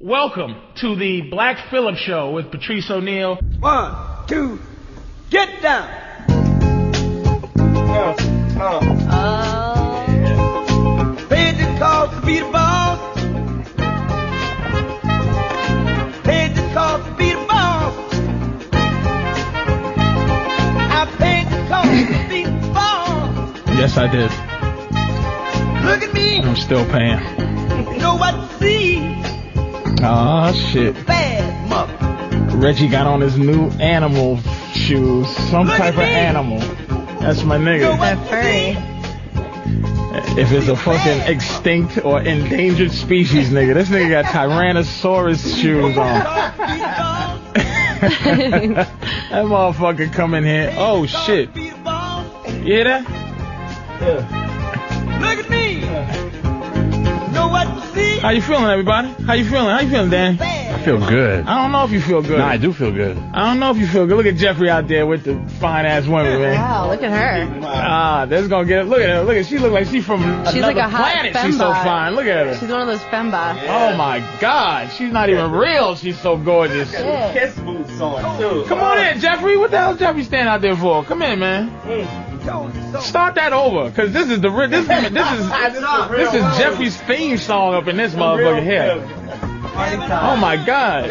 Welcome to the Black Phillip Show with Patrice O'Neal. 1, 2, get down. Paid the cost to be the boss. Paid the cost to be the boss. I paid the cost to be the boss. Yes, I did. Look at me. I'm still paying. You know what to see. Oh shit. Bad mother. Reggie got on his new animal shoes. Some Look type of at me. animal. That's my You know nigga. what That to furry. see. If it's a fucking extinct or endangered species, nigga, this nigga got Tyrannosaurus shoes on. That motherfucker come in here. Oh shit. You hear that? Look at me. You know what to see. How you feeling, everybody? How you feeling? How you feeling, Dan? I feel good. I don't know if you feel good. No, I do feel good. I don't know if you feel good. Look at Jeffrey out there with the fine ass women, man. Wow, look at her. Ah, that's gonna get it. Look at her. Look at she look like she's from She's another like a hot planet. She's so fembot. fine. Look at her. She's one of those fembots. Oh my God, she's not even real. She's so gorgeous. Kiss boots on too. Come on in, Jeffrey. What the hell is Jeffrey standing out there for? Come in, man. Start that over, cause this is this is Jeffrey's theme song up in this motherfucker here. Oh my God.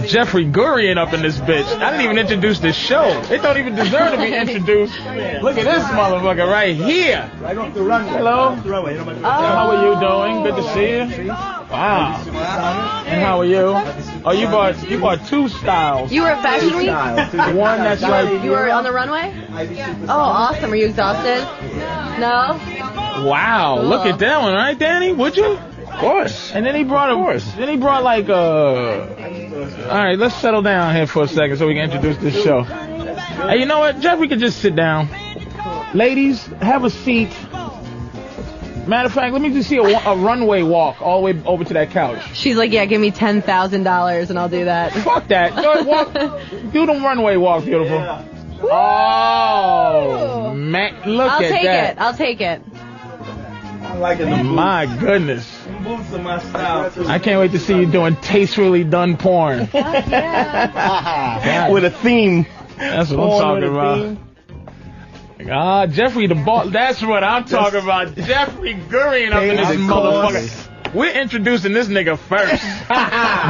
Jeffrey Gurian up in this bitch. I didn't even introduce this show. It don't even deserve to be introduced. Look at this motherfucker right here. Hello. How are you doing? Good to see you. Wow. And how are you? Oh, you bought two styles. You were at Fashion Week? One that's like, You were on the runway? Oh, awesome. Were you exhausted? No? wow. Look at that one, right, Danny? Would you? Of course. And then he brought like all right, let's settle down here for a second so we can introduce this show. Hey, you know what? Jeffrey could just sit down. Ladies, have a seat. Matter of fact, let me just see a runway walk all the way over to that couch. She's like, yeah, give me $10,000 and I'll do that. Fuck that. Go ahead, walk. Do the runway walk, beautiful. Oh, man, look I'll at take that. it. I'll take it. I'm liking the My goodness. boots in my style too. I can't wait to see you doing tastefully done porn. With a theme. That's what I'm talking about. Ah, Jeffrey the boss. That's what I'm talking about. Jeffrey Gurian up in this motherfucker. We're introducing this nigga first.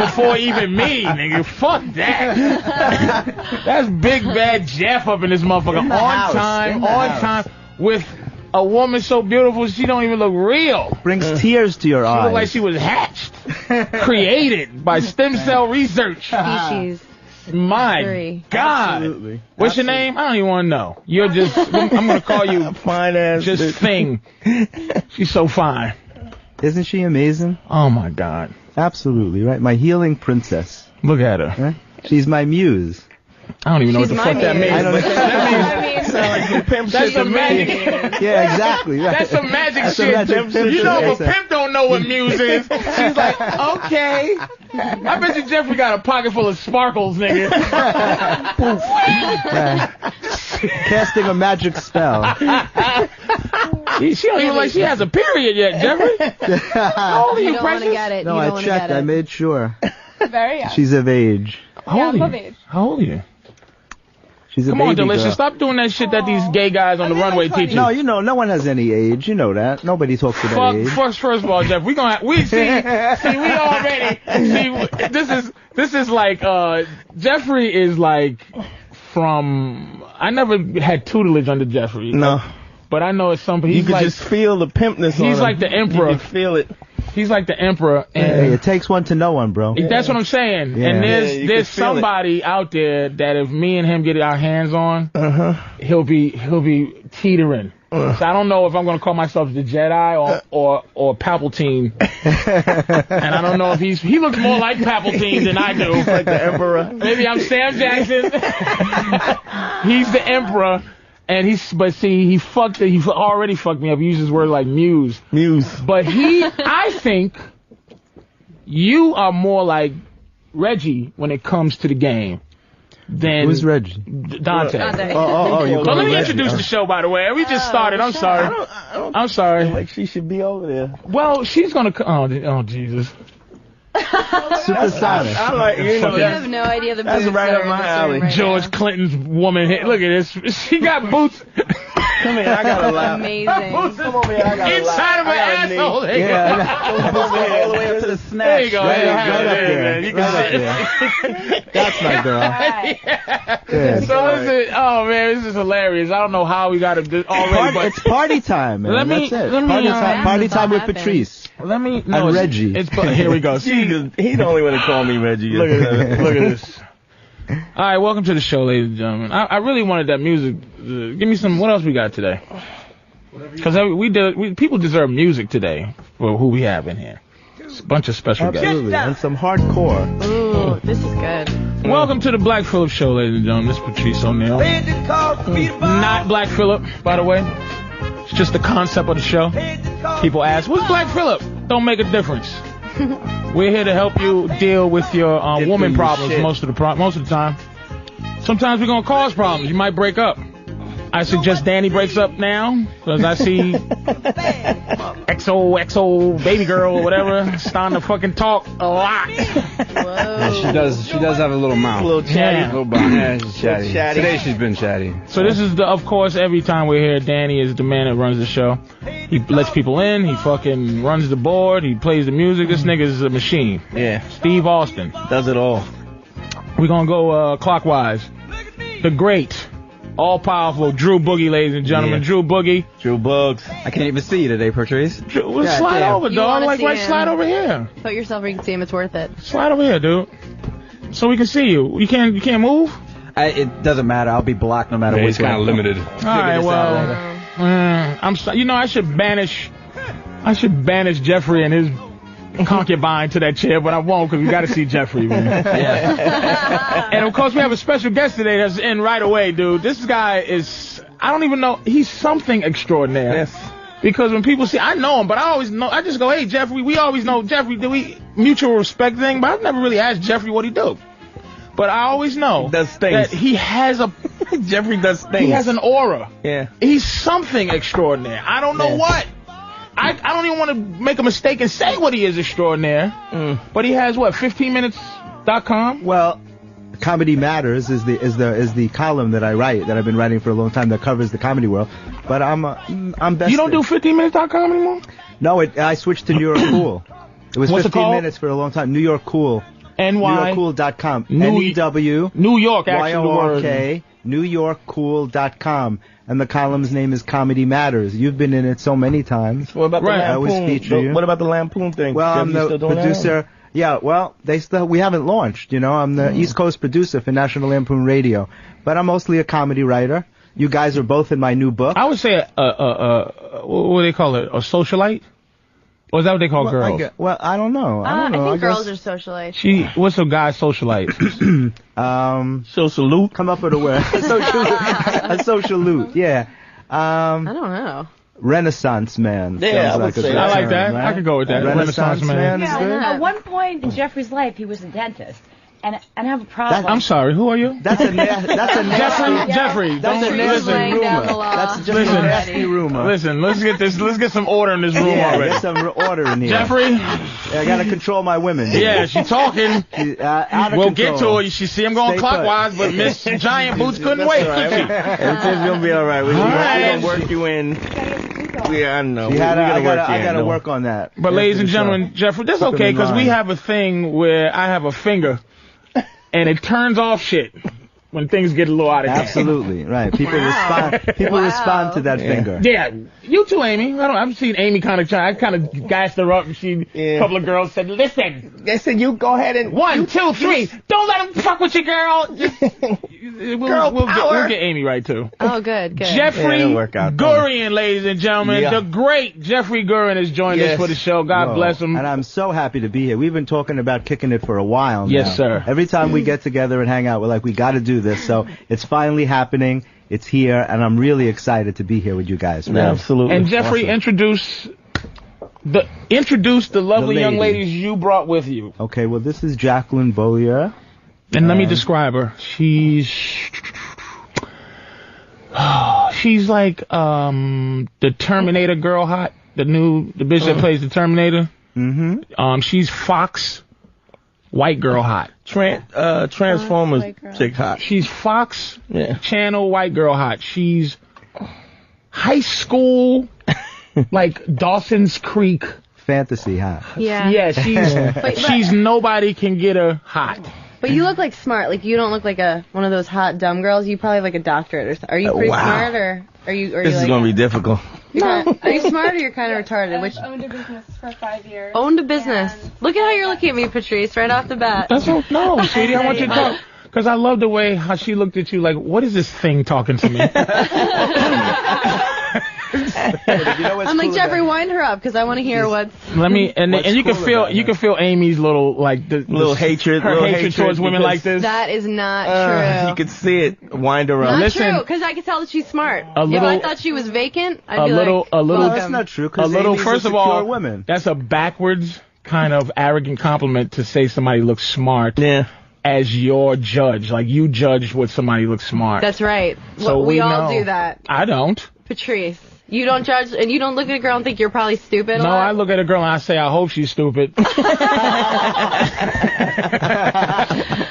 Before even me, nigga. Fuck that. That's Big Bad Jeff up in this motherfucker. On time, with a woman so beautiful she don't even look real. Brings tears to your She eyes. look like she was hatched. Created by stem cell research. Species. My Three. God. Absolutely. What's your name? I don't even want to know. You're just, I'm going to call you Fine ass. just bitch. Thing. She's so fine. Isn't she amazing? Oh my God. Absolutely, right? My healing princess. Look at her. Right? She's my muse. I don't even know She's what the fuck my that muse. means. I don't know. That means that's some magic. Yeah, exactly. Right. That's some magic That's some shit. magic shit. You know, if a Exactly. pimp don't know what muse is, she's like, okay. I bet you Jeffrey got a pocket full of sparkles, nigga. Right. Casting a magic spell. She don't even like she has a period yet, Jeffrey. How old are You you, don't want to precious? get it. No, you don't I want to checked. get it. I made sure. Very young. She's of age. How old Yeah, are I'm you? of age. How old are you? She's a Come baby on, Delicious. girl. Stop doing that shit that these gay guys on the runway teach you. No, you know, no one has any age. You know that. Nobody talks about age. First of all, Jeff, we already this is like Jeffrey is like from. I never had tutelage under Jeffrey. No. But I know it's something. You He's could like just feel the pimpness on he's him. like the emperor. You can feel it. He's like the emperor, Hey, and it takes one to know one, bro. that's what I'm saying. Yeah. And Yeah, there's you there's can feel it. somebody out there that if me and him get our hands on, he'll be teetering. So I don't know if I'm gonna call myself the Jedi or Palpatine. And I don't know if he looks more like Palpatine than I do. Like the emperor. Maybe I'm Sam Jackson. He's the emperor. And he already fucked me up. He uses his word like muse. Muse. But I think you are more like Reggie when it comes to the game. then Who's Reggie? Dante. Dante. You Well, call let me me Reggie. introduce the show, by the way. We just started. I'm sorry. I don't I'm sorry. feel like she should be over there. Well, she's gonna. Oh, Jesus. Supersonic. I like, you know, You have no idea the That's boots right that up are in my this alley. room right George now. Clinton's woman. Look at this. She got boots come here, I gotta laugh. Amazing. Come over here, I gotta laugh. inside of her I gotta knee. asshole. There you go. Come over here, all the way up to the snatch. There you go. Right, Yeah, right up there. man. You can Right see up there. That's my girl. Yeah. Yeah. So listen, oh man, this is hilarious. I don't know how we got it already, but It's party time, man. Let me- That's it. let me, Party uh, time, party That's all time with happened. Patrice. let me. And it's- Reggie. It's here we go. See, He the only one to call me Reggie. look at this. All right, welcome to the show, ladies and gentlemen. I really wanted that music. Give me some. What else we got today? Because people deserve music today for who we have in here. It's a bunch of special guests. Absolutely. And some hardcore. Ooh, this is good. Welcome to the Black Phillip Show, ladies and gentlemen. This is Patrice O'Neal. Not Black Phillip, by the way. It's just the concept of the show. People ask, "What's Black Phillip?" Don't make a difference. We're here to help you deal with your Get woman through your problems shit. most of the time. Sometimes we're gonna cause problems. You might break up. I suggest Danny breaks up now because I see XO baby girl or whatever starting to fucking talk a lot. Whoa. She does have a little mouth. A little chatty. Yeah. Little bone. Yeah, she's chatty. Chatty. Today she's been chatty. So this is of course, every time we're here, Danny is the man that runs the show. He lets people in. He fucking runs the board. He plays the music. This nigga's a machine. Yeah, Steve Austin. does it all. We're gonna go clockwise. The great, all-powerful Drew Boogie, ladies and gentlemen. Yeah. Drew Boogie. Drew Bugs. I can't even see you today, Patrice. Drew, well, God slide damn. over, You dog. wanna Like, see right, him. slide over here. Put yourself where you can see him. It's worth it. Slide over here, dude. So we can see you. You can't move? It doesn't matter. I'll be blocked no matter Yeah, what. he's kind of limited. All right, this well, out I should banish Jeffrey and his concubine to that chair, but I won't because we got to see Jeffrey, man. And of course, we have a special guest today that's in right away, dude. This guy is, I don't even know, he's something extraordinary. Yes. Because when people see, I know him, but I just go, hey, Jeffrey, we always know Jeffrey, do we mutual respect thing? But I've never really asked Jeffrey what he do. But I always know He does things. that he has Jeffrey does things. he has an aura. Yeah. He's something extraordinary. I don't know Yeah. what. I don't even want to make a mistake and say what he is extraordinaire. But he has what, 15minutes.com? Well, Comedy Matters is the column that I write, that I've been writing for a long time, that covers the comedy world. But I'm best. You don't do 15minutes.com anymore? No, I switched to New York Cool. It was What's it 15 called? minutes for a long time. New York Cool. NY. NewYorkCool.com. New- N-E-W. New York, actually, the word. Y-O-R-K. NewYorkCool.com. And the column's name is Comedy Matters. You've been in it so many times. What about Right. the I always Lampoon? feature you. What about the Lampoon thing? Well, I'm Jeffrey the still doing that? producer. Yeah, well, we haven't launched, you know. I'm the East Coast producer for National Lampoon Radio. But I'm mostly a comedy writer. You guys are both in my new book. I would say what do they call it? A socialite? Or is that what they call girls? I don't know. I don't know. I think girls guess, are socialites. What's a guy socialite? So salute. come up with a word. a social loot, yeah. I don't know. Renaissance man. Yeah, sounds I would like a say good I like term, that. right? I could go with that. Renaissance man is Yeah, good. I At one point in Jeffrey's life, he was a dentist, and I have a problem. I'm sorry, who are you? That's a nasty. Jeffrey, That's a don't nasty listen. laying down rumor. the law. That's just Listen. a nasty rumor. Listen, let's get some order in this room Yeah, already. get some order in here. Jeffrey, I gotta control my women. yeah, she's talking. Out of We'll control. get to her. She see I'm going Stay put. clockwise, but Miss Giant Boots couldn't wait. That's all could she? right. Everything's gonna be all right. We're right. gonna work you in. I know. I We're gonna work you in. gotta No. work on that. But ladies and gentlemen, Jeffrey, that's Keep 'em okay in because we line. have a thing where I have a finger, and it turns off shit when things get a little out of hand. Absolutely right. People respond. People Wow. respond to that finger. Yeah, you too, Amy. I've seen Amy kind of try. I kind of gassed her up, and a couple of girls said, "Listen, They said you go ahead and 1, 2, 3, don't let him fuck with you, girl." We'll get Amy right too. Oh, good. Jeffrey it'll work out. Gurian, ladies and gentlemen, Yeah. the great Jeffrey Gurian has joined us Yes. for the show. God Whoa. bless him. And I'm so happy to be here. We've been talking about kicking it for a while now. Yes, sir. Every time we get together and hang out, we're like, we got to do this. So it's finally happening. It's here, and I'm really excited to be here with you guys. Really. Absolutely. And Jeffrey, Awesome. introduce the lovely young lady. ladies you brought with you. Okay, well, this is Jacqueline Beaulieu. And let me describe her. She's like the Terminator girl hot. The bitch that plays the Terminator. Mm-hmm. She's Fox white girl hot. Transformers chick hot. She's Fox channel white girl hot. She's high school like Dawson's Creek fantasy hot. Yeah. Yeah, she's nobody can get her hot. But you look like smart. Like you don't look like one of those hot dumb girls. You probably have like a doctorate or something. Are you pretty smart or are you? This is gonna be difficult. Are you smart or you're kind of retarded? I've owned a business for 5 years. Owned a business. Look at how you're looking at me, Patrice, right off the bat. No, sweetie, I want you to talk. Because I love the way how she looked at you like, what is this thing talking to me? I'm like, Jeffrey, wind her up because I want to hear what's. Let me and you can feel Amy's little like the little hatred, her hatred towards women like this. That is not true. You can see it. Wind her up. Not true, because I can tell that she's smart. If I thought she was vacant, I'd be like, that's not true. Because first of all, women. That's a backwards kind of arrogant compliment to say somebody looks smart. Yeah. As your judge, like you judge what somebody looks smart. That's right. So we all do that. I don't. Patrice, you don't judge, and you don't look at a girl and think you're probably stupid. No, I look at a girl and I say, I hope she's stupid.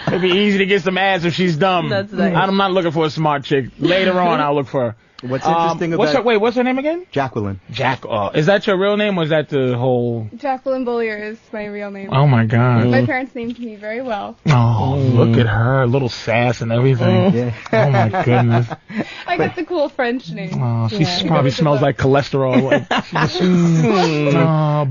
It'd be easy to get some ass if she's dumb. That's nice. I'm not looking for a smart chick. Later on, I'll look for her. What's interesting about... What's her name again? Jacqueline. Is that your real name or is that the whole... Jacqueline Bollier is my real name. Oh, my God. My parents named me very well. Oh, look at her. Little sass and everything. Yeah. Oh, my goodness. I got the cool French name. Oh, she probably smells like cholesterol. Like,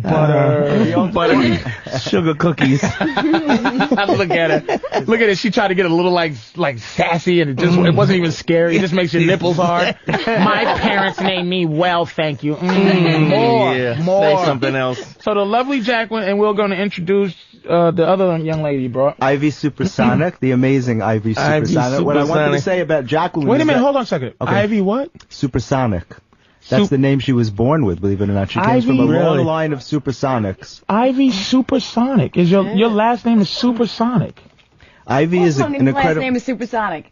butter. Butter. Sugar cookies. Look at her. Look at it. She tried to get a little like sassy and it wasn't even scary. It just makes your nipples hard. My parents named me well, thank you. More. Say something else. So the lovely Jacqueline, and we're going to introduce the other young lady, bro. Ivy Supersonic, the amazing Ivy Supersonic. What I wanted to say about Jacqueline. Wait a minute, hold on a second. Okay. Ivy what? Supersonic. That's the name she was born with, believe it or not. She came from a long line of supersonics. Ivy Supersonic. Is your last name is Supersonic? Ivy is an incredible... last name is Supersonic.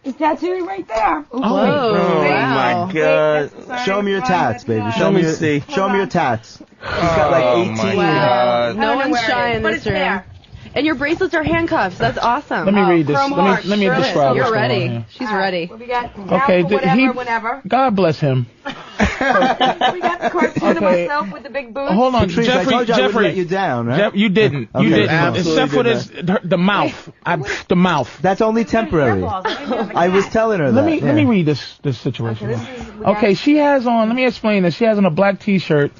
It's tattooed right there. Whoa. Oh my God. Show me your tats, baby. Show me your tats. She's got like 18. Wow. No one's shy in this room. There. And your bracelets are handcuffs. That's awesome. Let me read this. Let me describe You're what's going on ready. here. She's ready. Well, we got Okay, whatever. God bless him. We got the cartoon of myself with the big boots. Hold on, Patrice, I told you I would let you down, right? You didn't. Okay. You didn't. Absolutely Except for this, the mouth. The mouth. That's only temporary. I was telling her that. Let me read this situation. Okay, she has on. Let me explain this. She has on a black T-shirt.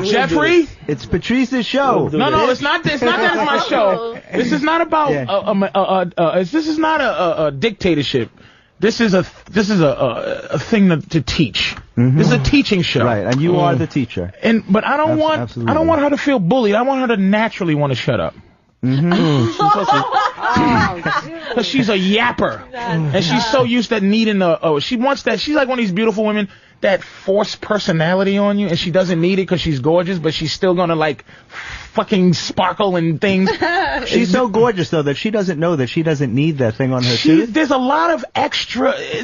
Jeffrey. It's Patrice's show. No, it's not. It's not that it's my show. This is not about. This is not a dictatorship. This is a thing to teach. Mm-hmm. This is a teaching show. Right, and you are the teacher. But I don't want her to feel bullied. I want her to naturally want to shut up. Because she's a yapper, and she's so used to needing she wants that. She's like one of these beautiful women that force personality on you, and she doesn't need it because she's gorgeous, but she's still gonna like fucking sparkle and things. She's so gorgeous though that she doesn't know that she doesn't need that thing on her tooth. There's a lot of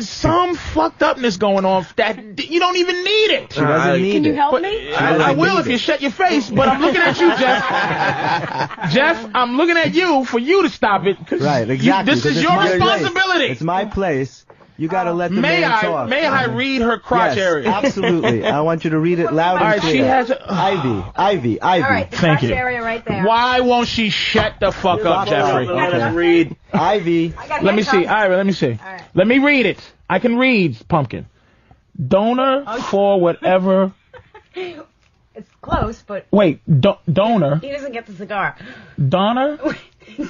some fucked upness going on that you don't even need it. She doesn't need it. Can you help me? I will if you shut your face, but I'm looking at you, Jeff. Jeff, I'm looking at you for you to stop it. Right, exactly. This is your responsibility. It's my place. You gotta let the man talk. May I read her crotch area? Absolutely. I want you to read it loud and clear. She has Ivy. All right, the Thank crotch you. area right there. Why won't she shut the fuck up, Jeffrey? Let us read. Ivy. Let me see. Ira, let me see. Right. Let me read it. I can read, Pumpkin. Donor for whatever. It's close, but Wait, donor. he doesn't get the cigar. Donor.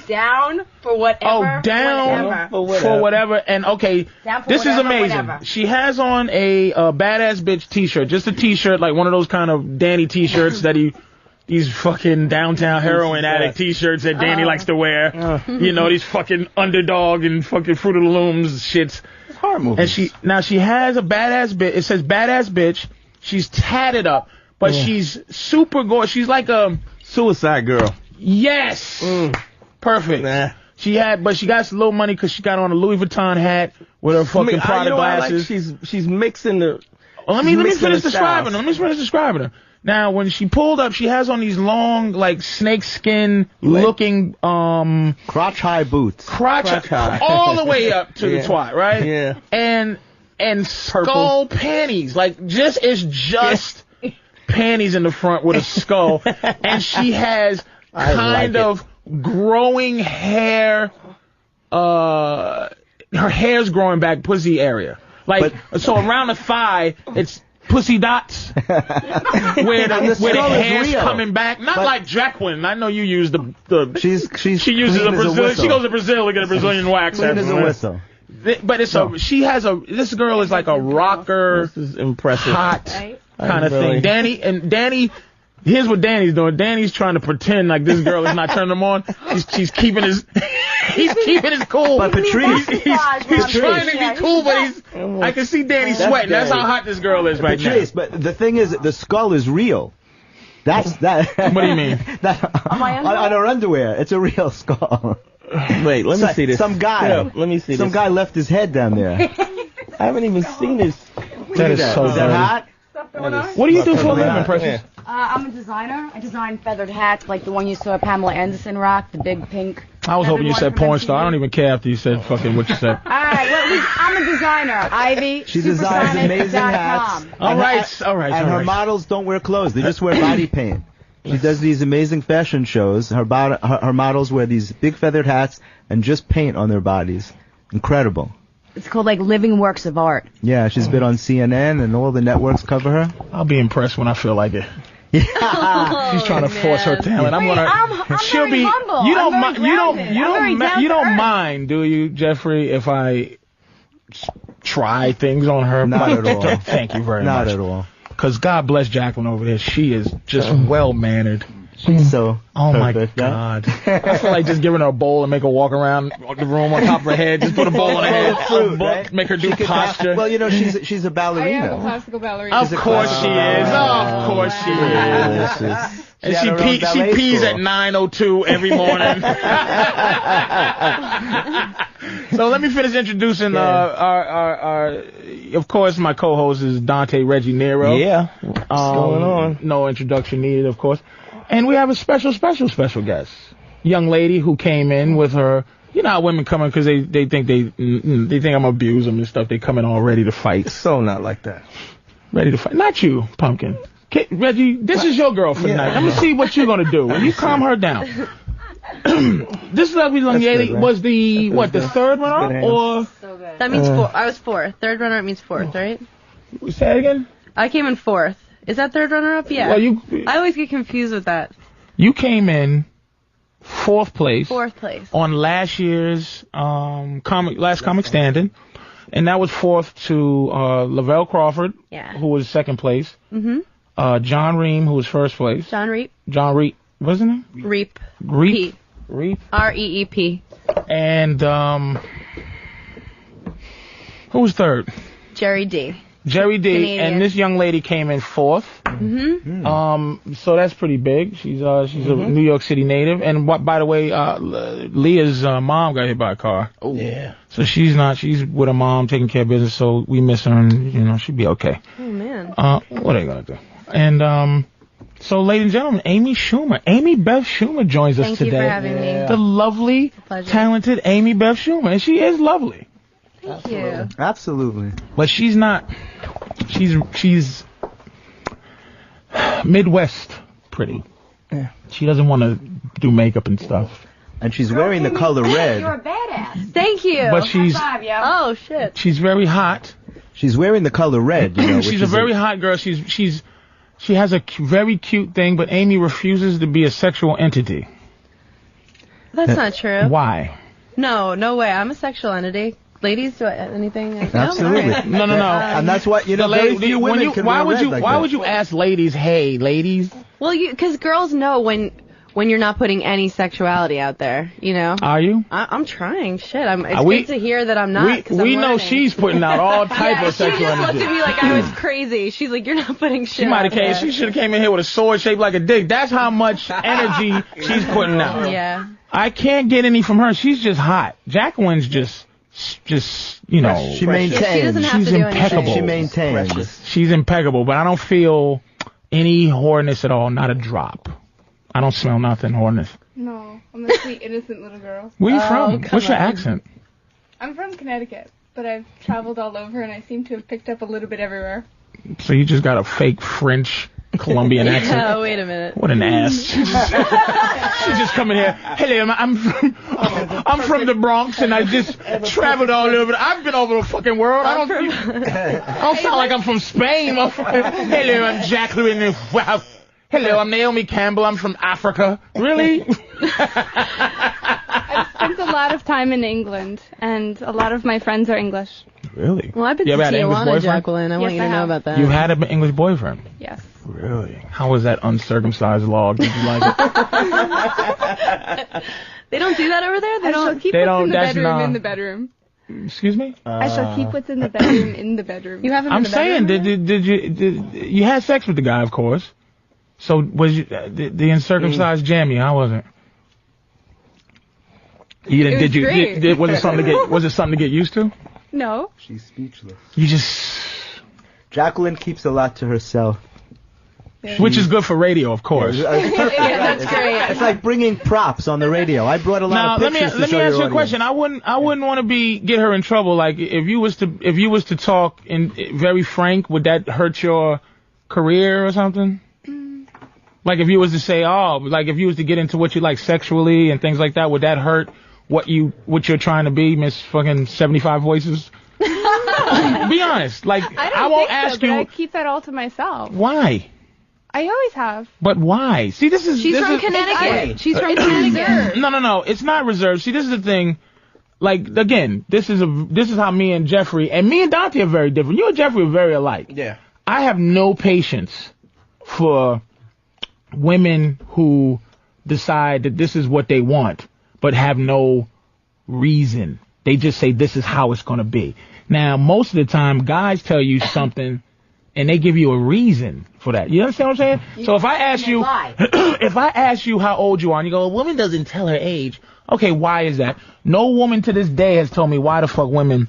Down for whatever. Oh, down for whatever. And okay, this is amazing. She has on a badass bitch T-shirt, just a T-shirt like one of those kind of Danny T-shirts that these fucking downtown heroin addict T-shirts that Danny likes to wear. You know, these fucking Underdog and fucking Fruit of the Looms shits. It's horror movies. And she has a badass bitch. It says badass bitch. She's tatted up, but she's super gorgeous. She's like a Suicide Girl. Yes. Perfect. Nah. She got a little money because she got on a Louis Vuitton hat with her fucking Prada glasses. She's mixing the. Well, let me finish describing her. Let me finish describing her. Now, when she pulled up, she has on these long, like, snake skin looking, crotch high boots. Crotch high. All the way up to the twat, right? Yeah. And skull panties. Like, it's just panties in the front with a skull. And she has kind of growing hair, her hair's growing back pussy area. Like, so around the thigh, it's pussy dots where the hair's coming back. Not like Jacqueline. I know you use the she uses a Brazilian. She goes to Brazil to get a Brazilian wax. Clean as a whistle. But this girl is like a rocker, This is impressive. hot kind of thing. Danny, here's what Danny's doing. Danny's trying to pretend like this girl is not turning him on. He's keeping his cool. But Patrice, he's trying to be cool, but I can see Danny sweating. That's how hot this girl is right Patrice, now. but the thing is, the skull is real. That's that. What do you mean? On her underwear, it's a real skull. Wait, let me see this. Some guy. Yeah, let me see Some this. guy left his head down there. I haven't even seen this. That is so Is that dirty. hot? What do you do for a living, Precious? I'm a designer. I design feathered hats like the one you saw Pamela Anderson rock, the big pink. I was hoping you said feathered one porn from star. I MTV. don't even care after you said fucking what you said. All right, well, I'm a designer. Ivy. She designs amazing hats. All right. And her models don't wear clothes; they just wear body paint. She does these amazing fashion shows. Her models wear these big feathered hats and just paint on their bodies. Incredible. It's called like living works of art. Yeah, she's been on CNN and all the networks cover her. I'll be impressed when I feel like it. She's trying to force her talent. I'm she'll very be. humble. You don't. I'm very grounded. I'm very down You to don't earth. mind, do you, Jeffrey? If I try things on her? Not at all. Thank you very Not much. at all. Because God bless Jacqueline over there. She is just well mannered. She's so Oh perfect, my right? God! I feel like just giving her a bowl and make her walk around the room on top of her head. Just put a bowl on her head, Fruit, a book, right? make her do posture. Well, you know, she's a I am a ballerina. classical ballerina. Of course she is. Of course she is. And had her own she ballet pees school. at 9:02 every morning. So let me finish introducing our of course my co-host is Dante Reggie Nero. Yeah. What's going on? No introduction needed, of course. And we have a special guest. Young lady who came in with her. You know how women come in because they think they think I'm abuse them and stuff. They come in all ready to fight. So not like that. Ready to fight. Not you, Pumpkin. Reggie, this is your girl for tonight. I'm going to see what you're going to do. When you calm her down. This lovely young lady good, right? was the third runner hands. or That means fourth. I was fourth. Third runner-up means fourth, right? say it again? I came in fourth. Is that third runner-up? Yeah. Well, I always get confused with that. you came in fourth place. Fourth place. On last year's comic standing. And that was fourth to Lavelle Crawford, Yeah. who was second place. Mhm. John Ream, who was first place. John Reep. John Reep, wasn't it? Reep. Reep. Reep. R-E-E-P. And who was third? Jerry D. Jerry D. Canadian. And this young lady came in fourth. Mm-hmm. So that's pretty big. She's a New York City native. And by the way, Leah's mom got hit by a car. Oh yeah. So she's with her mom taking care of business. So we miss her, and she'll be okay. Oh man. What are you gonna do? And so, ladies and gentlemen, Amy Schumer, Amy Bev Schumer joins us Thank today. you for having me. The lovely, pleasure. talented Amy Bev Schumer, and she is lovely. Thank you. Absolutely. But she's not. She's Midwest pretty. Yeah. She doesn't want to do makeup and stuff. And she's wearing the color You're red. a badass. Thank you. But she's Five, yo. Oh shit. she's very hot. She's wearing the color red. You know, which She's a is very hot girl. She has a very cute thing, but Amy refuses to be a sexual entity. That's not true. Why? No way. I'm a sexual entity. Ladies, do I anything? No? Absolutely. All right. No. And that's what The very lady, few women can why wear would red you like why that. would you ask ladies, hey ladies? Well, because girls know when when you're not putting any sexuality out there, you know? Are you? I'm trying. Shit, it's We- good to hear that I'm not. 'cause We I'm know learning. she's putting out all type Yeah, of sexual she just energy. looked at me like I was crazy. She's like, you're not putting shit She might have out came. there. She should have came in here with a sword shaped like a dick. That's how much energy she's putting out. Yeah. I can't get any from her. She's just hot. Jacqueline's just you know. She maintains. Yeah, she doesn't have She's to do impeccable. anything. She maintains. She's impeccable, but I don't feel any whoreness at all. Not a drop. I don't smell nothing whoreness. No, I'm a sweet, innocent little girl. Where you Oh, from? come What's your on. accent? I'm from Connecticut, but I've traveled all over and I seem to have picked up a little bit everywhere. So you just got a fake French Colombian accent. Oh, wait a minute. What an ass. She just come in here. Hello, I'm from the Bronx and I just traveled all over. I've been over the fucking world. I don't sound like I'm from Spain. Hello, I'm Jacqueline. Wow. Hello, I'm Naomi Campbell. I'm from Africa. Really? I've spent a lot of time in England, and a lot of my friends are English. Really? Well, I've been You to ever had an English Tijuana, boyfriend? Jacqueline. I want Yes, you to I know have. about that. You had an English boyfriend? Yes. Really? How was that uncircumcised log? Did you like it? They don't do that over there? I shall keep They what's don't- in the that's bedroom not- in the bedroom. Excuse me? I shall keep what's in the bedroom in the bedroom. You haven't I'm been to saying, bedroom? did you had sex with the guy, of course. So was you the uncircumcised jammy? How was it? You didn't? It was Did you? great. Was it something to get? Was it something to get used to? No. She's speechless. You just, Jacqueline keeps a lot to herself. which is good for radio, of course. It's perfect, Yeah, right? that's It's- great. It's like bringing props on the radio. I brought a lot Now of let me pictures to ask show you your a audience. question. I wouldn't want to get her in trouble. Like if you was to talk in very frank, would that hurt your career or something? Like if you was to say, like if you was to get into what you like sexually and things like that, would that hurt what you're trying to be, Miss fucking 75 Voices? Be honest. Like I won't think ask so, but you I keep that all to myself. why. I always have. But why? See, this is She's this from is, Connecticut. She's from Connecticut. No. It's not reserved. See, this is the thing. Like again, this is how me and Jeffrey and Dante are very different. You and Jeffrey are very alike. Yeah. I have no patience for women who decide that this is what they want, but have no reason. They just say this is how it's going to be. Now, most of the time, guys tell you something, and they give you a reason for that. You understand what I'm saying? So if I ask you, if I ask you how old you are, and you go, a woman doesn't tell her age. Okay, why is that? No woman to this day has told me why the fuck women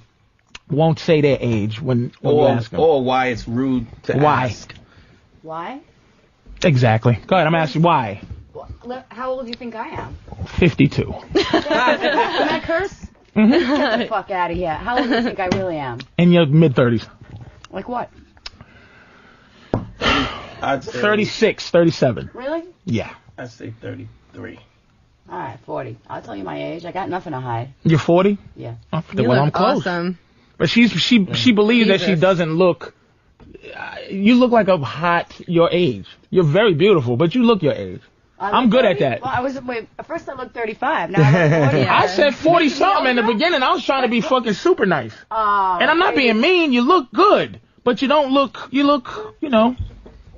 won't say their age when you ask them. Or why it's rude to Why? ask. Why? Exactly. Go ahead. I'm asking why. How old do you think I am? 52. Can I curse? Get the fuck out of here. How old do you think I really am? In your mid-30s. Like what? I'd say 36, 37. Really? Yeah. I'd say 33. All right, 40. I'll tell you my age. I got nothing to hide. You're 40? Yeah. Oh, You well, look I'm close. awesome. But she believes that she Jesus. doesn't look. You look like a hot your age. You're very beautiful, but you look your age. I'm good at that. Well, at first I looked 35. Now I look 40. Yeah. I said 40 something in the beginning. I was trying to be fucking super nice. And I'm not being mean. You look good, but you don't look. You look,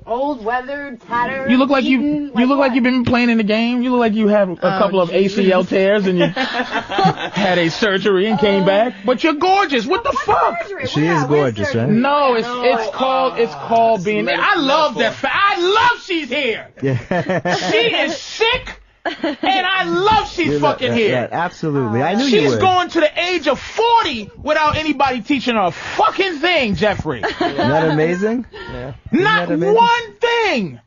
old, weathered, tattered. you look like eaten, you look like what? you've been playing in the game. You look like you have a couple of ACL tears and you had a surgery and came back. But you're gorgeous. What the fuck? Surgery. She is Where's gorgeous, surgery? right? No, it's called being. I love that. I love she's here. Yeah. She is sick, and I love she's fucking Yeah, here. absolutely. I knew you She's would. going to the age of 40 without anybody teaching her a fucking thing, Jeffrey. Isn't that amazing? Yeah. Not that amazing? one thing.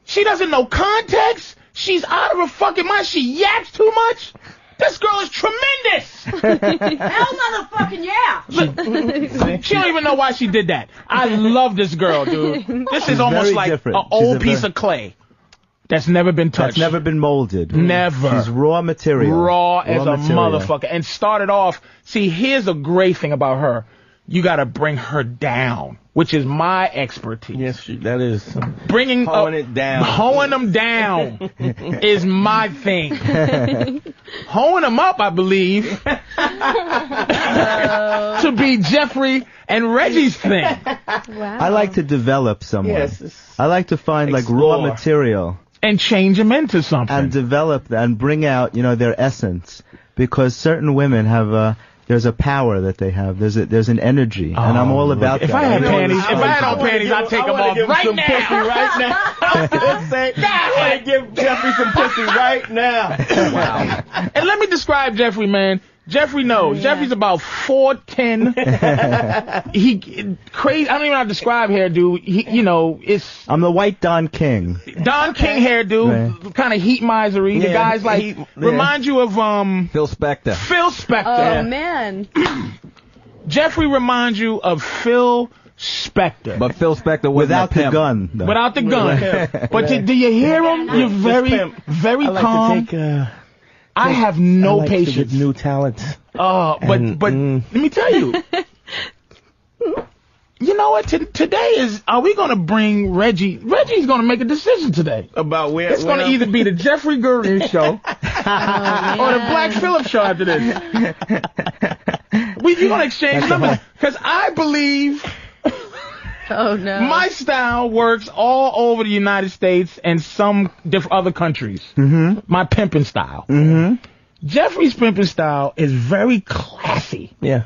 She doesn't know context. She's out of her fucking mind. She yaps too much. This girl is tremendous. Hell motherfucking yeah! She don't even know why she did that. I love this girl, dude. This is almost very like different. an She's old a piece very- of clay that's never been touched. That's never been molded. Never. She's raw material. Raw as a material. motherfucker. And started off, see, here's a great thing about her. You gotta bring her down, which is my expertise. Yes, that is. Bringing Hoeing it down. Hoeing them down is my thing. Hoeing them up, I believe, to be Jeffrey and Reggie's thing. Wow. I like to develop someone. Yes. I like to find like raw Explore. material. and change them into something. And develop and bring out, their essence. Because certain women have there's a power that they have. There's an energy, and I'm all about that. If I had on panties, I'd take them off right now. I was gonna say, I want to give Jeffrey some pussy right now. Wow. And let me describe Jeffrey, man. Jeffrey knows. Yeah. Jeffrey's about 4'10". He crazy. I don't even know how to describe hairdo. It's. I'm the white Don King. Don King hairdo, kind of heat misery. The guy's like remind you of Phil Spector. Phil Spector. Oh man. Jeffrey reminds you of Phil Spector. But Phil Spector without the gun. Though. Without the gun. But do you hear him? You're very calm. I have no patience. With new talent. But let me tell you. You know what? Today is. Are we going to bring Reggie? Reggie's going to make a decision today about where. It's going to either be the Jeffrey Gurley show or the Black Phillip show after this. You're going to exchange numbers because I believe. Oh no! My style works all over the United States and some other countries. Mm-hmm. My pimping style. Mm-hmm. Jeffrey's pimping style is very classy. Yeah.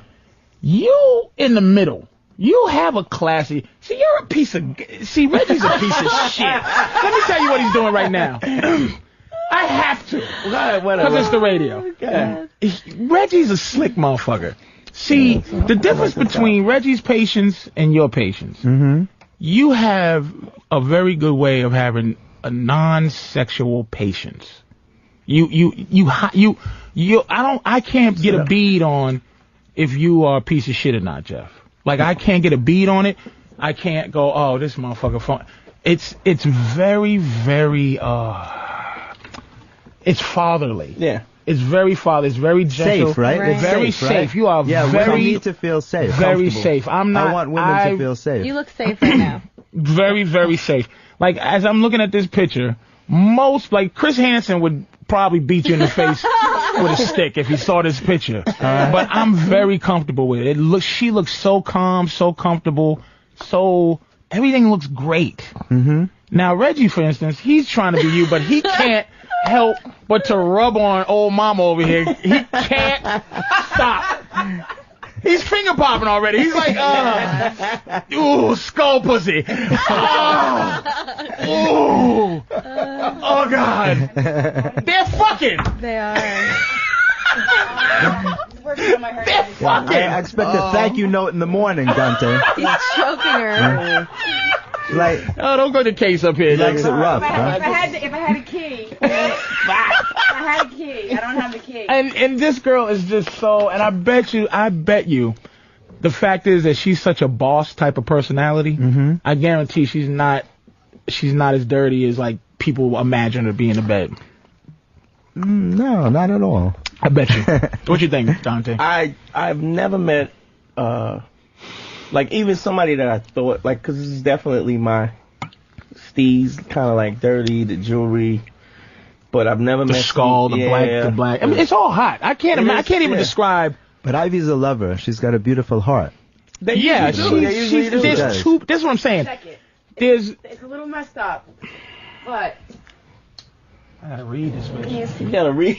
You in the middle. You have a classy. See, you're a piece of. See, Reggie's a piece of shit. Let me tell you what he's doing right now. I have to. Because it's the radio. Reggie's a slick motherfucker. See, the difference between Reggie's patience and your patience. Mm-hmm. You have a very good way of having a non-sexual patience. I can't get a bead on if you are a piece of shit or not, Jeff. Like, I can't get a bead on it. I can't go, oh, this motherfucker fun. It's very, very, it's fatherly. Yeah. It's very fatherly. It's very gentle. Safe, right? Right. It's Very safe. safe. You are women very need to feel safe. Very safe. I want women to feel safe. You look safe right now. Very, very safe. Like, as I'm looking at this picture, Chris Hansen would probably beat you in the face with a stick if he saw this picture. But I'm very comfortable with it. She looks so calm, so comfortable, everything looks great. Mm-hmm. Now, Reggie, for instance, he's trying to be you, but he can't help but to rub on old mama over here. He can't stop. He's finger popping already. He's like, ooh, skull pussy. Oh, God. They're fucking. They are. They're fucking. I expect a thank you note in the morning, Dante. He's choking her. Don't go to case up here. He likes it rough. If I had a key. I don't have the key. And this girl is just so, and I bet you, the fact is that she's such a boss type of personality. Mm-hmm. I guarantee she's not as dirty as like people imagine her to be in the bed. No, not at all. I bet you. What you think, Dante? I've never met even somebody that I thought because this is definitely my Steve's kind of like dirty, the jewelry. But I've never met the skull, Steve. the black. I mean, it's all hot. I can't even describe. But Ivy's a lover. She's got a beautiful heart. This is what I'm saying. Check it. It's a little messed up, but I gotta read this bitch. You gotta read.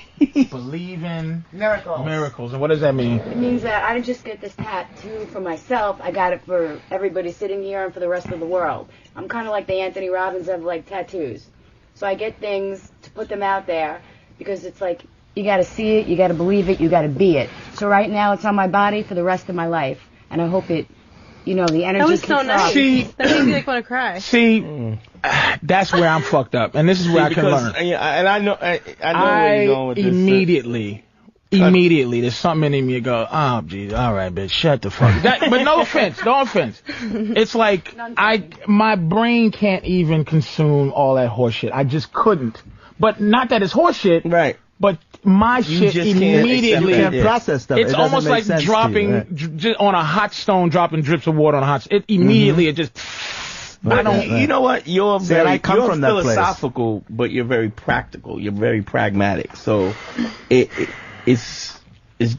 Believe in miracles. And what does that mean? It means that I didn't just get this tattoo for myself. I got it for everybody sitting here and for the rest of the world. I'm kind of like the Anthony Robbins of like tattoos. So I get things to put them out there because it's like you got to see it, you got to believe it, you got to be it. So right now it's on my body for the rest of my life, and I hope it, the energy. That was so nice. That made me want to cry. See, that's where I'm fucked up, and this is where I can learn. And I know where you're going with this. Immediately, there's something in me that goes, oh, geez, all right, bitch, shut the fuck up. But no offense. It's like, my brain can't even consume all that horse shit. I just couldn't. But not that it's horse shit. Right. But my shit immediately. You can't process stuff. It's almost like dropping, just on a hot stone, dropping drips of water on a hot stone. Immediately, it just... You know what? You're very from that philosophical, but you're very practical. You're very pragmatic. So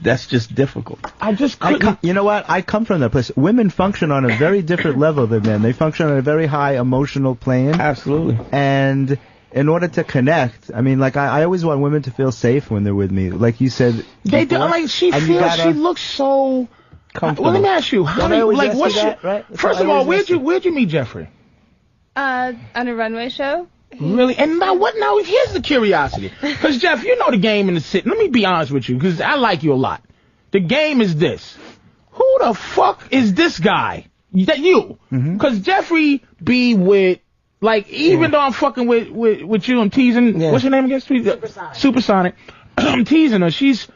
that's just difficult. I just couldn't. You know what? I come from that place. Women function on a very different level than men. They function on a very high emotional plane. Absolutely. And in order to connect, I mean, like I always want women to feel safe when they're with me. Like you said, They do, before, like she and you feels. gotta- She looks so. Comfortable. Well, let me ask you. How Don't many? I always Like, ask what's you your? that, right? That's First what of I all, always ask where'd you meet Jeffrey? On a runway show. Really? And now what? Now here's the curiosity. Because Jeff, you know the game in the city. Let me be honest with you, because I like you a lot. The game is this: who the fuck is this guy? That you? Because Jeffrey be with, like, even though I'm fucking with you, I'm teasing. Yeah. What's your name again? Supersonic. I'm teasing her. She's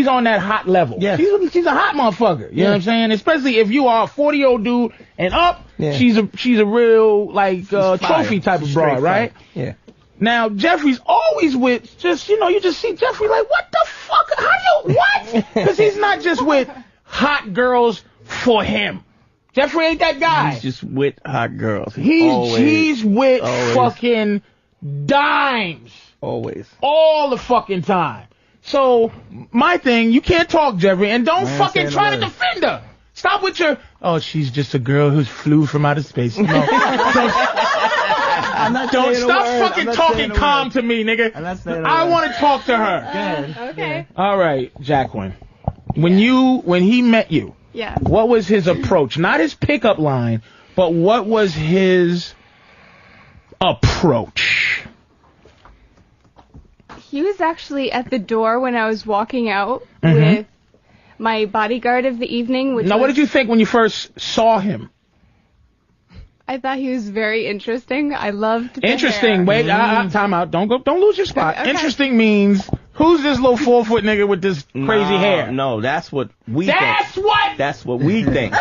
on that hot level. Yeah. She's a hot motherfucker. You know what I'm saying? Especially if you are a 40-year-old dude and up. Yeah. She's a real like trophy type of broad, right? Yeah. Now Jeffrey's always with just you just see Jeffrey like, what the fuck? How you what? Because he's not just with hot girls for him. Jeffrey ain't that guy. He's just with hot girls. He's with always. fucking dimes Always. all the fucking time. So my thing, you can't talk, Jeffrey, and don't ain't fucking saying try a to word. defend her. Stop with your, oh, she's just a girl who flew from outer space. No, don't saying a stop word. fucking I'm not talking saying a calm word. to me, nigga. I'm not saying a I word. want to talk to her. Go ahead. Okay. All right, Jacqueline. When he met you, Yeah. what was his approach? Not his pickup line, but what was his approach? He was actually at the door when I was walking out with my bodyguard of the evening. Which Now, what was- did you think when you first saw him? I thought he was very interesting. I loved the Interesting. hair. Wait, time out. Don't lose your spot. Okay. Interesting means who's this little 4-foot nigga with this crazy hair? No, that's what we That's think. what. That's what we think.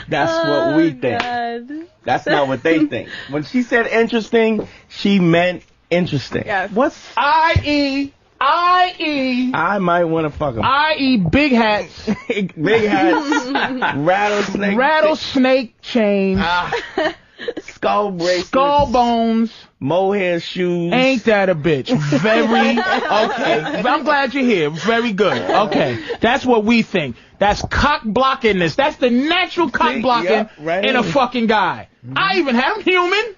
That's what we think. God. That's not what they think. When she said interesting, she meant interesting. Yes. What's I.E. I might want to fuck him. I.E. big hats, Big hats, rattlesnake chains, skull bracelets, skull bones. mohair shoes. Ain't that a bitch? Very okay. I'm glad you're here. Very good. Okay, that's what we think. That's cock blockingness. That's the natural cock blocking Yep, right in a in. fucking guy. I even have human.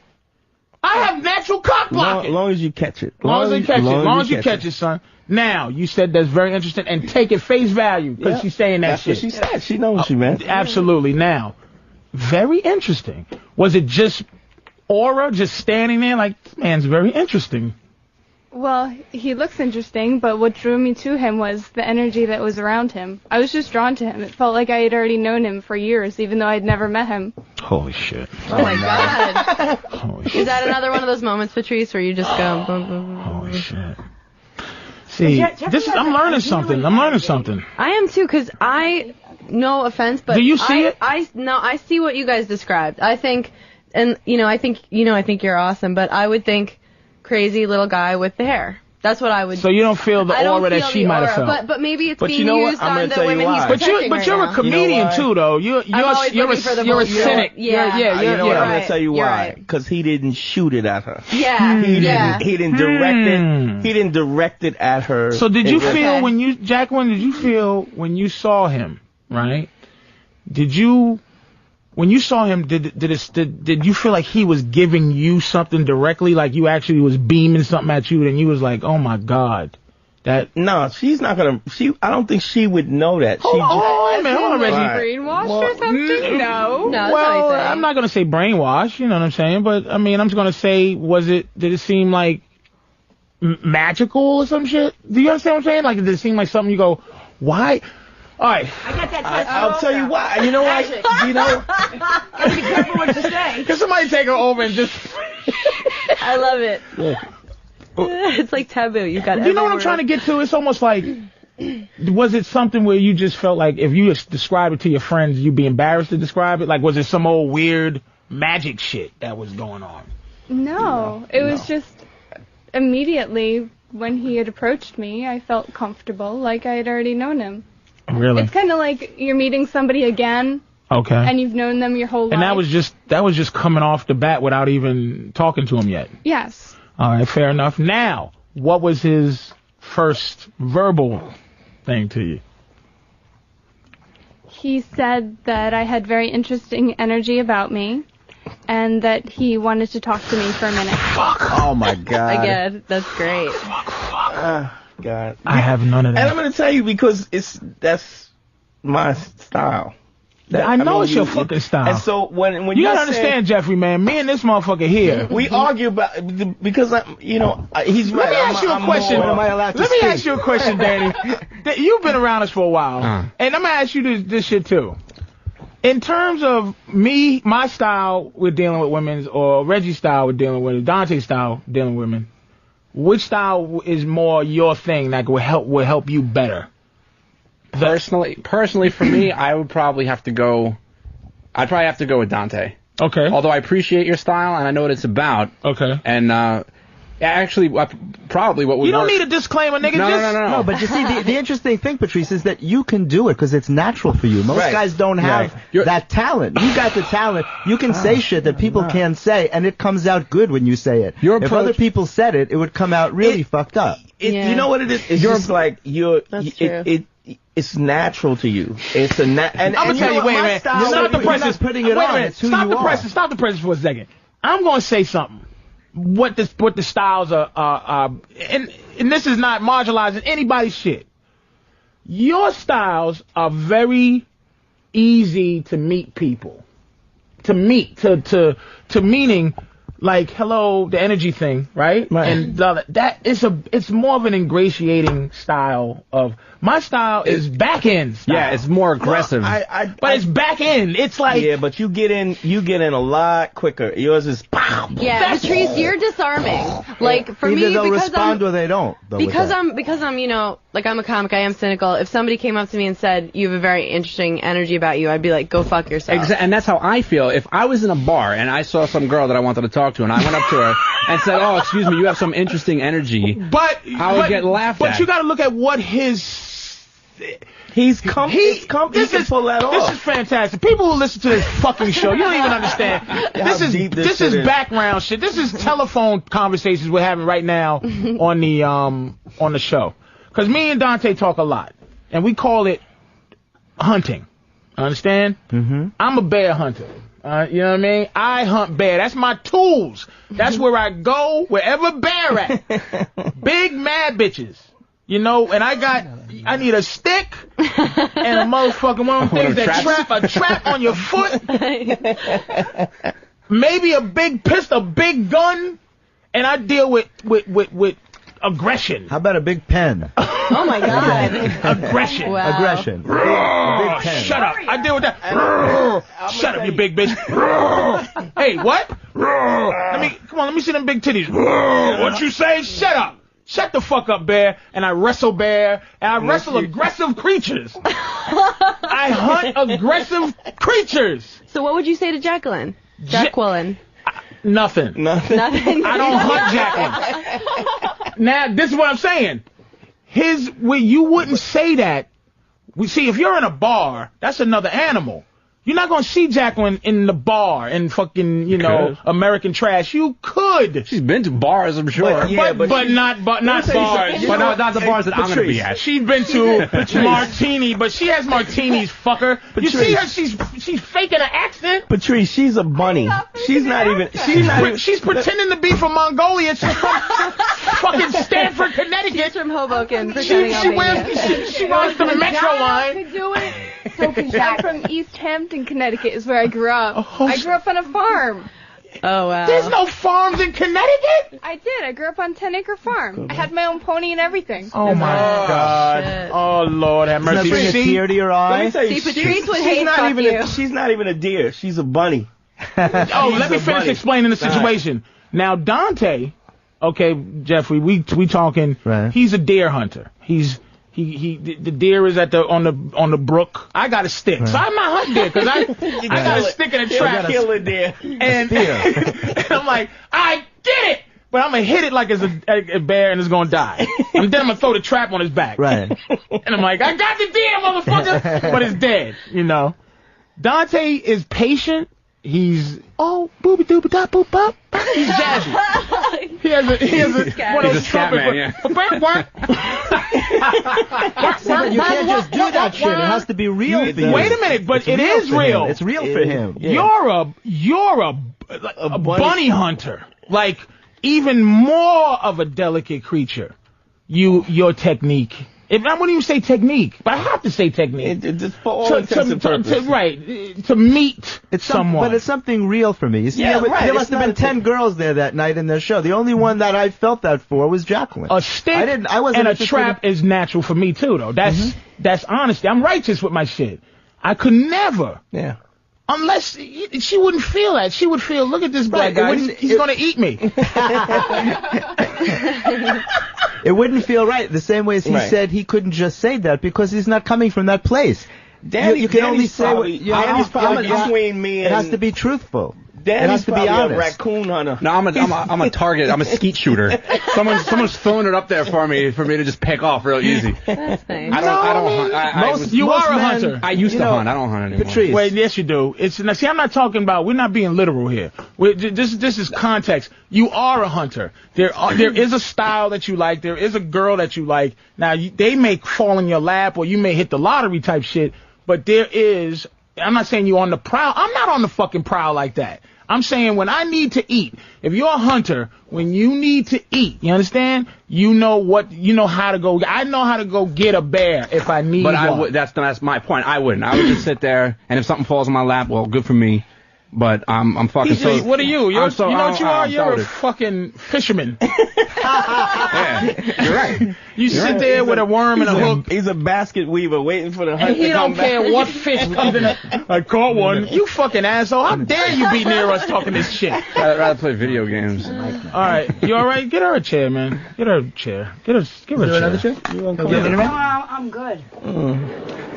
I have natural cock blocking. Long as you catch it. Long as you catch it, son. Now, you said that's very interesting, and take it face value, because Yep. she's saying that That's shit. what she said. She knows what she meant. Absolutely. Now, very interesting. Was it just aura, just standing there like, this man's very interesting? Well, he looks interesting, but what drew me to him was the energy that was around him. I was just drawn to him. It felt like I had already known him for years, even though I'd never met him. Holy shit. Oh my God. Holy Is shit. that another one of those moments, Patrice, where you just go boom, boom, boom? Holy shit. See, I'm learning something. I'm learning something. I am too, because no offense, but Do you see it? I see what you guys described. I think, and I think you're awesome, but I would think crazy little guy with the hair. That's what I would. So you don't feel the I don't aura that feel she the might have aura, felt. but maybe it's But being you know what? used I'm on gonna the tell you women he's why. But protecting you're right a now. comedian why? too, though. You're I'm always looking for the you're a most- cynic. Yeah. Yeah. You know what? I'm right. gonna tell you You're why. right. Because he didn't shoot it at her. Yeah, yeah. He didn't direct it. He didn't direct it at her. So did you It was- feel Okay. when you, Jacqueline, did you feel when you saw him, right? When you saw him, did you feel like he was giving you something directly, like you actually was beaming something at you, and you was like, oh my God, that. No, she's not gonna. I don't think she would know that. Hold on, Reggie. Right. Brainwashed or something? No. No, that's Well, what I think. I'm not gonna say brainwash, you know what I'm saying, but I mean, I'm just gonna say, did it seem like magical or some shit? Do you understand what I'm saying? Like, did it seem like something you go, why? All right. I'll tell you why. You know what? You know. Gotta be careful what you say. Can somebody take her over and just. I love it. It's like taboo. You've got. You know what I'm trying to get to? It's almost like, was it something where you just felt like if you describe it to your friends, you'd be embarrassed to describe it? Like, was it some old weird magic shit that was going on? No. It was just immediately when he had approached me, I felt comfortable, like I had already known him. Really? It's kind of like you're meeting somebody again, Okay. and you've known them your whole life. And that was just coming off the bat without even talking to him yet. Yes. All right, fair enough. Now, what was his first verbal thing to you? He said that I had very interesting energy about me, and that he wanted to talk to me for a minute. Oh my God. I get it. That's great. God. I have none of And I'm that. gonna tell you because that's my style. I know it's your fucking style. And so when You you gotta understand, Jeffrey, man. Me and this motherfucker here. we argue about because he's right. Let me ask you a question. Let me ask you a question, Danny. You've been around us for a while, and I'm gonna ask you this shit too. In terms of me, my style with dealing with women, or Reggie's style with dealing with women, Dante's style dealing with women, which style is more your thing that will help you better? Personally, for me, I would probably have to go. I'd probably have to go with Dante. Okay. Although I appreciate your style and I know what it's about. Okay. And actually, probably what would You don't work- need a disclaimer, nigga. No. No, but you see, the interesting thing, Patrice, is that you can do it because it's natural for you. Most Right. guys don't have that talent. You got the talent. You can say shit that people can't say, and it comes out good when you say it. Your if approach- other people said it, it would come out really fucked up. Yeah. You know what it is? It's just like That's true. It's natural to you. It's a and I'm gonna tell you, wait a minute. Stop the presses. putting it Wait a on. minute. It's who Stop you the are. presses. Stop the presses for a second. I'm gonna say something. What the styles are, and this is not marginalizing anybody's shit. Your styles are very easy to meet people. To meaning, like, hello, the energy thing, right? And it's more of an ingratiating style of. My style is back end style. Yeah, it's more aggressive. But it's back end. It's like but you get in a lot quicker. Yours is pow. Yeah, Patrice, you're disarming. Like for Either me, they'll because respond I'm or they don't. though, with because that. I'm like I'm a comic. I am cynical. If somebody came up to me and said you have a very interesting energy about you, I'd be like, go fuck yourself. And that's how I feel. If I was in a bar and I saw some girl that I wanted to talk to, and I went up to her and said, "Oh, excuse me, you have some interesting energy," I would get laughed at. But you got to look at what He's comfy to pull that off. This is fantastic. People who listen to this fucking show, you don't even understand. This is background shit. This is telephone conversations we're having right now on the show. Because me and Dante talk a lot, and we call it hunting. Understand? Mm-hmm. I'm a bear hunter. You know what I mean? I hunt bear. That's my tools. That's where I go, wherever bear at. Big mad bitches. You know, and I need a stick and a motherfucking one of them things that trap on your foot. Maybe a big pistol, a big gun, and I deal with aggression. How about a big pen? Oh my God. Aggression. Wow. Aggression. A big pen. Shut up. I deal with that. Shut up, you big bitch. Hey, what? Let me see them big titties. What you say? Shut up. Shut the fuck up, bear. And I wrestle bear, and I wrestle aggressive creatures. I hunt aggressive creatures. So what would you say to Jacqueline? Jacqueline. Nothing. Nothing. I don't hunt Jacqueline. Now, this is what I'm saying. Where you wouldn't say that. See, if you're in a bar, that's another animal. You're not gonna see Jacqueline in the bar in fucking, American Trash. You could. She's been to bars, I'm sure. But not bars. But not the bars that I'm gonna be at. She's been to Martini, but she has martinis, fucker. You see her? She's faking an accent. Patrice, she's a bunny. She's pretending to be from Mongolia. She's from fucking Stamford, Connecticut. She's from Hoboken. She runs the Metro line. Do it. So I'm from East Hampton, Connecticut, is where I grew up. I grew up on a farm. Oh wow. There's no farms in Connecticut. I did. I grew up on 10-acre farm. I had my own pony and everything. Oh my God. Shit. Oh Lord, have mercy. Doesn't that bring a tear to your eye? See, Patrice would hate fuck you. She's not even a deer. She's a bunny. Let me finish explaining the situation. Now Dante, okay, Jeffrey, we talking. Right. He's a deer hunter. The deer is on the brook. I got a stick, so I'm not hunting deer because I got a stick in a trap. Kill a deer. And I'm like, I get it, but I'm gonna hit it like it's a bear and it's gonna die. And then I'm gonna throw the trap on his back. Right. And I'm like, I got the deer, motherfucker, but it's dead. Dante is patient. He's booby dooby da boop bop. He's jazzy. He has one of those trumpets. You can't just do that shit. It has to be real for you. Wait a minute, but It's it is for real. him. It's real for him. You're a bunny hunter, like even more of a delicate creature. Your technique. I wouldn't even say technique, but I have to say technique. Just for all intents and purposes. To meet someone. But it's something real for me. You see, Yeah, right. there must have been 10 girls there that night in their show. The only one that I felt that for was Jacqueline. A stick I wasn't and a interested trap is natural for me too, though. That's honesty. I'm righteous with my shit. I could never. Yeah. Unless she wouldn't feel that. She would feel, look at this black guy. He's going to eat me. It wouldn't feel right. The same way as he said he couldn't just say that because he's not coming from that place. You can only say what Danny's probably between me and... It has to be truthful. Danny's it has to be honest. A raccoon hunter. No, I'm a target. I'm a skeet shooter. Someone's throwing it up there for me to just pick off real easy. That's nice. I don't hunt. You are a hunter. I used to hunt. I don't hunt anymore. Patrice. Wait, yes you do. See, I'm not talking about. We're not being literal here. This is context. You are a hunter. There is a style that you like. There is a girl that you like. Now they may fall in your lap, or you may hit the lottery type shit. But there is. I'm not saying you're on the prowl. I'm not on the fucking prowl like that. I'm saying when I need to eat, if you're a hunter, when you need to eat, you understand? You know how to go. I know how to go get a bear if I need one. But that's my point. I wouldn't. I would just sit there, and if something falls in my lap, well, good for me. But I'm fucking so. What are you? You know what you are? You're a retarded. fucking fisherman. Yeah, you're right. You sit there with a worm and a hook. He's a basket weaver waiting for the hunt And he to don't come back. care what fish comes in. I caught one. You fucking asshole. How dare you be near us talking this shit? I'd rather play video games. All right. You all right? Get her a chair, man. Get her a chair. Give her a chair. Another chair? You want to come No, I'm good.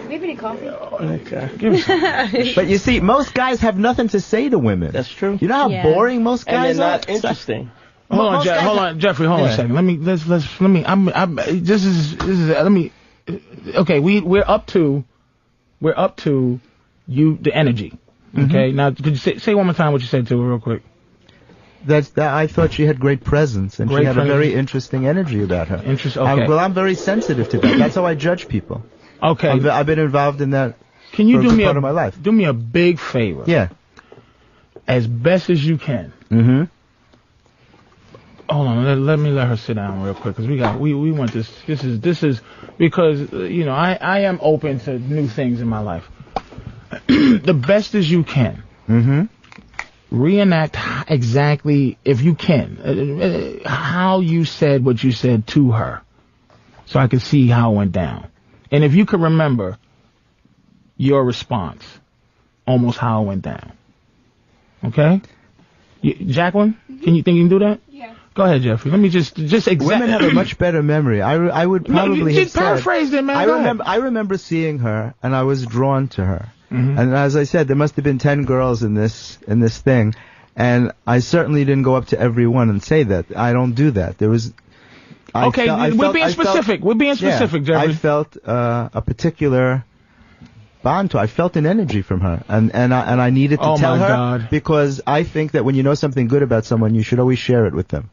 We have any coffee? Okay. Give her some. But you see, most guys have nothing to say to women. That's true. You know how Yeah. boring most And guys they're are? not interesting. Hold on, Jeffrey. Hold on a second. Let me. Okay, we're up to you, the energy. Okay, now could you say one more time what you said to her real quick? I thought she had great presence, and Great she had presence. a very interesting energy about her. Okay. I'm very sensitive to that. That's how I judge people. Okay. I've been involved in that. Can you for a do good me part of my life. do me a big favor? Yeah. As best as you can. Mm-hmm. Hold on, let her sit down real quick because we want this. This is because I am open to new things in my life. The best as you can. Mm-hmm. Reenact exactly, if you can, how you said what you said to her, so I can see how it went down. And if you could remember your response, almost how it went down. Okay, Jacqueline, think you can do that? Yeah. Go ahead, Jeffrey. Let me just Women have a much better memory. I would probably have just paraphrase it, man. I remember seeing her, and I was drawn to her. Mm-hmm. And as I said, there must have been 10 girls in this thing, and I certainly didn't go up to every one and say that. I don't do that. There was. We're being specific. We're being specific, Jeffrey. I felt a particular bond to her. I felt an energy from her, and I needed to tell her God. because I think that when you know something good about someone, you should always share it with them.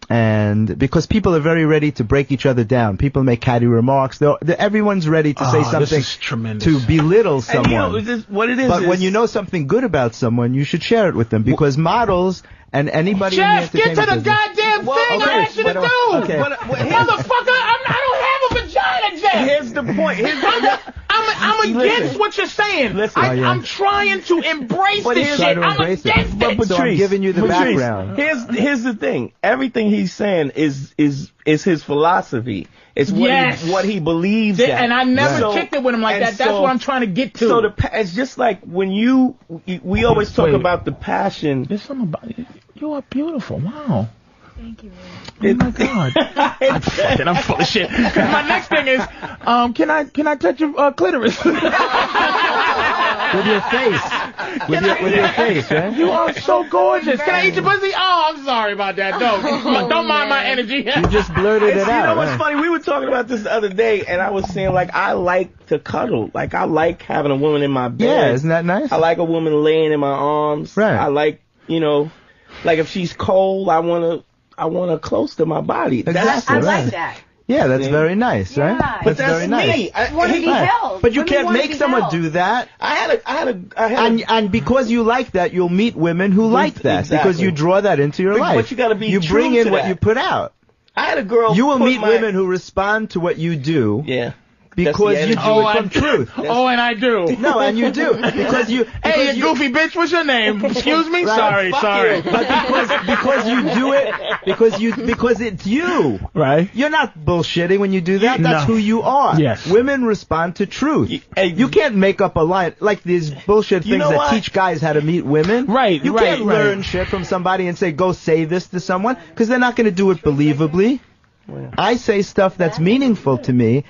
And because people are very ready to break each other down, people make catty remarks. Everyone's ready to say something this is tremendous. to belittle And someone. this is what it is. But when you know something good about someone, you should share it with them because models and anybody Jeff, in the get to the entertainment business. goddamn thing I asked you to do. Okay. Motherfucker, I don't have a vagina, Jeff. Here's the point. I'm against what you're saying. Listen. I'm trying to embrace this Try shit. to I'm embrace it. against it. So I'm giving you the Patrice, background. Here's the thing. Everything he's saying is his philosophy. It's what he believes in. And I never Right. kicked it with him like And that. That's so- what I'm trying to get to. So it's just like when we always talk about the passion. There's something about you. You are beautiful. Wow. Thank you. Oh my God. I'm full of shit. My next thing is, can I touch your clitoris? With your face. With your face, right? You are so gorgeous. Can I eat your pussy? Oh, I'm sorry about that. Don't mind my energy. You just blurted it You know out. what's right? funny? We were talking about this the other day, and I was saying, like, I like to cuddle. Like, I like having a woman in my bed. Yeah, isn't that nice? I like a woman laying in my arms. Right. I like, like if she's cold, I want her close to my body. Exactly. I right. like that. Yeah, that's very nice, right? Yeah. But That's very nice. me. Want to be Right. held. But you Women can't wanna make be someone held. do that. I had a And because you like that, you'll meet women who like that because Exactly. you draw that into your But life. you gotta be You true bring to in what that. you put out. I had a girl. You will put meet my- women who respond to what you do. Yeah. Because you do Oh, it from truth. Oh, and I do. No, and you do because you. Hey, because you goofy bitch, what's your name? Excuse me? Right, Sorry. But because you do it because it's you. Right. You're not bullshitting when you do that. That's No. who you are. Yes. Women respond to truth. You can't make up a lie like these bullshit You things know that what? teach guys how to meet women. Right, You right, can't right. learn shit from somebody and say go say this to someone because they're not going to do it believably. I say stuff that's meaningful to me.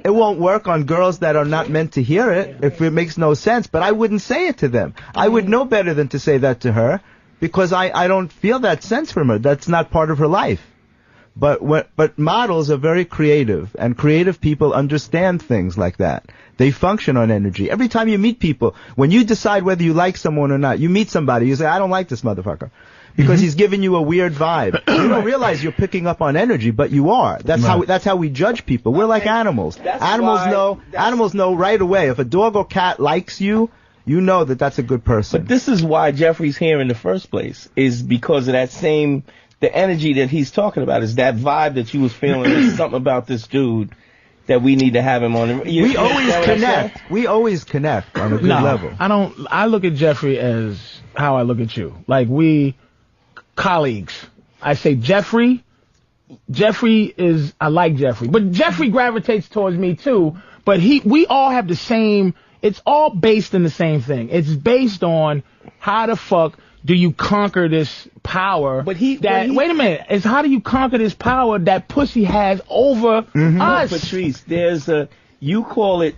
It won't work on girls that are not meant to hear it if it makes no sense, but I wouldn't say it to them. I would know better than to say that to her because I don't feel that sense from her. That's not part of her life. But models are very creative, and creative people understand things like that. They function on energy. Every time you meet people, when you decide whether you like someone or not, you meet somebody, you say, I don't like this motherfucker. Because he's giving you a weird vibe. You don't realize you're picking up on energy, but you are. That's how we judge people. We're like animals. Animals know right away. If a dog or cat likes you, you know that that's a good person. But this is why Jeffrey's here in the first place, is because of that same, the energy that he's talking about, is that vibe that you was feeling. There's something about this dude that we need to have him on. We always connect. We always connect on a good level. I look at Jeffrey as how I look at you. Like we colleagues. I say Jeffrey is, I like Jeffrey, but Jeffrey gravitates towards me too, but we all have the same, it's all based in the same thing. It's based on how the fuck do you conquer this power wait a minute, it's how do you conquer this power that pussy has over us? Patrice, there's you call it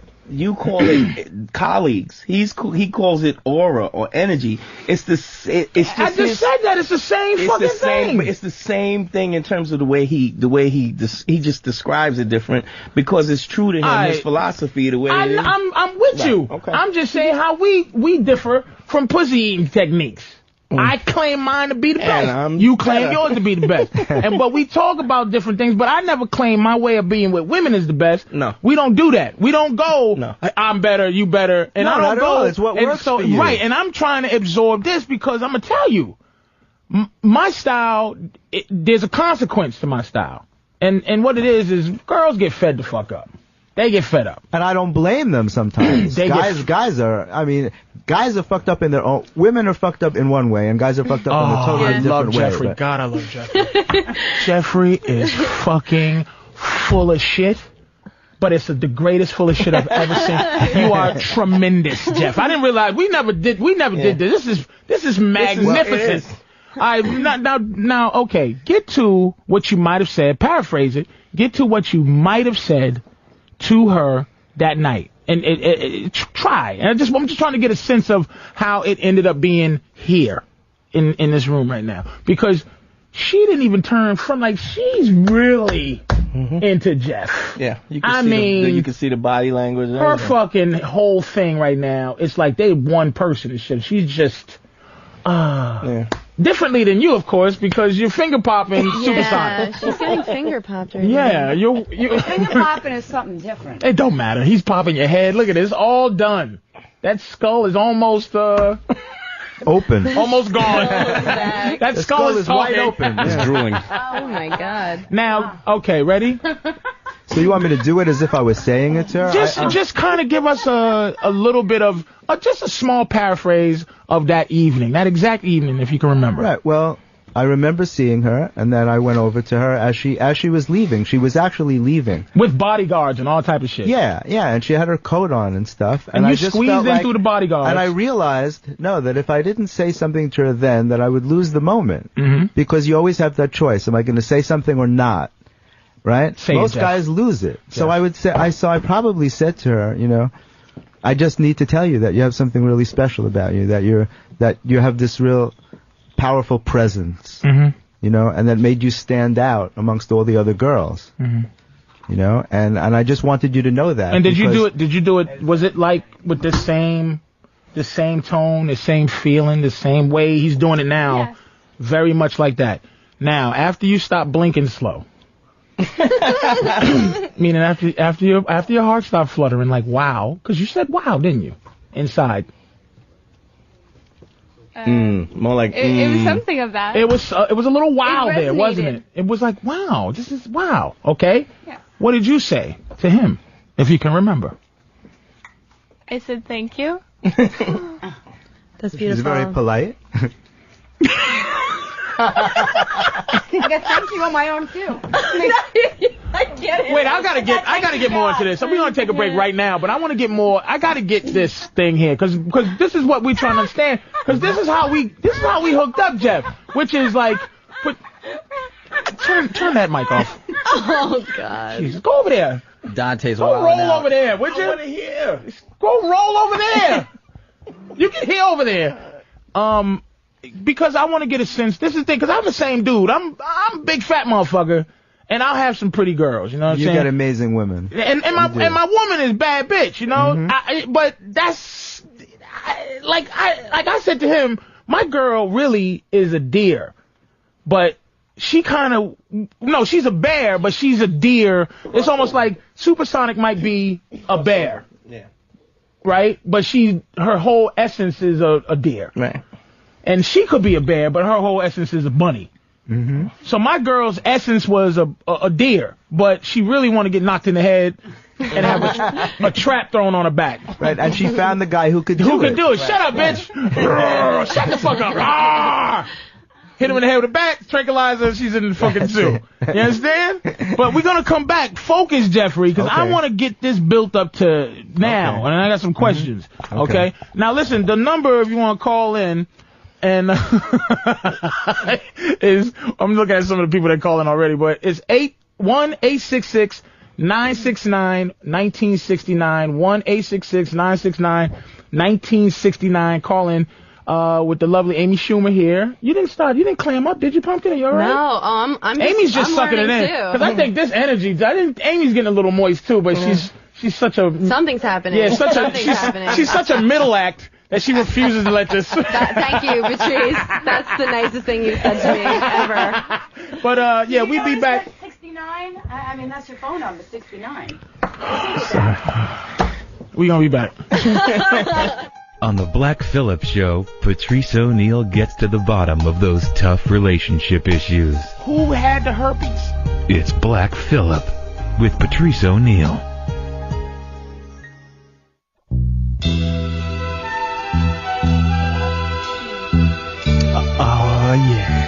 colleagues. He calls it aura or energy. It's just I just said that it's the same fucking thing. It's the same thing in terms of the way he just describes it different because it's true to him. His philosophy, the way it is. I'm with you. Okay. I'm just saying how we differ from pussy eating techniques. I claim mine to be the best. You claim yours to be the best. But we talk about different things, but I never claim my way of being with women is the best. No. We don't do that. We don't go, I'm better, you better. And No, I don't not at go. all. It's what works for you. Right, and I'm trying to absorb this because I'm going to tell you, my style, there's a consequence to my style. And what it is girls get fed the fuck up. They get fed up. And I don't blame them sometimes. Guys are fucked up in their own, women are fucked up in one way and guys are fucked up in a totally different way. Jeffrey. God, I love Jeffrey. Jeffrey is fucking full of shit. But it's the greatest full of shit I've ever seen. You are tremendous, Jeff. I didn't realize we never did this. This is magnificent. Now, okay. Get to what you might have said. Paraphrase it. Get to what you might have said to her that night, and try. And I'm just trying to get a sense of how it ended up being here in this room right now, because she didn't even turn from she's really into Jeff. Yeah, you can see the body language. Her fucking whole thing right now, it's like they one person and shit. She's just differently than you, of course, because you're finger popping supersonic. She's getting finger popped right Yeah, now. Finger popping is something different. It don't matter. He's popping your head. Look at this. All done. That skull is almost open. Almost gone. That The skull is wide talking. open. It's drooling. Oh my god. Now, okay, ready? So you want me to do it as if I was saying it to her? Just kind of give us a little bit of just a small paraphrase of that evening, that exact evening, if you can remember. Right. Well, I remember seeing her, and then I went over to her as she was leaving. She was actually leaving with bodyguards and all type of shit. Yeah, and she had her coat on and stuff. And I you just squeezed felt in through the bodyguards. And I realized, that if I didn't say something to her then, that I would lose the moment. Mm-hmm. Because you always have that choice. Am I going to say something or not? Right? Say Most it, guys lose it. Jeff. So I would say, I probably said to her, I just need to tell you that you have something really special about you, that you have this real powerful presence. Mm-hmm. And that made you stand out amongst all the other girls. Mm-hmm. And I just wanted you to know that. And did you do it, was it like with the same tone, the same feeling, the same way he's doing it now? Yes. Very much like that. Now, after you stop blinking slow, Meaning after your heart stopped fluttering, like wow, because you said wow, didn't you? Inside. More like. It was something of that. It was a little wow there, wasn't resonated. it? It was like wow, this is wow. Okay. Yeah. What did you say to him, if you can remember? I said thank you. That's beautiful. He's very polite. I got thank you on my arm too. I get it. Wait, I gotta get more into this. So we're gonna take a break right now, but I want to get more. I gotta get this thing here, because this is what we're trying to understand. Because this is how we hooked up, Jeff. Which is like, turn that mic off. Oh God. Jesus, go over there. Dante's Go wilding roll out. over there, would you? I want to hear. Go roll over there. You can hear over there. Because I want to get a sense. This is the thing, because I'm the same dude. I'm a big fat motherfucker, and I'll have some pretty girls. You know what I'm You saying? got amazing women. And my woman is bad bitch. You know. But that's like I said to him, my girl really is a deer, but she kind of no, she's a bear, but she's a deer. It's almost like Supersonic might be a bear. Yeah. Right? But her whole essence is a deer. Right. And she could be a bear, but her whole essence is a bunny. So my girl's essence was a deer, but she really want to get knocked in the head and have a trap thrown on her back. Right, and she found the guy who could do it. Who can do it? Shut up, bitch! Shut the fuck up! Rawr! Hit him in the head with a bat, tranquilizer, she's in the fucking zoo. You understand? But we're gonna come back. Focus, Jeffrey, because I want to get this built up to now, and I got some questions. Okay? Now listen, the number if you want to call in, and is I'm looking at some of the people that call in already, but it's 866 969 1969 1-866 969 1969. Call in with the lovely Amy Schumer here. You didn't clam up, did you, Pumpkin? Are you all right? No, I'm Amy's just I'm sucking it in, learning, too. because I think this energy. Amy's getting a little moist too, but she's such a Something's happening. yeah, Something's happening. she's such a middle act that she refuses to let this. Thank you, Patrice. That's the nicest thing you've said to me ever. But yeah, we'll be back. 69? I mean, that's your phone number, 69. We're gonna be back. On the Black Phillip Show, Patrice O'Neal gets to the bottom of those tough relationship issues. Who had the herpes? It's Black Phillip with Patrice O'Neal. Oh yeah.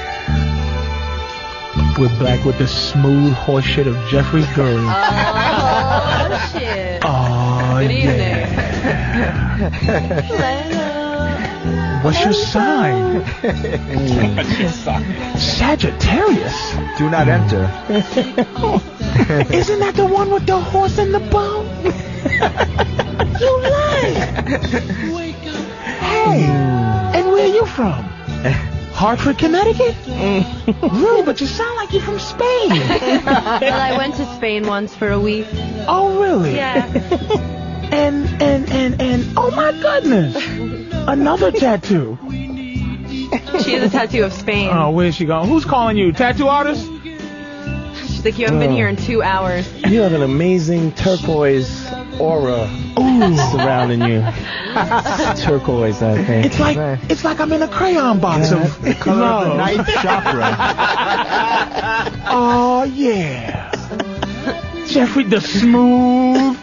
We're back with the smooth horse shit of Jeffrey Gurry. Oh shit. Oh Good evening. What's your sign? Sagittarius. Do not enter. Isn't that the one with the horse and the bow? You lie. Hey, and where are you from? Hartford, Connecticut? Really? But you sound like you're from Spain. Well, I went to Spain once for a week. Oh, really? Yeah. And oh my goodness, another tattoo. She has a tattoo of Spain. Oh, where's she going? Who's calling you? Tattoo artist? She's like, you haven't been here in 2 hours. You have an amazing turquoise aura surrounding you. Turquoise, I think. It's like I'm in a crayon box of the color of the ninth chakra. Oh yeah. Jeffrey, the smooth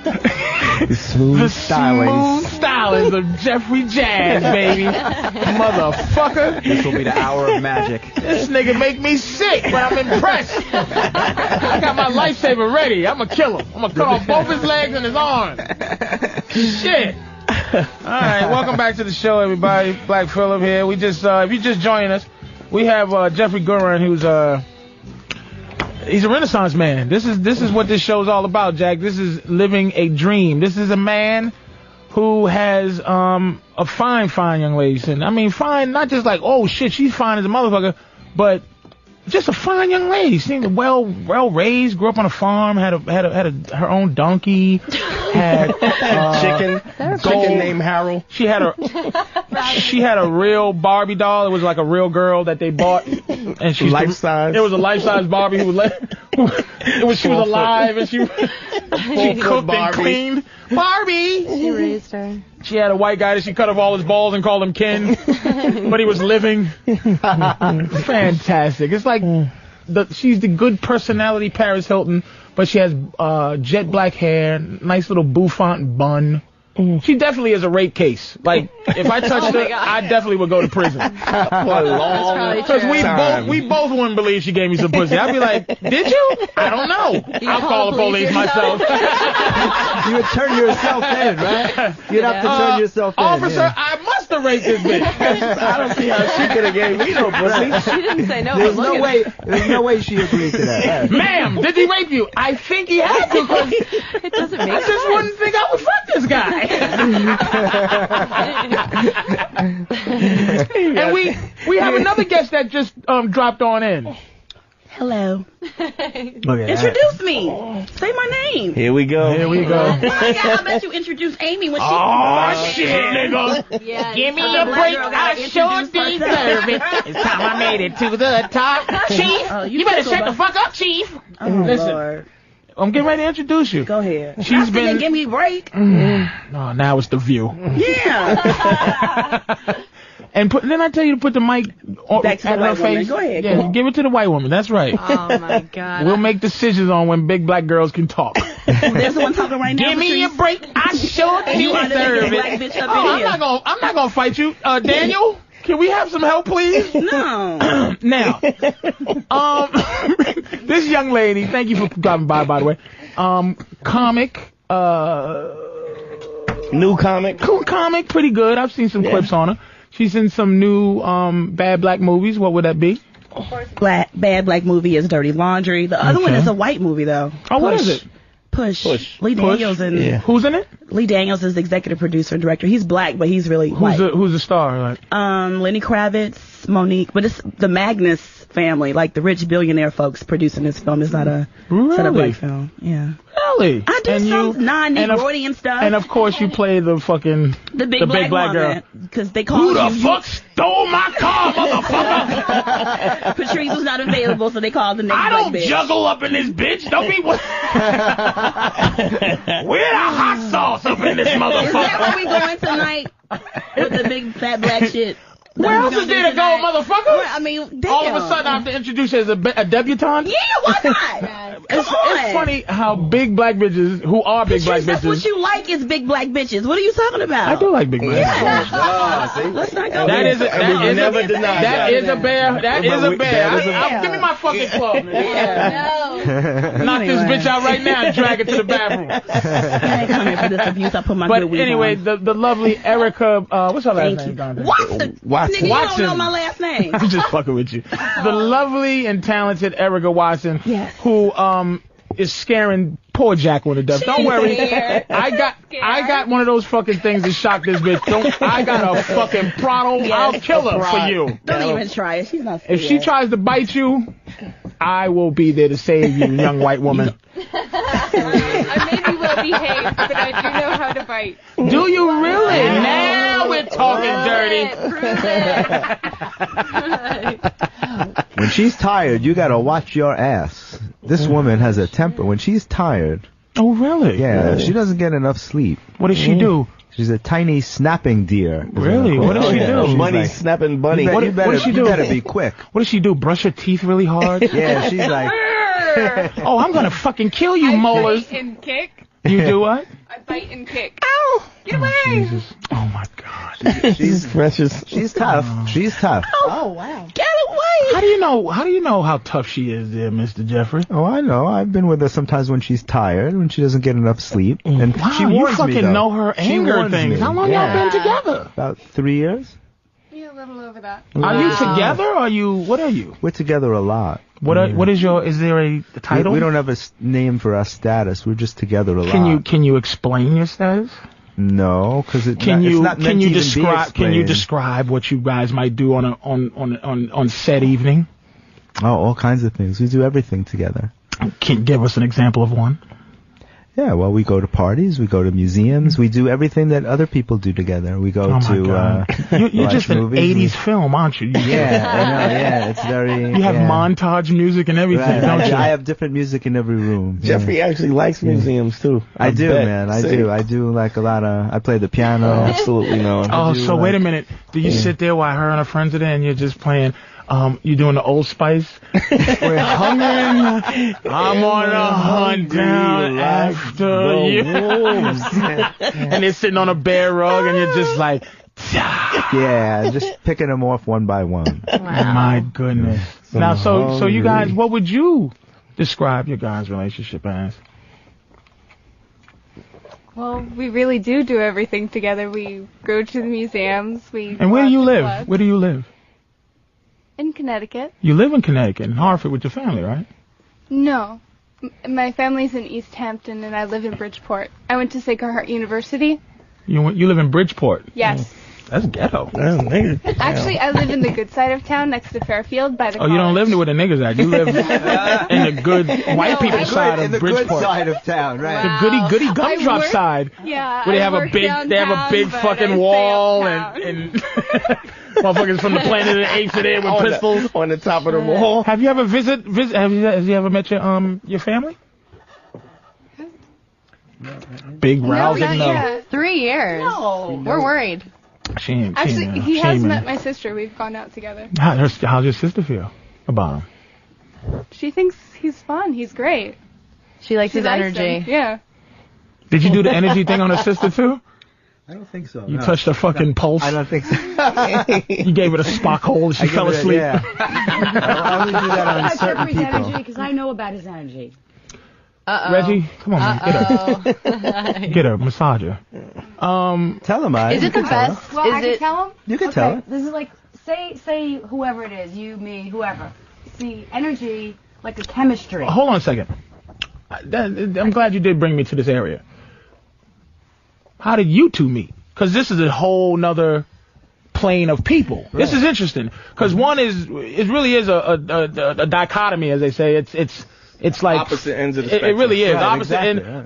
stylings of Jeffrey Jazz, baby. Motherfucker. This will be the hour of magic. This nigga make me sick, but I'm impressed. I got my lifesaver ready. I'm gonna kill him. I'm gonna cut off both his legs and his arms. Shit. Alright, welcome back to the show, everybody. Black Phillip here. We just, if you just joining us, we have Jeffrey Gurry, who's he's a Renaissance man. This is what this show is all about, Jack. This is living a dream. This is a man who has a fine young lady. And I mean, fine, not just like, oh shit, she's fine as a motherfucker, but just a fine young lady. Seemed well raised. Grew up on a farm. Had her own donkey. Had chicken named Harold. She had a real Barbie doll. It was like a real girl that they bought, and she life size. It was a life size Barbie who was she was alive and she cooked and cleaned. Barbie. She raised her. She had a white guy that she cut off all his balls and called him Ken, but he was living. Fantastic. It's like she's the good personality Paris Hilton, but she has jet black hair, nice little bouffant bun. She definitely is a rape case. Like, if I touched her, I definitely would go to prison. Because we both wouldn't believe she gave me some pussy. I'd be like, did you? I don't know. I'll call the police myself. You would turn yourself in, right? You'd have to turn yourself in. Officer, I must have raped this bitch. I don't see how she could have gave me no pussy. She didn't say no. There's no way she agreed to that. Ma'am, did he rape you? I think he had to. It doesn't make sense. I just wouldn't think I would fuck this guy. And we have another guest that just dropped on in. Hello. Okay, Introduce me. Say my name. Here we go. Oh my God, I bet you introduce Amy when she. Oh shit, nigga. Yeah, Give me a break. I sure deserve it. It's time I made it to the top. Chief, you better shut the fuck up, Chief. Oh, Listen. Lord. I'm getting ready to introduce you. Go ahead. She's been. Give me a break. Oh, now it's The View. Yeah. And didn't I tell you to put the mic Back to at the her white woman. face? Go ahead. Yeah, Go on. give it to the white woman. That's right. Oh my God. We'll make decisions on when big black girls can talk. There's the one talking right now. Give me a break. I sure You want to deserve make a black it. bitch up Oh, in here. I'm not gonna fight you, Daniel. Can we have some help, please? No. Now, this young lady. Thank you for dropping by the way. Comic. New comic. Cool comic, pretty good. I've seen some clips on her. She's in some new bad black movies. What would that be? Bad black movie is Dirty Laundry. The other one is a white movie though. Oh, what is it? Push. Lee Push? Daniels and Who's in it? Lee Daniels is the executive producer and director. He's black, but he's really white. Who's the star? Like? Lenny Kravitz, Monique, but it's the Magnus family, like the rich billionaire folks producing this film. It's not a black film. Yeah. Really? I do some non-Negroidian stuff. And of course you play the fucking the big black girl. Because they call Who the fuck stole my car, motherfucker? Patrice was not available, so they called the next I black don't bitch. juggle up in this bitch. Don't be. Where the hot sauce up in this motherfucker? Is that where we going tonight? With the big fat black shit. Where else is there to go, motherfucker? Well, I mean, damn. All of a sudden I have to introduce you as a debutante? Yeah, why not? It's funny how big black bitches, who are big black That's bitches. what you like is big black bitches. What are you talking about? I do like big black bitches. Yeah. Let's not go That there. is a bear. Give me my fucking club. Knock this bitch out right now and drag it to the bathroom. I ain't coming for this abuse. I put my But good weed anyway, on. the lovely Erica, what's her last name? Watson. Nigga, you don't know my last name. I'm just fucking with you. The lovely and talented Erica Watson, who is scaring poor Jacqueline to death. Don't worry, I got one of those fucking things to shock this bitch. I got a fucking throttle. I'll kill her for you. Don't even try it. She's not scared. If she tries to bite you, I will be there to save you, young white woman. I maybe will behave, but I do know how to bite. Do you really? Now we're talking dirty. When she's tired, you gotta watch your ass. This woman has a temper. When she's tired. Oh, really? Yeah, she doesn't get enough sleep. What does she do? She's a tiny snapping deer. Really? What does she do? Bunny snapping bunny. What does she do? You better be quick. What does she do? Brush her teeth really hard? Yeah, she's like, oh, I'm gonna fucking kill you, molars. Bite and kick. You do what? I bite and kick. Ow! Get away! Jesus. Oh my God. She's precious. She's tough. She's tough. Oh, wow. Get away! How do you know how tough she is there, Mr. Jeffrey? Oh, I know. I've been with her sometimes when she's tired, when she doesn't get enough sleep. And Wow, she you warns fucking me, though. know her She anger warns things. me. How long y'all been together? About 3 years. Yeah, a little over that. Are you together or are you, what are you? We're together a lot. What is there a title? We don't have a name for our status. We're just together a lot. Can you explain your status? No, because it's not meant can to you even describe be explained. what you guys might do on said evening? Oh, all kinds of things. We do everything together. Can you give us an example of one? Yeah, well, we go to parties, we go to museums, we do everything that other people do together. We go to you're just an movies. 80s film, aren't you? Yeah, I know, yeah, it's very... You have montage music and everything, Right, don't you? I have different music in every room. Jeffrey actually likes museums too. I do, bet. man. I See? do. I do like a lot of... I play the piano. Absolutely no. Oh, so wait a minute. Do you sit there while her and her friends are there and you're just playing... you doing the Old Spice? We're hungry. I'm on a hunt down after you. And they're sitting on a bear rug, and you're just like, Yeah, just picking them off one by one. My goodness. Now, so you guys, what would you describe your guys' relationship as? Well, we really do everything together. We go to the museums. And where do you live? Clubs. Where do you live? In Connecticut. You live in Connecticut, in Hartford, with your family, right? No. My family's in East Hampton, and I live in Bridgeport. I went to Sacred Heart University. You live in Bridgeport? Yes. That's ghetto. Actually, I live in the good side of town, next to Fairfield, by the college. You don't live where the niggas at. You live in the good white people side of Bridgeport. In the good side of town, right? The goody gumdrop side. Yeah. Where they have a big fucking wall and motherfuckers from the Planet of the Apes are there with pistols on the top of the wall. Have you ever have you ever met your family? Big rousing no. 3 years. No. We're worried. Actually, he has met my sister. We've gone out together. How's your sister feel about him? She thinks he's fun. He's great. She likes his energy. Him. Yeah. Did you do the energy thing on her sister too? I don't think so. You touched her fucking pulse? I don't think so. You gave it a Spock hole and she fell asleep? I only do that on certain people. Because I know about his energy. Reggie, come on, man. Get her. Get her, massage her. Tell him, Is it the best? Well, I can tell him? You can tell him. This is like, say whoever it is, you, me, whoever. See, energy, like a chemistry. Hold on a second. I'm glad you did bring me to this area. How did you two meet? Because this is a whole nother plane of people. Right. This is interesting. Because one is, it really is a dichotomy, as they say. It's like opposite ends of the spectrum. It really is. Right,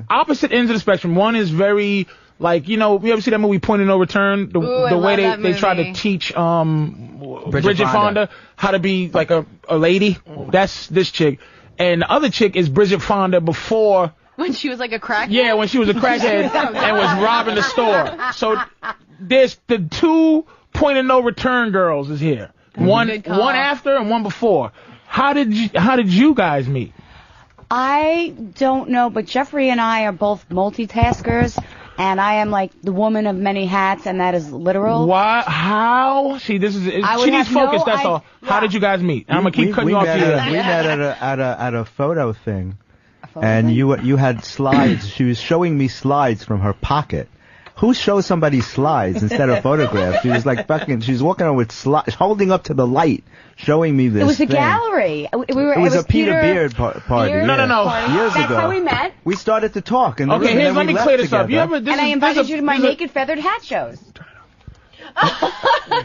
opposite ends of the spectrum. One is very like, you ever see that movie Point of No Return? The way they try to teach Bridget Fonda how to be like a lady. That's this chick. And the other chick is Bridget Fonda before. When she was like a crackhead? Yeah, when she was a crackhead and was robbing the store. So there's the 2 Point of No Return girls is here. One after and one before. How did you guys meet? I don't know, but Jeffrey and I are both multitaskers, and I am like the woman of many hats, and that is literal. Why? How? See, this is she needs focus. That's all. How did you guys meet? I'm gonna keep cutting you off here. We met at a photo thing, and you had slides. She was showing me slides from her pocket. Who shows somebody slides instead of photographs? She was like she was walking around with slides, holding up to the light, showing me this. It was a thing. gallery. It was a Peter Beard party. No. Years That's ago. how we met. We started to talk. And okay, let me clear this up. And I invited you to my naked feathered hat shows.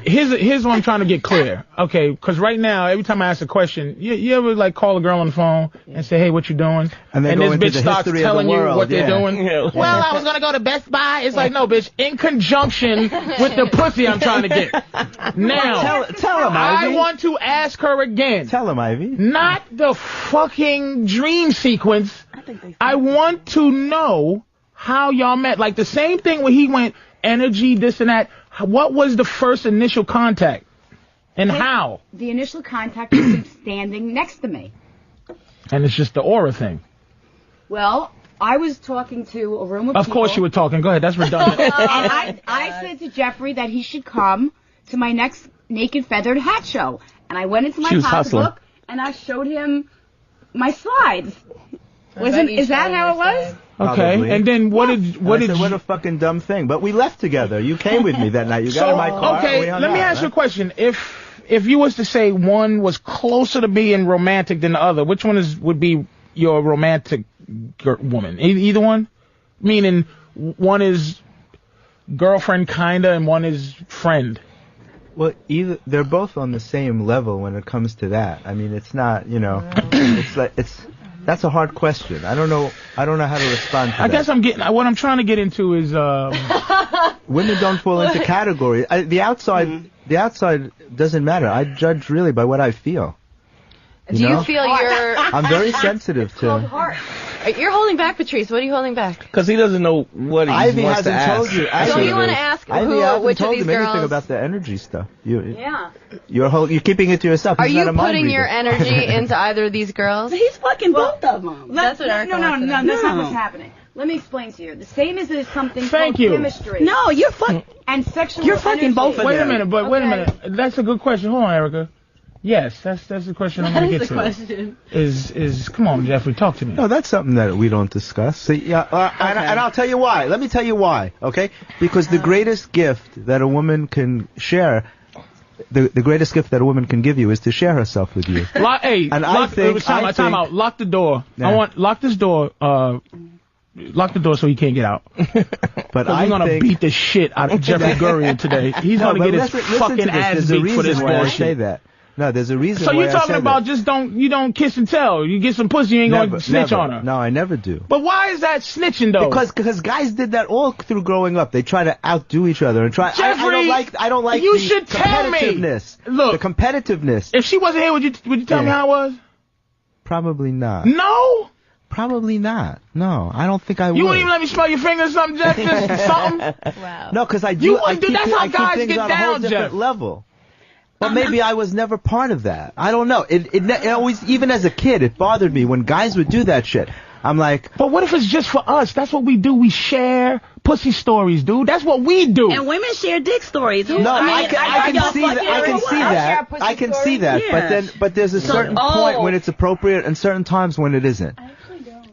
Here's what I'm trying to get clear. Okay, because right now, every time I ask a question, you ever like call a girl on the phone and say, hey, what you doing? And this bitch starts telling you what they're doing. Yeah. Well, I was going to go to Best Buy. It's like, no, bitch, in conjunction with the pussy I'm trying to get. Now, tell him, Ivy. I want to ask her again. Tell him, Ivy. Not the fucking dream sequence. I want to know how y'all met. Like the same thing when he went energy, this and that. What was the first initial contact, and how? The initial contact was him standing next to me. And it's just the aura thing. Well, I was talking to a room of people. Of course you were talking. Go ahead. That's redundant. And I said to Jeffrey that he should come to my next naked feathered hat show. And I went into my pocketbook and I showed him my slides. Is that how it was? Okay, Probably. and then what did what a fucking dumb thing. But we left together. You came with me that night. You got in my car. Okay, let me ask you a question. If you was to say one was closer to being romantic than the other, which one would be your romantic woman? Either one? Meaning one is girlfriend kinda and one is friend. Well, either they're both on the same level when it comes to that. I mean, it's not, that's a hard question. I don't know how to respond to that. I guess what I'm trying to get into is women don't fall into categories. The outside doesn't matter. I judge really by what I feel. Do you feel you're... I'm very sensitive to... You're holding back, Patrice. What are you holding back? Because he doesn't know what he Ivy wants to ask. Told you. So you want to ask which of these told him anything girls... about the energy stuff. You're keeping it to yourself. Are you putting your energy into either of these girls? He's fucking both of them. That's what No, that's not what's happening. Let me explain to you. The same as there's something called chemistry. No, you're fucking... And sexual You're fucking both of them. Wait a minute. That's a good question. Hold on, Erica. Yes, that's the question I'm going to get to. Question. Is come on, Jeffrey, talk to me. No, that's something that we don't discuss. See, and I'll tell you why. Let me tell you why, okay? Because the greatest gift that a woman can share, the greatest gift that a woman can give you is to share herself with you. Time out. Lock the door. Yeah. Lock this door. Lock the door so he can't get out. But we're gonna beat the shit out of Jeffrey Gurian today. He's gonna get his fucking ass beat for this bullshit. I say bullshit. that. No, there's a reason. So why you're talking I about that. you don't kiss and tell. You get some pussy, you ain't gonna snitch on her. No, I never do. But why is that snitching though? Because guys did that all through growing up. They try to outdo each other and try. Jeffrey, I don't like. You the should tell me. Look, the competitiveness. If she wasn't here, would you tell me how it was? Probably not. No. Probably not. No, I don't think I would. You wouldn't even let me smell your fingers, or something, Jeff? Just something. Wow. No, because I do. That's how guys things get on a whole down, different Jeff. level. But maybe I was never part of that. I don't know. It always, even as a kid, it bothered me when guys would do that shit. I'm like, but what if it's just for us? That's what we do. We share pussy stories, dude. That's what we do. And women share dick stories. No, I can see that. I can see that. Yeah. But there's a certain point when it's appropriate and certain times when it isn't.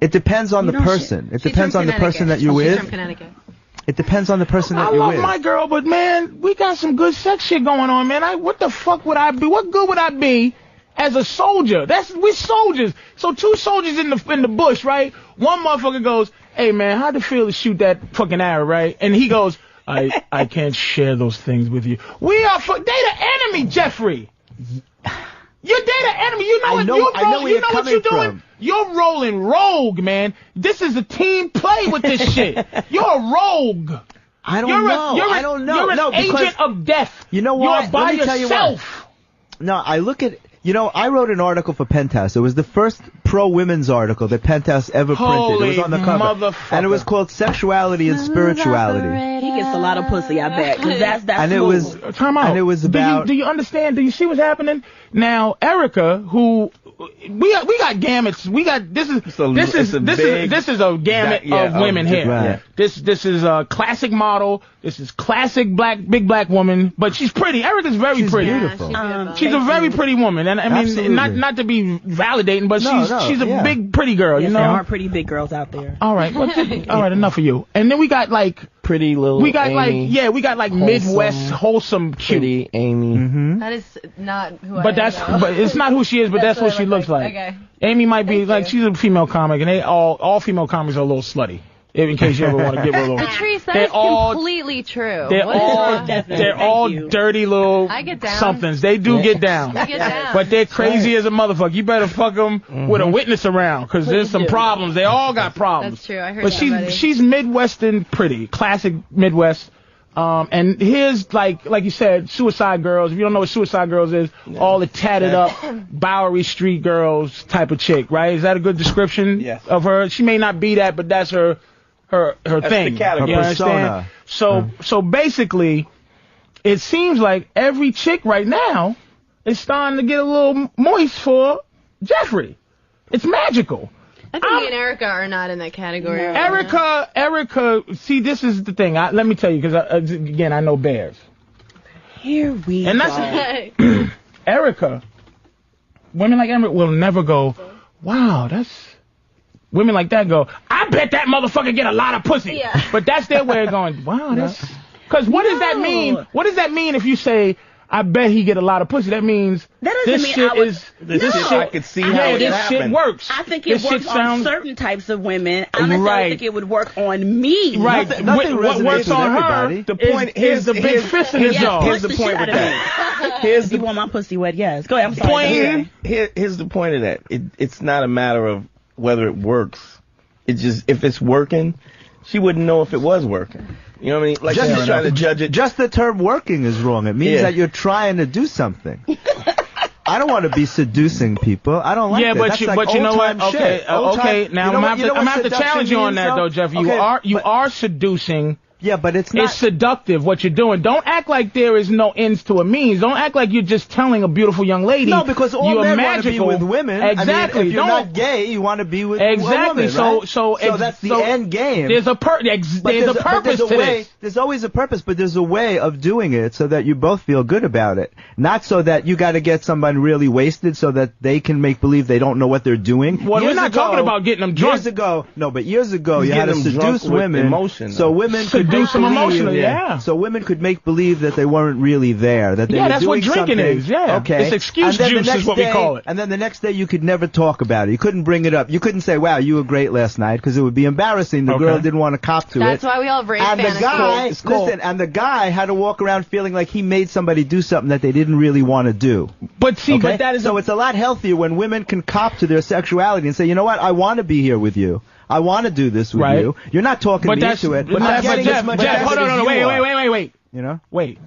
It depends on the person. It depends on the person that you're with. She's from Connecticut. It depends on the person that you're with. I love my girl, but man, we got some good sex shit going on, man. What the fuck would I be? What good would I be as a soldier? We're soldiers. So two soldiers in the bush, right? One motherfucker goes, "Hey man, how'd it feel to shoot that fucking arrow, right?" And he goes, I can't share those things with you. They the enemy, Jeffrey. You're the enemy. You know what you're doing? From. You're rolling rogue, man. This is a team play with this shit. You're a rogue. I don't know. I don't know. You're an agent of death. You know what? You're by Let me tell you yourself. No, I look at... I wrote an article for Penthouse. It was the first pro-women's article that Penthouse ever printed. It was on the cover. And it was called Sexuality and Spirituality. He gets a lot of pussy, I bet. Cause that's and it was... Time out. And it was about... Do you understand? Do you see what's happening? Now, Erica, who... We got gamuts. This is a gamut of women here. Right. This is a classic model. This is classic big black woman, but she's pretty. Erica's very pretty. Beautiful. She's a very pretty woman, and I mean, Absolutely. not to be validating, but she's a big pretty girl. Yes, you know, there are pretty big girls out there. All right, all right, enough of you. And then we got like pretty little. We got Amy, wholesome, Midwest wholesome cute. Pretty Amy. Mm-hmm. That is not who I But am. but it's not who she is. But that's what she looks like. Okay. Amy might be she's a female comic, and all female comics are a little slutty. In case you ever want to give her a little. Patrice, that is completely true. They're all dirty little somethings. They do get down. They get down. But they're crazy as a motherfucker. You better fuck them with a witness around, because there's some problems. They all got problems. That's true. I heard But she's Midwestern pretty, classic Midwest. And here's like you said, Suicide Girls. If you don't know what Suicide Girls is, all the tatted up Bowery Street girls type of chick, right? Is that a good description of her? She may not be that, but that's her thing. Her You persona. understand? So basically, it seems like every chick right now is starting to get a little moist for Jeffrey. It's magical. I think me and Erica are not in that category. Erica, see, this is the thing. Let me tell you, because again, I know bears. Here we and go. That's Erica. Women like Erica will never go, wow, that's... Women like that go, I bet that motherfucker get a lot of pussy. Yeah. But that's their way of going, wow, that's... Because what does that mean? What does that mean if you say, I bet he get a lot of pussy. That means That doesn't this mean shit I would. is. This This shit, shit, I could see I how yeah, think it this happened. shit works. I think This it works shit sounds- on certain types of women. I necessarily Right. think it would work on me. Right. Nothing what resonates works with on everybody. her The point is the big fist in his Yes, jaw. Here's the punch point shit with out of that. me. Here's You the want my pussy wet? Yes. Go ahead. I'm sorry. Here's the point of that. It's not a matter of whether it works. It's just if it's working, she wouldn't know if it was working. You know what I mean? Like she's trying to judge it. Just the term working is wrong. It means Yeah. that you're trying to do something. I don't want to be seducing people. I don't like Yeah, that. but That's you, like but you know what? old-time Okay, shit. Old-time- okay. Now you know I'm what- you know gonna what have to seduction challenge you on means, that though, Jeff. You Okay, you but- are seducing. Yeah, but it's not. It's seductive what you're doing. Don't act like there is no ends to a means. Don't act like you're just telling a beautiful young lady. No, because all you're men magical. want to be with women. Exactly. I mean, if you're Don't- not gay, you want to be with Exactly. a woman, So- right? so that's the end game. There's a But there's a purpose there's to way, this. There's always a purpose, but there's a way of doing it so that you both feel good about it. Not so that you got to get somebody really wasted so that they can make believe they don't know what they're doing. Well, we're Years not ago- talking about getting them drunk. Years ago, years ago, He's you had to getting them drunk seduce with women, emotion, so though. women could Seduce make them believe, emotionally, yeah. So women could make believe that they weren't really there, that they Yeah, were that's what doing drinking something. is, yeah. Okay. It's excuse And then the juice is next what we day- call it. And then the next day you could never talk about it. You couldn't bring it up. You couldn't say, "Wow, you were great last night," because it would be embarrassing. The Okay. girl didn't want to cop to That's it. why we all have rape And the fantasies. guy, It's cool. listen, and the guy had to walk around feeling like he made somebody do something that they didn't really want to do. But see, Okay? but that is so it's a lot healthier when women can cop to their sexuality and say, "You know what? I want to be here with you. I want to do this with Right. you. You're not talking but me that's into it. but I'm that's getting Jeff, as much Jeff, out of hold it on, as no, you are." wait. You know? Wait.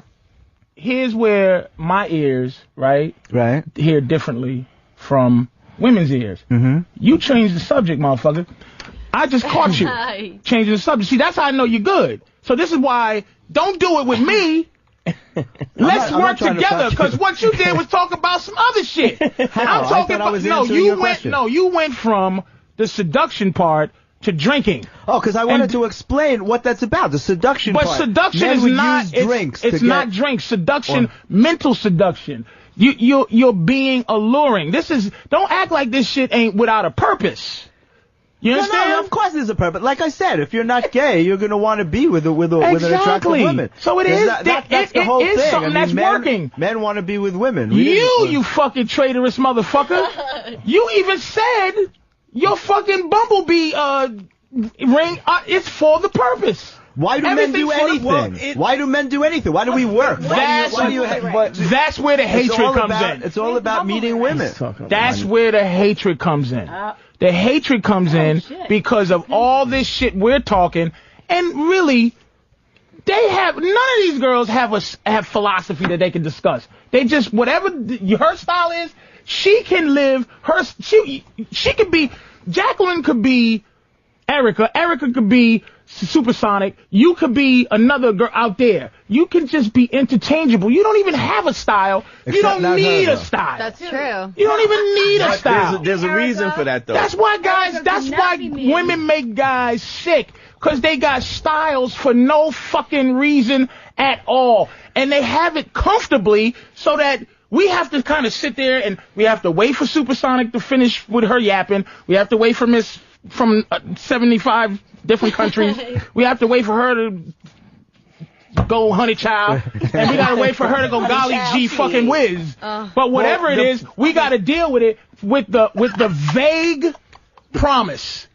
Here's where my ears, right, Right. hear differently from women's ears. Mm-hmm. You changed the subject, motherfucker. I just caught you changing the subject. See, that's how I know you're good. So this is why don't do it with me. Let's I'm work not trying to together, fuck you. because what you did was talk about some other shit. How? I'm I talking thought I about was answering your question. you went from the seduction part to drinking. Oh, because I wanted to explain what that's about. The seduction But part. seduction Men is would not use it's, drinks. It's to not get, drinks. Seduction, mental seduction. You're being alluring. This is don't act like this shit ain't without a purpose. You understand? No, of course there's a purpose. Like I said, if you're not gay, you're going to want to be with an attractive woman. So it There's is. that's the whole it is thing. something that's men, working. Men want to be with women. You fucking traitorous motherfucker. You even said your fucking bumblebee ring. It's for the purpose. Why do men do Everything's for the- anything? Why do men do anything? Why do we work? That's where the hatred comes in. It's all about meeting women. That's where the hatred comes in. The hatred comes in because of all this shit we're talking, and really, none of these girls have philosophy that they can discuss. They just whatever her style is, she can live her. She could be Jacqueline, could be Erica could be Supersonic. You could be another girl out there. You can just be interchangeable. You don't even have a style. You Except don't not need her, a though. style. That's true. You don't even need a style. There's a reason for that, though. That's why guys. That's why women make guys sick, because they got styles for no fucking reason at all, and they have it comfortably, so that we have to kind of sit there and we have to wait for Supersonic to finish with her yapping. We have to wait for Miss from 75 different countries. We have to wait for her to go Honey Child, and we gotta wait for her to go Golly G fucking Whiz. But whatever it is, we gotta deal with it with the vague promise.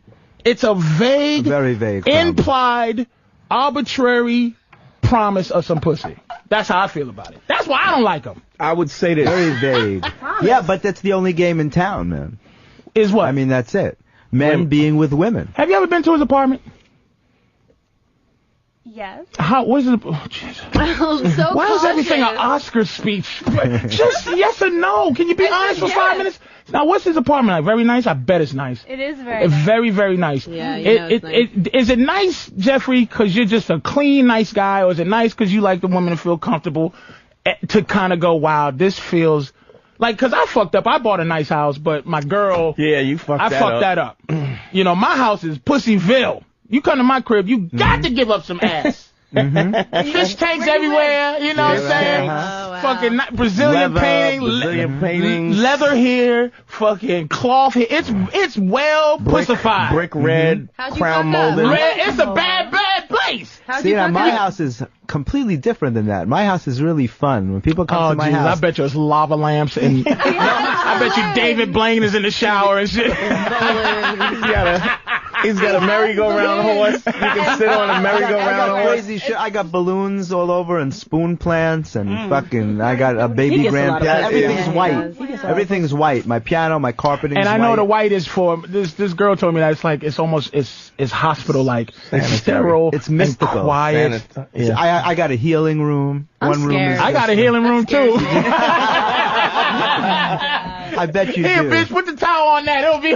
It's a vague, very vague, implied, arbitrary promise of some pussy. That's how I feel about it. That's why I don't like them. I would say this. Very vague. Yeah, but that's the only game in town, man. Is what? I mean, that's it. Men being with women. Have you ever been to his apartment? Yes. How was it? Oh, Jesus. So Why is everything an cautious. Oscar speech? Just yes or no. Can you be honest for 5 minutes? Now, what's his apartment like? Very nice? I bet it's nice. It is very nice. Very, very nice. Yeah, you know it's nice. Is it nice, Jeffrey, because you're just a clean, nice guy, or is it nice because you like the woman to feel comfortable to kind of go, wow, this feels... Like, because I fucked up. I bought a nice house, but my girl... Yeah, you fucked I fucked that up. You know, my house is Pussyville. You come to my crib, you got to give up some ass. Fish tanks everywhere, you know what I'm saying? Fucking Brazilian painting, leather here, fucking cloth here. It's well pussified. Brick red, How'd you crown fuck up? molded. Red, it's a bad place. nice. See, now my house is completely different than that. My house is really fun. When people come to my house, I bet you it's lava lamps and I bet you David Blaine is in the shower and shit. He's got a merry-go-round horse. You can sit on a merry-go-round horse. Crazy shit. I got balloons all over and spoon plants and fucking. I got a baby grand piano. Everything's white. Everything's white. My piano, my carpeting. And I know the white is for this. This girl told me that it's like it's almost it's hospital-like. It's sterile. It's mystical. And quiet. Yeah. I got a healing room. One room. I got a healing room too. I bet you Here, do. bitch, put the towel on that. It'll be.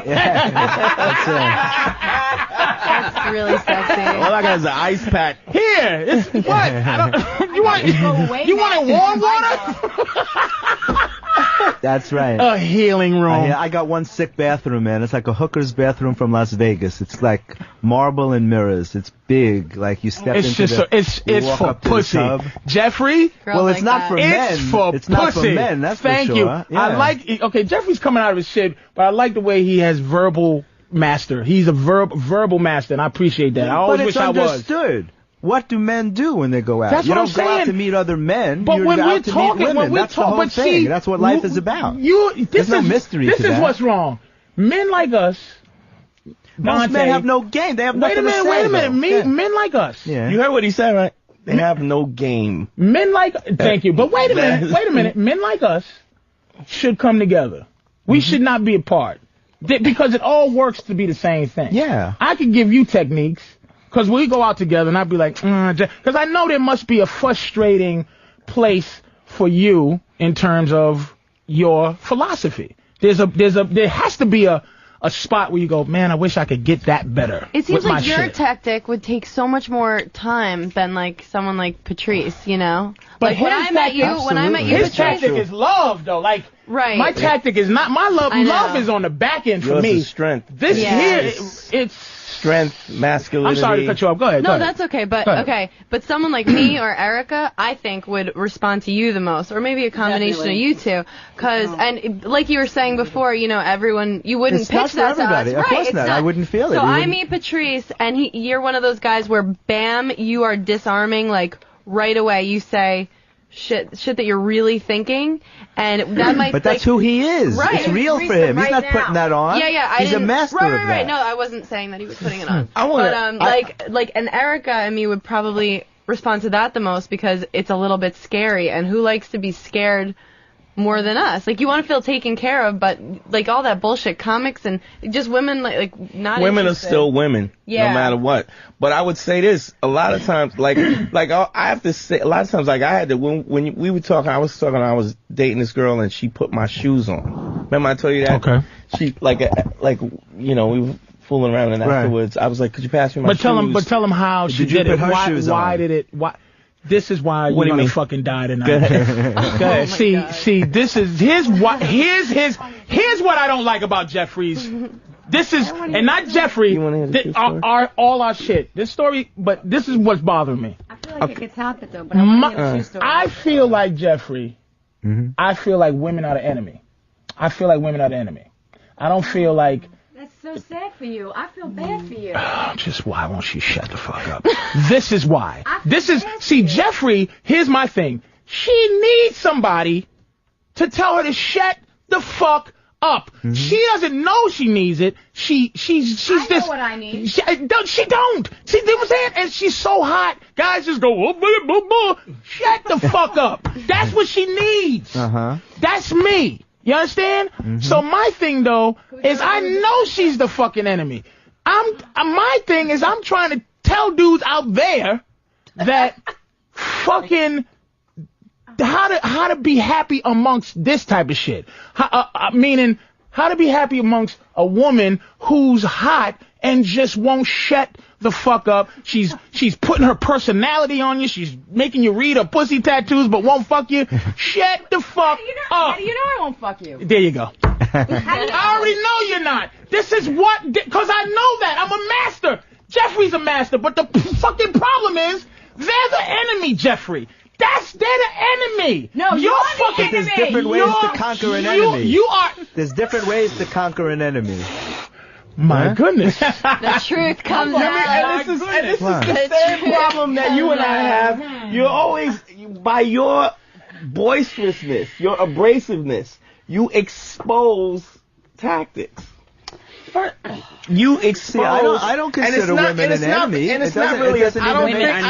That's really sexy. All I got is an ice pack. Here, it's what? You want it warm water? That's right. A healing room. I got one sick bathroom, man. It's like a hooker's bathroom from Las Vegas. It's like marble and mirrors. It's big. Like you step It's into just it's for pussy. Jeffrey. Well, it's not for men. It's for It's pussy. not for men. That's Thank for sure. you. Yeah. I like. Okay, Jeffrey's coming out of his shit, but I like the way he has verbal master. He's a verbal master, and I appreciate that. I always but wish it's I was. understood. What do men do when they go out? That's you what don't I'm go out saying. to meet other men. But You're when out we're to talking, meet women. when we're That's the whole talking, thing. That's what life is about. There's There's no mystery This to is that. what's wrong. Men like us. Most Dante, men have no game. They have nothing to say. Wait a minute. though. Men like us. Yeah. You heard what he said, right? They have no game. Men like. Thank you. But wait a minute. Men like us should come together. We should not be apart because it all works to be the same thing. Yeah. I could give you techniques because we go out together and I'd be like, because I know there must be a frustrating place for you in terms of your philosophy. There has to be a spot where you go, man, I wish I could get that better. It seems with my like your shit. tactic would take so much more time than like someone like Patrice, you know? But Like when I met you, his tactic is love, though. Like, right. My tactic is not my love. I know. Love is on the back end for Yours me. is strength. This here, it's strength, masculinity. I'm sorry to cut you off. Go ahead. No, go ahead. that's okay. But Go ahead. okay, but someone like me or Erica, I think would respond to you the most, or maybe a combination Definitely. of you two. Cause and like you were saying before, you know, everyone you wouldn't It's not pitch for that to us, everybody. Of right? course It's not. I wouldn't feel it. So You I wouldn't- meet Patrice, and you're one of those guys where bam, you are disarming like right away. You say shit that you're really thinking, and that might. But that's like, who he is. Right. It's real for him. He's not putting that on. Yeah. He's a master right, of that. Right. No, I wasn't saying that he was putting it on. wanna- But and Erica and me would probably respond to that the most because it's a little bit scary, and who likes to be scared more than us? Like you want to feel taken care of, but like all that bullshit comics and just women like not. Women are interested. still women, Yeah. no matter what. But I would say this: a lot of times, like I have to say, a lot of times, like I had to when we were talking, I was dating this girl and she put my shoes on. Remember I told you that? Okay. She like we were fooling around and Right. afterwards I was like, could you pass me my But shoes? tell him how she Did you did put it. her Why? shoes Why on? did it? Why? This is why What do you're you gonna mean? fucking die tonight. Go ahead. Go ahead. See, this is here's what I don't like about Jeffries. This is and not Jeffrey. You wanna hear the true story? All our shit. This story, but this is what's bothering me. I feel like it gets out though, but I want to hear the true story. I feel like Jeffrey. I feel like women are the enemy. I don't feel like. That's so sad for you. I feel bad for you. Just why won't she shut the fuck up? This is why. Jeffrey, here's my thing. She needs somebody to tell her to shut the fuck up. She doesn't know she needs it. She's I this. know what I need. She don't. See, you know what I'm saying? And she's so hot. Guys just go, oh, blah, blah, blah. Shut the fuck up. That's what she needs. That's me. You understand? So my thing though is I know she's the fucking enemy. My thing is I'm trying to tell dudes out there that fucking how to be happy amongst this type of shit. Meaning how to be happy amongst a woman who's hot and just won't shut the fuck up. She's putting her personality on you. She's making you read her pussy tattoos but won't fuck you. Shut the fuck up. You know I won't fuck you. There you go. I already know you're not. This is what, because I know that. I'm a master. Jeffrey's a master, but the fucking problem is they're the enemy, Jeffrey. They're the enemy. No, you're fucking. the There's enemy. different ways to conquer an enemy. You are. There's different ways to conquer an enemy. My goodness. The truth comes out. And this is the same problem that you and I have. You're always, by your boisterousness, your abrasiveness, you expose tactics. You expose. I don't consider women an enemy. And it's not really. I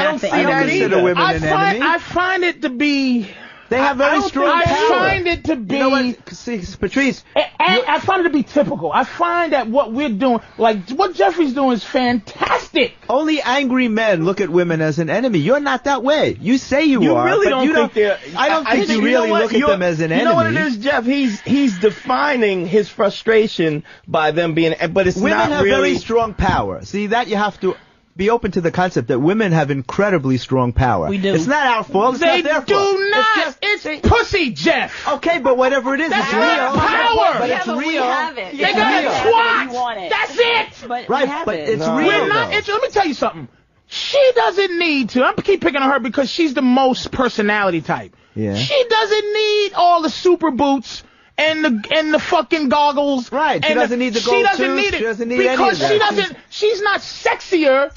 don't see that either. I find it to be. They have very strong power. I find it to be. You know what? See, Patrice. I find it to be typical. I find that what we're doing, like what Jeffrey's doing, is fantastic. Only angry men look at women as an enemy. You're not that way. You say you are. Really but don't you think they're. I don't think you really look at them as an enemy. You know what it is, Jeff? He's defining his frustration by them being. But it's women not have really. very strong power. See that you have to be open to the concept that women have incredibly strong power. We do. It's not our fault. It's They not their fault. do not. It's pussy, Jeff. Okay, but whatever it is, That's it's not real. power. But it's but we real. have it. They got a twat. That's it. But Right, we have but it. it's No. real. We're not. though. Let me tell you something. She doesn't need to. I'm keep picking on her because she's the most personality type. Yeah. She doesn't need all the super boots and the fucking goggles. Right. She and doesn't need the She gold doesn't tooth. need it She doesn't need any of because she that. doesn't. She's not sexier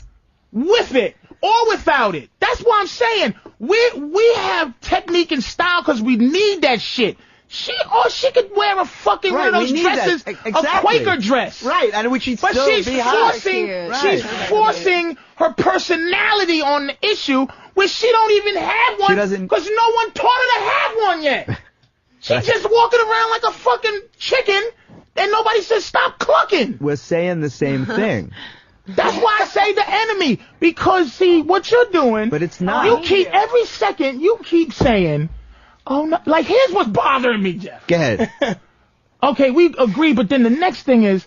with it or without it. That's why I'm saying we have technique and style because we need that shit. She could wear a fucking one of Right, we those need dresses, that. a Exactly. Quaker dress. Right, and which she'd But still she's be high. forcing, Right. she's forcing her personality on the issue, which she don't even have She one doesn't- because no one taught her to have one yet. She's just walking around like a fucking chicken, and nobody says stop clucking. We're saying the same thing. That's why I say the enemy, because see what you're doing. But it's not. You keep every second you keep saying, "Oh no!" Like here's what's bothering me, Jeff. Go ahead. Okay, we agree, but then the next thing is,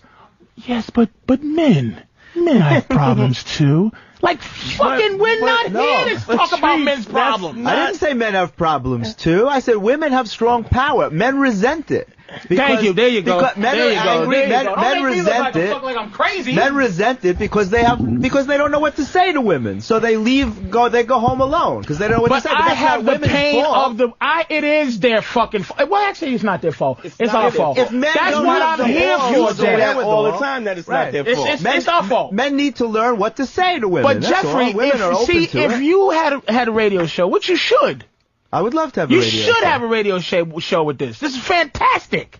yes, but men have problems too. Like fucking, we're not here to talk about men's problems. I didn't say men have problems too. I said women have strong power. Men resent it. Thank you. There you go. Because men There are you go. angry. There you Men, go. Don't men make me look resent like it. like I'm crazy. Men resent it because they don't know what to say to women, so they they go home alone because they don't know what But to say. But I that's have not the women's pain fault. of it is their fucking fault. Well, actually, it's not their fault. It's not our their fault. If men That's don't what have I'm the here balls for, to say Jeff. that all the Right. time that it's Right. not their fault. It's our fault. Men need to learn what to say to women. But That's Jeffrey, all. Women are open to if it. you had a radio show, which you should, I would love to have a you radio should show. have a radio show with this. This is fantastic.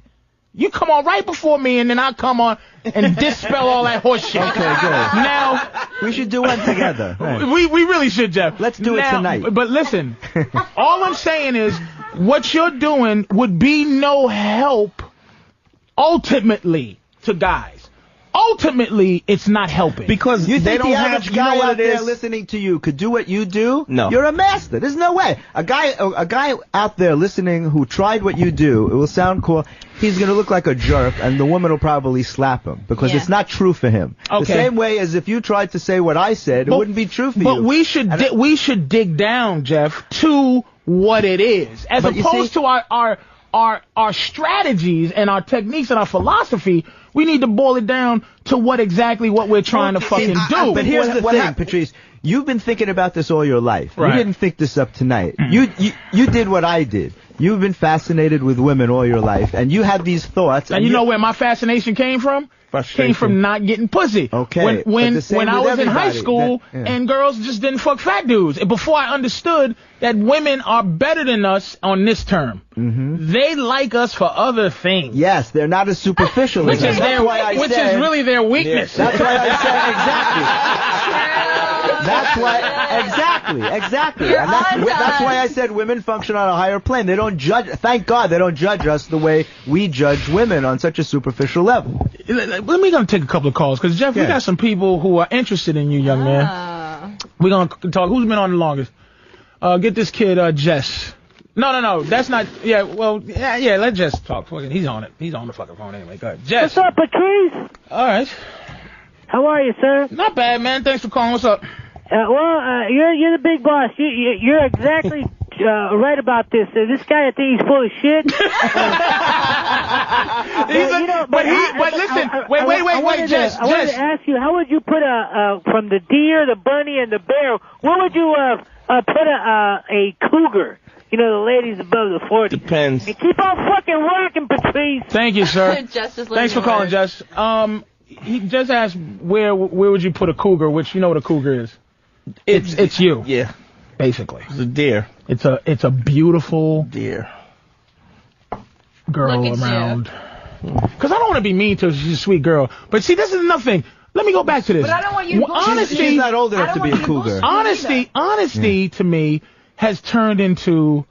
You come on right before me, and then I'll come on and dispel all that horse shit. Okay, good. Now, We should do one together. Right. we really should, Jeff. Let's do it Now, tonight. But listen, all I'm saying is what you're doing would be no help ultimately to guys. Ultimately, it's not helping. Because You they think don't the have. average You know guy what out it there is? listening to you could do what you do? No. You're a master. There's no way. A guy out there listening who tried what you do, it will sound cool. He's going to look like a jerk, and the woman will probably slap him because Yeah. it's not true for him. The Okay. same way as if you tried to say what I said, it wouldn't be true for you. But we should we should dig down, Jeff, to what it is, as But you opposed see- to our strategies and our techniques and our philosophy. We need to boil it down to what we're trying to fucking do. But here's the What thing, happened- Patrice. You've been thinking about this all your life. Right. You didn't think this up tonight. You did what I did. You've been fascinated with women all your life, and you had these thoughts. and you know where my fascination came from? Frustration. Came from not getting pussy. Okay, but When the same I with was in high everybody. school That- yeah. and girls just didn't fuck fat dudes. And before I understood that women are better than us on this term. Mm-hmm. They like us for other things. Yes, they're not as superficial Which as is us. which is really their weakness. That's why I said exactly. That's why exactly. You're And that's on why I time. said women function on a higher plane. They don't judge. Thank God they don't judge us the way we judge women on such a superficial level. Let me gonna take a couple of calls because Jeff, we Yeah. got some people who are interested in you, young man. We're gonna talk. Who's been on the longest? Get this kid, Jess. No, that's not. Yeah, well, yeah. Let Jess talk. Fucking, he's on it. He's on the fucking phone anyway. Go ahead, Jess. What's up, Patrice? All right. How are you, sir? Not bad, man. Thanks for calling. What's up? You're the big boss. You're exactly right about this. This guy, I think he's full of shit. Wait, Jess. I wanted to ask you, how would you put from the deer, the bunny, and the bear? What would you put a cougar? You know, the ladies above the 40. Depends. And keep on fucking rocking, Patrice. Thank you, sir. Jess is Thanks for calling, Jess. he just asked where would you put a cougar, which you know what a cougar is. It's you. Yeah. Basically. It's a deer. It's a beautiful deer girl around. Because I don't want to be mean to her. She's a sweet girl. But see, this is nothing. Let me go back to this. But I don't want you to honesty. She's not old enough to be a cougar. Honesty to me has turned into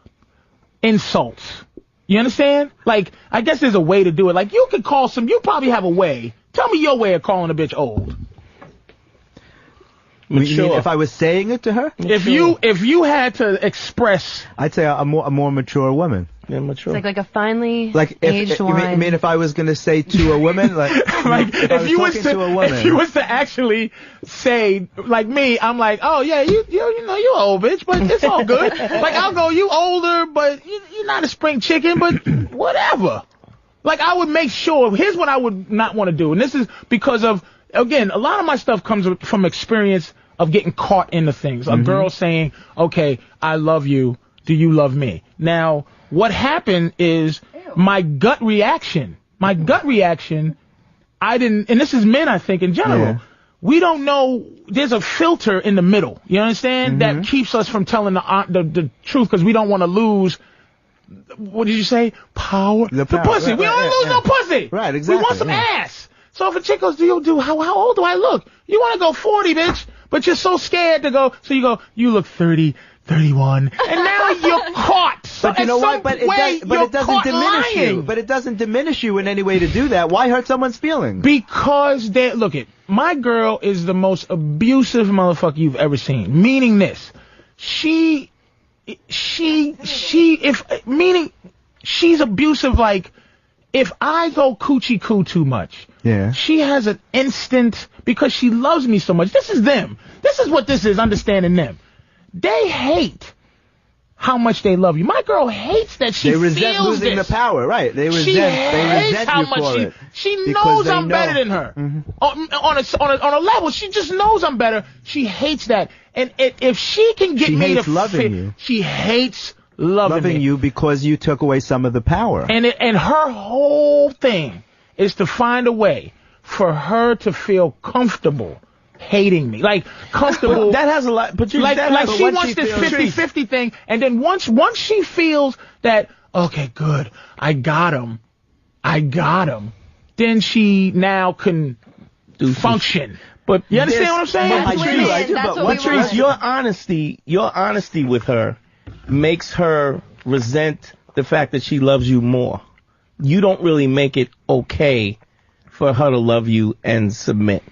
insults. You understand? Like, I guess there's a way to do it. Like, you could call you probably have a way. Tell me your way of calling a bitch old. You mean if I was saying it to her? If you had to express, I'd say a more mature woman. Yeah, mature. It's like a finely Like aged wine. I mean if I was gonna say to a woman, like if you was to actually say, like me, I'm like, oh yeah, you know you're old bitch, but it's all good. Like I'll go, you older, but you're not a spring chicken, but whatever. Like I would make sure. Here's what I would not want to do, and this is because of, again, a lot of my stuff comes from experience of getting caught into things. A girl saying, okay, I love you. Do you love me? Now, what happened is my gut reaction, I didn't, and this is men, I think, in general. Yeah. We don't know, there's a filter in the middle, you understand, that keeps us from telling the truth because we don't want to lose, what did you say? Power? The pussy. Right, we don't want to lose no pussy. Right, exactly. We want some ass. So if a chick goes, how old do I look? You want to go 40, bitch, but you're so scared to go, so you go, you look 30, 31, and now you're caught. But you know what? But it doesn't diminish you. But it doesn't diminish you in any way to do that. Why hurt someone's feelings? Because my girl is the most abusive motherfucker you've ever seen. Meaning this, she's abusive. Like, if I go coochie coo too much, she has an instant, because she loves me so much. This is them. This is what this is, understanding them. They hate how much they love you. My girl hates that she feels this. They resent losing the power, right? They resent how you much for it. She knows I'm better than her. On a level, she just knows I'm better. She hates that. And if she can get me to loving you. She hates loving you because you took away some of the power. And her whole thing is to find a way for her to feel comfortable hating me, like comfortable. But that has a lot. But she wants this 50-50 thing, and then once she feels that, okay, good, I got him, then she now can function. But you understand what I'm saying? Patrice, your honesty with her makes her resent the fact that she loves you more. You don't really make it okay for her to love you and submit.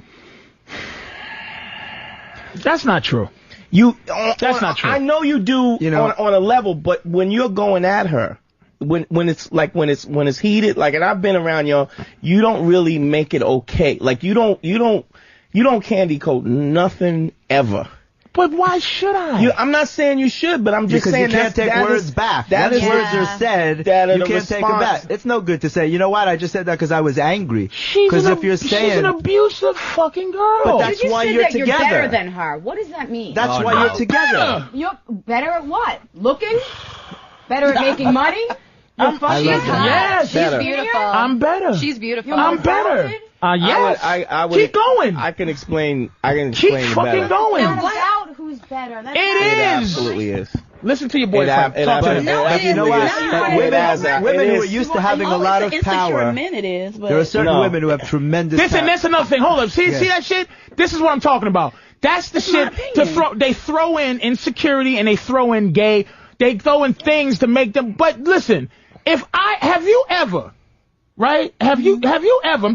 That's not true. That's not true. I know you do, on a level, but when you're going at her, when it's heated, like, and I've been around y'all, you don't really make it okay. Like, you don't candy coat nothing ever. But why should I? I'm not saying you should, but I'm just saying you can't take words back. Once words are said, you can't take them back. It's no good to say, you know what, I just said that because I was angry. Because if you're saying... She's an abusive fucking girl. But that's why you're together. You're better than her. What does that mean? That's why you're together. You're better at what? Looking? Better at making money? She's hot. She's beautiful. I'm better. She's beautiful. I'm better. Yes. I would keep going. I can explain. Keep fucking going. It's about who's better. It is. Absolutely is. Listen to your boyfriend. Talk to him. You know what? Women who are used to having a lot of power. There are certain women who have tremendous power. That's another thing. Hold up. See that shit? This is what I'm talking about. That's the shit they throw in insecurity and they throw in gay. They throw in things to make them. But listen, have you ever, I'm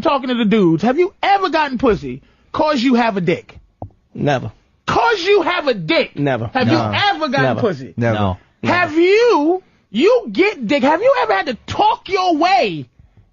talking to the dudes, have you ever gotten pussy cause you have a dick? Never. Cause you have a dick? Never. Have you ever gotten pussy? Never. No. Have you get dick, have you ever had to talk your way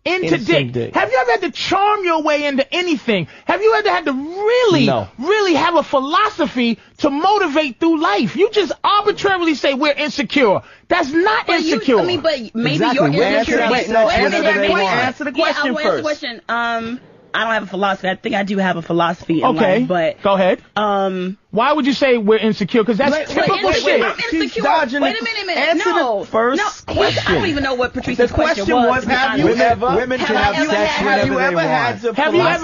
into dick? Have you ever had to charm your way into anything? Have you ever had to really have a philosophy to motivate through life? You just arbitrarily say we're insecure. That's not insecure. But maybe you're insecure. Answer the question first. I don't have a philosophy. I think I do have a philosophy in life, but go ahead. Why would you say we're insecure? Because that's typical shit. I'm insecure. Wait a minute. Answer the first question. I don't even know what Patrice's The question was, have you ever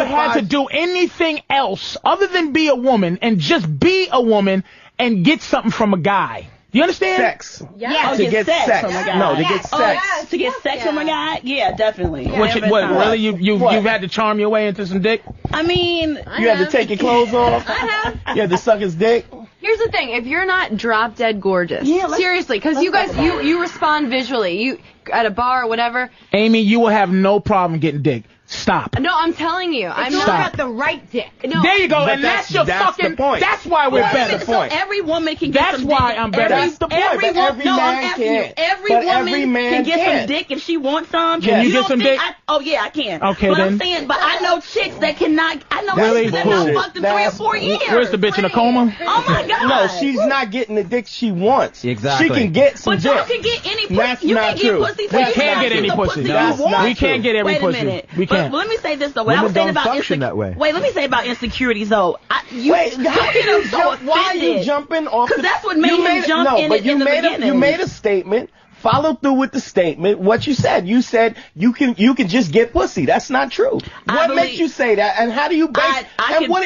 had to do anything else other than be a woman and just be a woman and get something from a guy? Do you understand? Sex. Yeah. To get sex. from a guy. No, to get sex. To get sex from a guy? Yeah, definitely. What really? You've had to charm your way into some dick? I mean, You had to take your clothes off? You had to suck his dick? Here's the thing: if you're not drop dead gorgeous, seriously, because you guys, you respond visually, you at a bar or whatever. Amy, you will have no problem getting dick. Stop. No, I'm telling you, I'm Stop. not the right dick. No. There you go, But and that's your that's fucking. the point. That's why we're better. So every woman can get That's some why dick. I'm better. That's the point, but every man can't. Every But woman every man can get can't. some dick if she wants some. Can you get don't some think dick? Oh yeah, I can. Okay, but then. I'm saying, but I know chicks that cannot. I know Really? chicks that not fucked in 3 or 4 years. Where's the bitch in a coma? Oh my god. No, she's not getting the dick she wants. Exactly. She can get some But dick. y'all can get any pussy. That's You not can true. get pussy. We can't get any pussy. That's not We can't get every Wait a pussy. minute. We can't. But let me say this though. What I Women was saying don't about function that way. Wait, let me say about insecurities though. Wait, how can you jump? Why are you jumping off? Because that's what made him jump in it in the beginning. You made a statement. Follow through with the statement. What you said. You said you can just get pussy. That's not true. What makes you say that? And how do you base?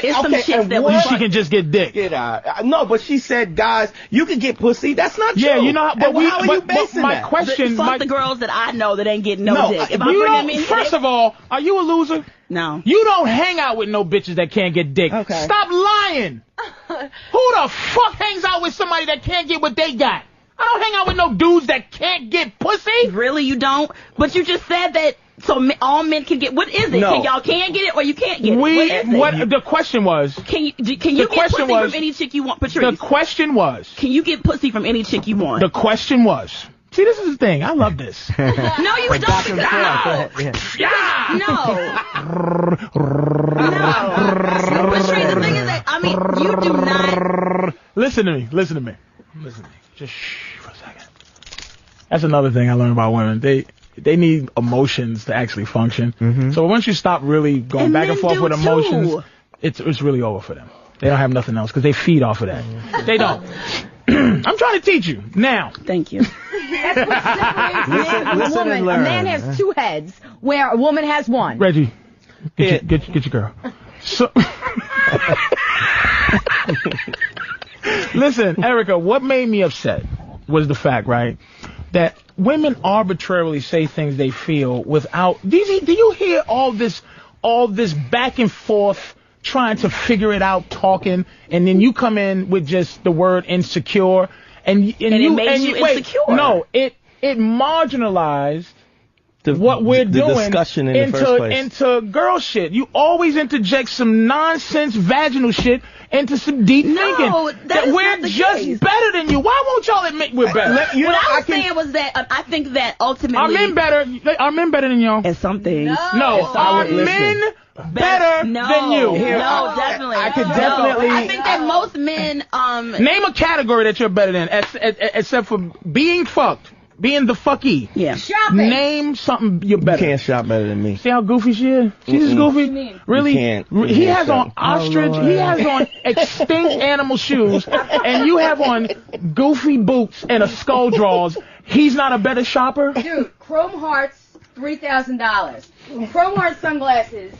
She can just get dick. Get out. No, but she said, guys, you can get pussy. That's not true. Yeah, you know. But how are you basing my that? question. Fuck the girls that I know that ain't getting no dick. If I you bring don't, them in, first of all, are you a loser? No. You don't hang out with no bitches that can't get dick. Okay. Stop lying. Who the fuck hangs out with somebody that can't get what they got? I don't hang out with no dudes that can't get pussy. Really, you don't? But you just said that. So all men can get. What is it? No. Y'all can get it or you can't get it? The question was? Can you get pussy from any chick you want, Patrice? The question was? Can you get pussy from any chick you want? The question was? See, this is the thing. I love this. No, you don't. Back and Because no. Patrice, the thing is that you do not. Listen to me. Just shh for a second. That's another thing I learned about women. They need emotions to actually function. So once you stop really going back and forth with emotions, it's really over for them. They don't have nothing else because they feed off of that. They don't. I'm trying to teach you now. Thank you. That's what separates man from a listen woman. and learn. A man has 2 heads, where a woman has 1. Reggie, get your girl. So, listen, Erica, what made me upset was the fact, right, that women arbitrarily say things they feel without. Do you hear all this back and forth? Trying to figure it out, talking, and then you come in with just the word insecure, and it made you insecure. No, it marginalized what we're doing discussion in the first place. into girl shit. You always interject some nonsense vaginal shit into some deep thinking that we're just better than you. Why won't y'all admit we're better? What I was saying was that I think that ultimately are men better than y'all? At some things. No, are men better than you? No, definitely. I could definitely. I think that most men. Name a category that you're better than, except for being fucked. Being the fucky. Yeah. Shopping. Name something you're better. You can't shop better than me. See how goofy she is? She's just goofy. What do you mean? Really? You can't. He has on ostrich. He has on extinct animal shoes, and you have on goofy boots and a skull drawers. He's not a better shopper. Dude, Chrome Hearts, $3,000. Chrome Hearts sunglasses,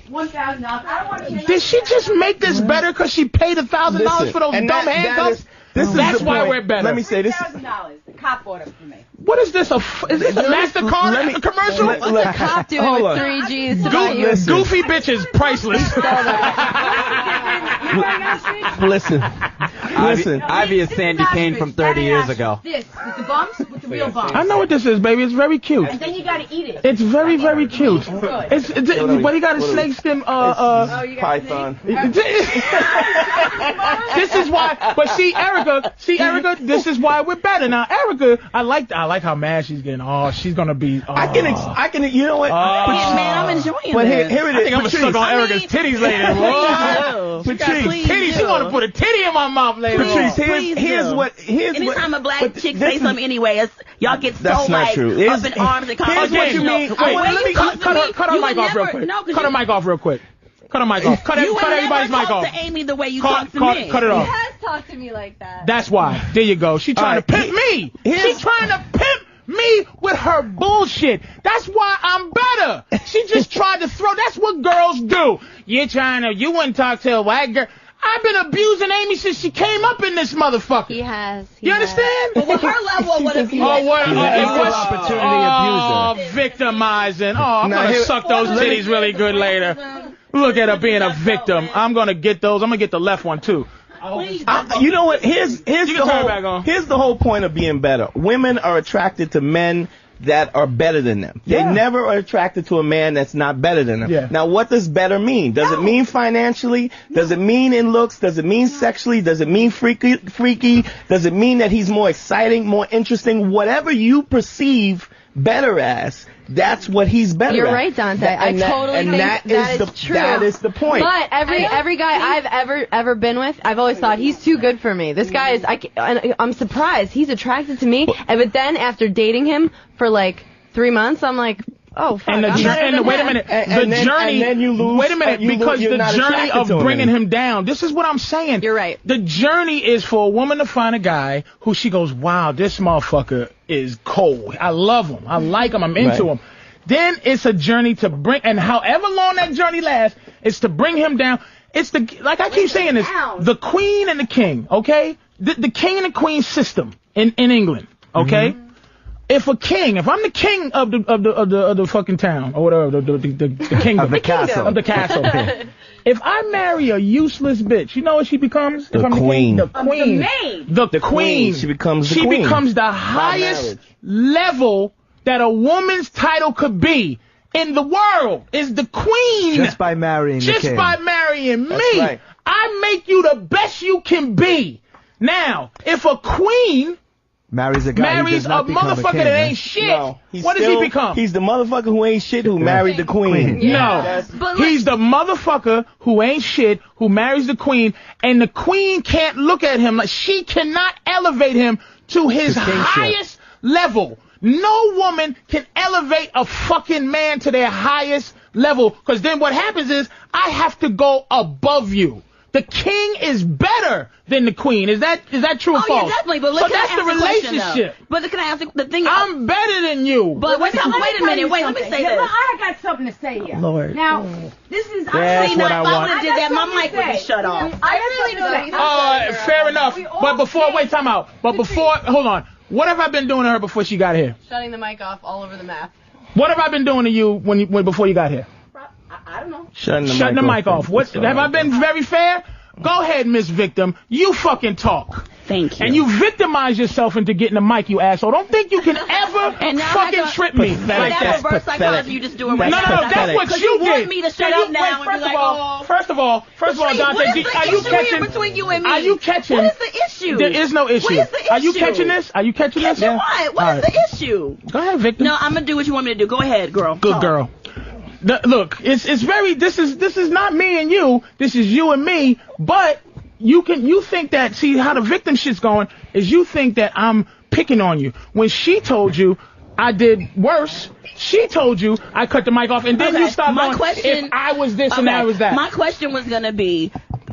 $1,000. I don't want to. Did she just make this better because she paid $1,000 for those dumb handcuffs? That's why we're better. Let me say this. $1,000. The cop bought it for me. What is this? Is this a MasterCard commercial? What's a cop doing with 3 G's to buy you? Goofy bitches, priceless. Listen. Ivy is Sandy Kane from 30 years ago. This with the bumps, with the real bumps. I know what this is, baby. It's very cute. And then you gotta eat it. It's very, very cute. Good. But he got a snakeskin. Python. This is why. But see, Erica. This is why we're better now. Erica, I like how mad she's getting. Oh, she's gonna be. Oh. I can. You know what? Man, I'm enjoying But this. here it is. I think I'm gonna suck on Erica's titties later. Patrice, Titties. She wanna put a titty in my mouth later. Patrice, here's what. Anytime a black chick say something anyway, it's y'all get so That's not like true. up in arms and Here's what you mean. Wait, let me cut her mic off real quick. Cut her mic off real quick. Cut her mic off. Cut everybody's mic off. To Amy the way you talk to me. Cut it off. He has talked to me like that. That's why. There you go. She trying to pimp me. She's trying to pimp me with her bullshit. That's why I'm better. She just tried to throw. That's what girls do. You wouldn't talk to a white girl. I've been abusing Amy since she came up in this motherfucker. He has. You understand? But with her level of what abuse. Oh, what? Opportunity abuser. Victimizing. Oh, I'm going to suck those titties really good later. Look at her being a victim. I'm going to get those. I'm going to get the left one, too. You know what? Here's the whole point of being better. Women are attracted to men that are better than them. They never are attracted to a man that's not better than them. Now, what does better mean? Does it mean financially? Does it mean in looks? Does it mean sexually? Does it mean freaky? Does it mean that he's more exciting, more interesting? Whatever you perceive better as, that's what he's better at. You're right, Dante. I totally think that is true. That is the point. But every guy I've ever been with, I've always thought he's too good for me. This guy is. I'm surprised he's attracted to me. But then after dating him for like 3 months, I'm like, oh fuck. And wait a minute. Wait a minute, because the journey of bringing him down. This is what I'm saying. You're right. The journey is for a woman to find a guy who she goes, wow, this motherfucker is cold. I love him. I like him. I'm into him. Then it's a journey to bring, and however long that journey lasts, it's to bring him down. It's like I keep saying this, the queen and the king, okay? The king and the queen system in England, okay? Mm-hmm. If I'm the king of the fucking town or whatever, the kingdom of the castle, if I marry a useless bitch, you know what she becomes? The queen. The queen. The queen. She becomes the queen. She becomes the highest level that a woman's title could be in the world is the queen. Just by marrying the king. Just by marrying me. That's right. I make you the best you can be. Now, if a queen marries a motherfucker that ain't shit, what does he become? He's the motherfucker who ain't shit who married the queen. No. He's the motherfucker who ain't shit who marries the queen, and the queen can't look at him like she cannot elevate him to his highest level. No woman can elevate a fucking man to their highest level, because then what happens is I have to go above you. The king is better than the queen. Is that true or false? Yeah, definitely. But that's the relationship. But can I ask the thing? I'm better than you. But wait a minute. Wait, let me say this. I got something to say here. Lord. Now, this is. That's what I want. If I would have did that, my mic would be shut off. I really do. Fair enough. But time out. Hold on. What have I been doing to her before she got here? Shutting the mic off all over the map. What have I been doing to you before you got here? I don't know. Shutting the mic off. What have I been very fair? Go ahead, Miss Victim. You fucking talk. Thank you. And you victimize yourself into getting the mic, you asshole. Don't think you can ever fucking trip me like that. That's reverse psychology. You just do it right now. No, that's what you did. You want me to shut up now and be like, oh. First of all, Dante, are you catching? Between you and me? Are you catching? What is the issue? There is no issue. What is the issue? Are you catching this? Yeah. What is the issue? Go ahead, Victim. No, I'm gonna do what you want me to do. Go ahead, girl. Good girl. Look, it's very. This is not me and you. This is you and me. But you think that, see how the victim shit's going is you think that I'm picking on you. When she told you I did worse, she told you I cut the mic off, and then you start going, if I was this and I was that. My question was going to be,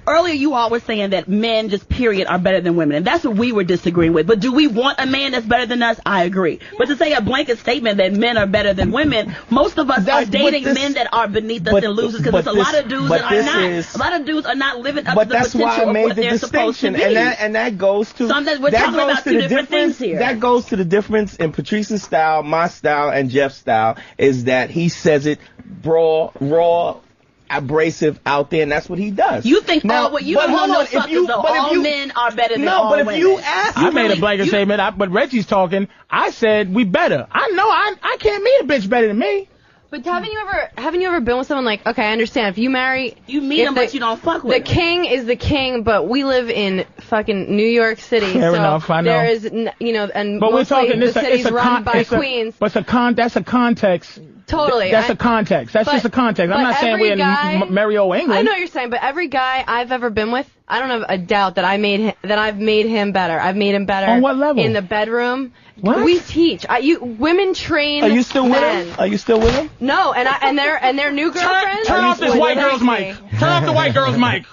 earlier you all were saying that men just period are better than women, and that's what we were disagreeing with. But do we want a man that's better than us? I agree. But to say a blanket statement that men are better than women, most of us are dating men that are beneath us and losers, because there's a lot of dudes that are not. A lot of dudes are not living up to the potential of what they're supposed to be. And that goes to we're talking about two different things here. That goes to the difference in Patrice's style, my style, and Jeff's style, is that he says it raw, abrasive out there, and that's what he does. You think all men are better than all women? No, but if you ask, I made a blanket statement. But Reggie's talking. I said we better. I know I can't meet a bitch better than me. But haven't you ever been with someone like, okay, I understand, if you marry, you meet him, but you don't fuck with him. The king is the king, but we live in fucking New York City. Fair enough, I know. There is, and but we're talking, the city's run by queens. But that's a context Totally. That's a context. That's just a context. I'm but not saying every we're in guy- Mario, England. I know what you're saying, but every guy I've ever been with, I don't have a doubt that I've made him better. I've made him better. On what level? In the bedroom. What? We teach. Women train. Are you still with men. him? Are you still with him? No, and their new girlfriends. Turn off this would white like girl's me. mic. Turn off the white girl's mic.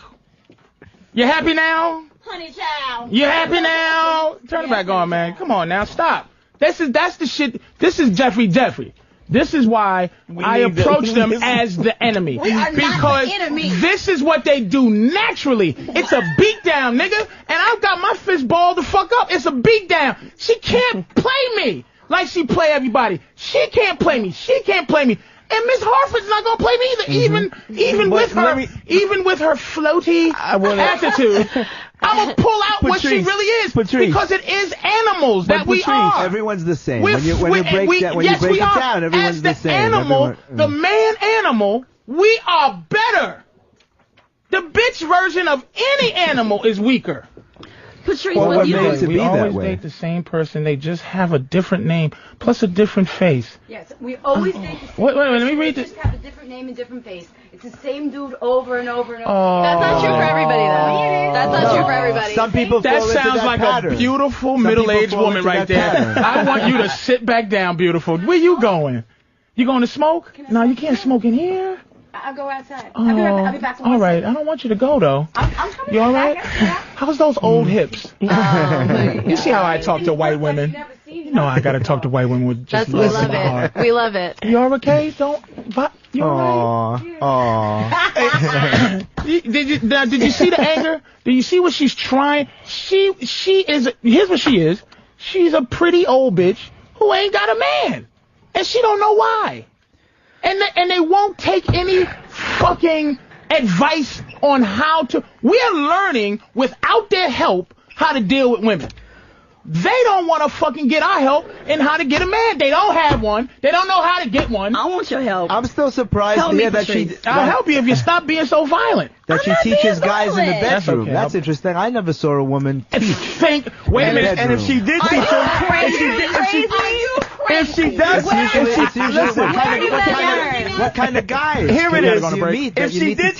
You happy now? Honey child. You happy now? Turn it back on, man. Come on now, stop. That's the shit. This is Jeffrey. This is why I need to- approach them as the enemy. We are not Because the enemy. this is what they do naturally. It's a beatdown, nigga. And I've got my fist balled the fuck up. It's a beatdown. She can't play me like she play everybody. She can't play me. And Miss Hartford's not gonna play me either. Even with her floaty attitude, I'm gonna pull out what she really is because it is animals that we are. Everyone's the same. When you break it down, everyone's the same. Animal, the man animal, we are better. The bitch version of any animal is weaker. Patrice, Well, what you makes it We be that always way? date the same person. They just have a different name plus a different face. Yes, we always date the same Wait, let me person, read they this. just have a different name and different face. It's the same dude over and over and over. Oh. That's not true for everybody, though. That's not true for everybody. Some people That fall into sounds that like pattern. a beautiful Some middle-aged people fall woman into right that there. pattern. I want you to sit back down, beautiful. Where you going? You going to smoke? No, you can't smoke in here. I'll go outside. Oh, I'll be back. all right. I don't want you to go though. I'm coming You all right? back. Yeah. How's those old hips? Oh, You see how I talk to white women? You know I gotta talk to white women with just we love love in my heart. it. We love it. You all okay? You all right? Did you see the anger? Did you see what she's trying? She is. Here's what she is. She's a pretty old bitch who ain't got a man, and she don't know why. And they won't take any fucking advice on how to. We are learning without their help how to deal with women. They don't want to fucking get our help in how to get a man. They don't have one. They don't know how to get one. I want your help. I'm still surprised Help to me, hear that she Patrice. I'll help you if you stop being so violent. that she teaches guys in the violent. That's bedroom. okay. That's interesting. I never saw a woman teach. Wait a in the minute. And if she did teach him, if she does, It's usually listen. what kind of guys? Here it do is. you meet that If you she need to did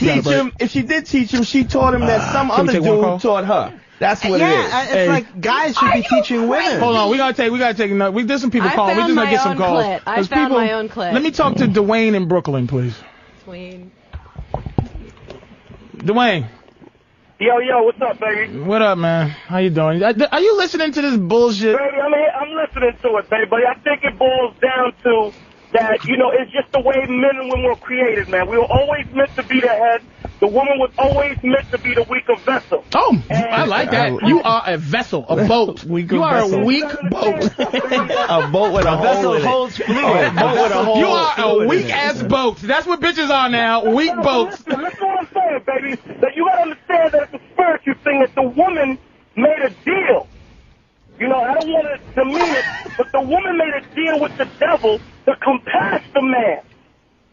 teach him, she taught him that some Can we other take one call? dude taught her. That's what it is. Yeah, it's Hey. like guys should be teaching women. Hold on, we gotta take another. There's some people I calling. We found just gonna my get some own calls. clit. I 'Cause found people- my own clit. Let me talk to Dwayne in Brooklyn, please. Dwayne. Dwayne, Yo, what's up, baby? what up, man? How you doing? Are you listening to this bullshit? Baby, I'm listening to it, baby. But I think it boils down to that, it's just the way men and women were created, man. We were always meant to be the head. The woman was always meant to be the weaker vessel. Oh, I like that. You are a vessel, a boat. You are a weak boat. A boat with a hole in it. holds fluid. A boat with a hole. You are a weak ass boat. That's what bitches are now. Weak boats. That's what I'm saying, baby. That you gotta understand that it's a spiritual thing, that the woman made a deal. I don't want to demean it, but the woman made a deal with the devil to compass the man.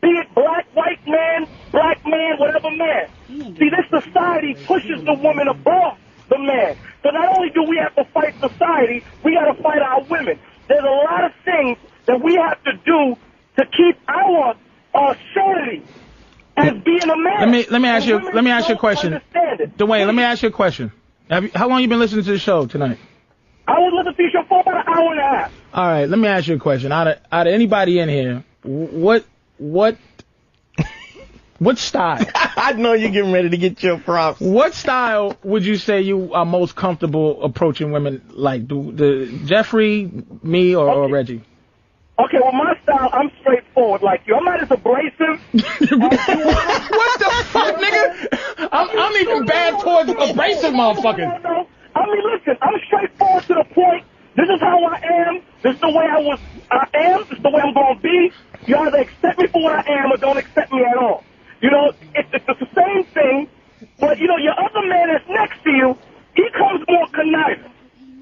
Be it black, white man, whatever man. See, this society pushes the woman above the man. So not only do we have to fight society, we got to fight our women. There's a lot of things that we have to do to keep our sanity as being a man. Let me ask you a question. Dwayne, let me ask you a question. How long you been listening to the show tonight? I was listening to your for about an hour and a half. All right, let me ask you a question. Out of anybody in here, what style? I know you're getting ready to get your props. What style would you say you are most comfortable approaching women like? Jeffrey, me, or Reggie? Okay, well, my style, I'm straightforward like you. I'm not as abrasive. What the fuck, nigga? I'm even bad towards abrasive motherfuckers. No. I mean, listen, I'm straightforward to the point. This is how I am. This is the way I am. This is the way I'm going to be. You either accept me for what I am or don't accept me at all. It's the same thing, but, your other man that's next to you, he comes more conniving.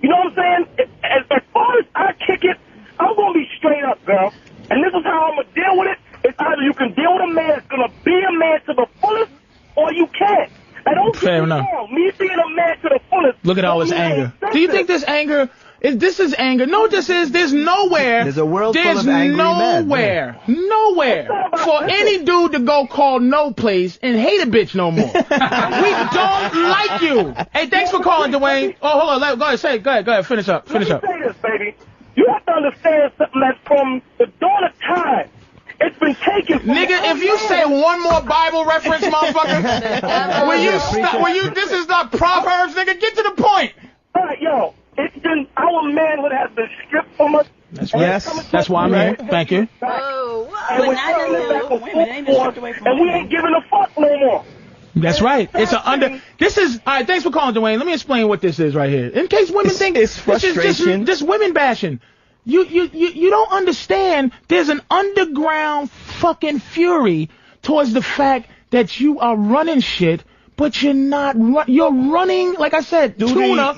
You know what I'm saying? As far as I kick it, I'm going to be straight up, girl. And this is how I'm going to deal with it. It's either you can deal with a man that's going to be a man to the fullest, or you can't. I don't Fair enough. Me being a man to the fullest. Look at all this anger. Do you think this anger This is anger. No, this is. There's nowhere. There's a world full There's of angry men. nowhere for any dude to go call no place and hate a bitch no more. We don't like you. Hey, thanks for calling, Dwayne. Oh, hold on. Go ahead. Go ahead. Finish up. Let me say this, baby. You have to understand something that's from the dawn of time. It's been taken from Nigga, if you say one more Bible reference, motherfucker, will you this is not Proverbs, nigga. Get to the point. All right, yo. It's been, our manhood has been stripped from us. That's right. That's why I'm here. Thank you. And we're trying to live back and we ain't giving a fuck no more. That's right. It's this is, all right, thanks for calling, Dwayne. Let me explain what this is right here. In case women think it's frustration. This is just women bashing. You don't understand. There's an underground fucking fury towards the fact that you are running shit, but you're not. You're running, like I said, tuna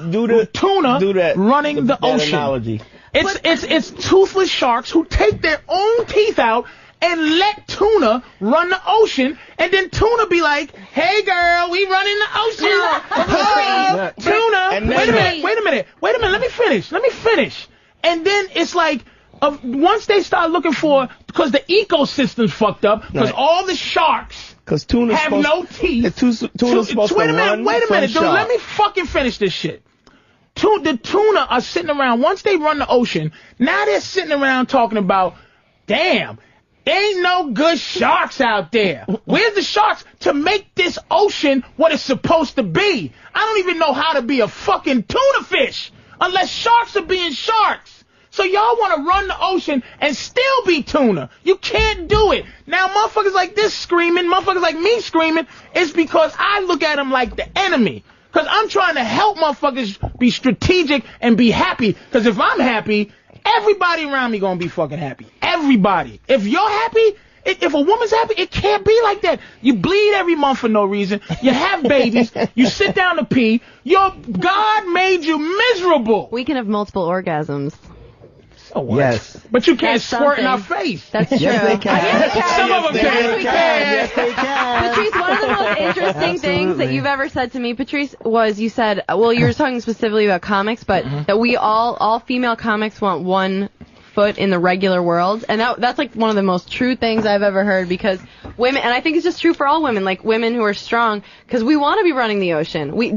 running the ocean. Analogy. It's toothless sharks who take their own teeth out and let tuna run the ocean, and then tuna be like, "Hey girl, we running the ocean." Oh, tuna. Wait a minute. Let me finish. And then it's like, once they start looking because the ecosystem's fucked up, because all the sharks have no teeth. Tuna's supposed to run. Wait a minute, dude. Let me fucking finish this shit. The tuna are sitting around, once they run the ocean, now they're sitting around talking about, damn, ain't no good sharks out there. Where's the sharks to make this ocean what it's supposed to be? I don't even know how to be a fucking tuna fish unless sharks are being sharks. So y'all want to run the ocean and still be tuna. You can't do it. Now motherfuckers like this screaming, motherfuckers like me screaming, it's because I look at them like the enemy. Because I'm trying to help motherfuckers be strategic and be happy. Because if I'm happy, everybody around me gonna be fucking happy. Everybody. If you're happy, if a woman's happy, it can't be like that. You bleed every month for no reason. You have babies. You sit down to pee. God made you miserable. We can have multiple orgasms. So what? Yes. But you can't squirt in our face. That's true. Yes, they can. Some of them can. Yes, they can. Patrice, one of the most interesting things that you've ever said to me, Patrice, was you said, well, you were talking specifically about comics, but that we all female comics want one foot in the regular world, and that's like one of the most true things I've ever heard, because women, and I think it's just true for all women, like women who are strong, because we want to be running the ocean. We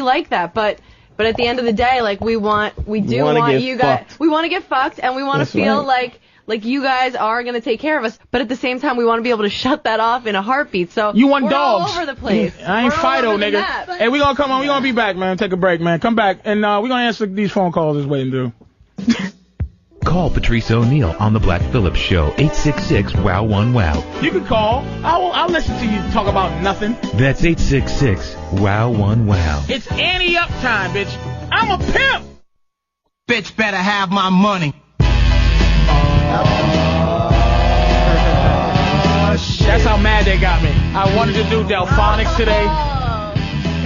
like that, but at the end of the day, like we want you guys, we want to get fucked, and we want to feel like you guys are going to take care of us, but at the same time we want to be able to shut that off in a heartbeat. So you want we're dogs all over the place. I ain't Fido, nigga. Hey, we gonna come on. We gonna be back, man. Take a break, man. Come back, and we gonna answer these phone calls is waiting to do. Call Patrice O'Neal on the Black Phillip Show, 866-WOW-1-WOW. You can call. I'll listen to you talk about nothing. That's 866-WOW-1-WOW. It's Annie up time, bitch. I'm a pimp. Bitch better have my money. That's how mad they got me. I wanted to do Delphonics today.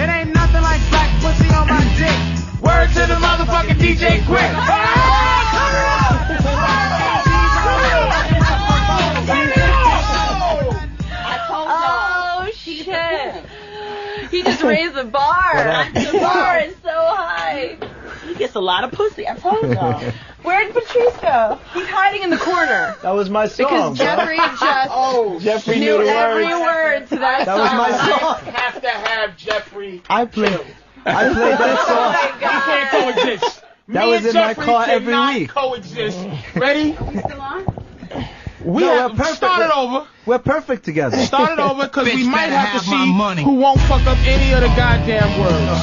It ain't nothing like black pussy on my dick. Word to the motherfucking DJ Quick. Oh shit! He just raised the bar. The bar is so high. He gets a lot of pussy. I told y'all. Where'd Patrice go? He's hiding in the corner. That was my song. Because Jeffrey just Jeffrey knew knew the every words. word to that That song. was my song. I have to have Jeffrey. I played that song. We can't coexist. That Me was and in my Jeffrey car every cannot week. coexist. Ready? We still on? We No, have we're perfect. started over. We're perfect together. Started over because we Bitch might better have to have my see money. who won't fuck up any of the goddamn words.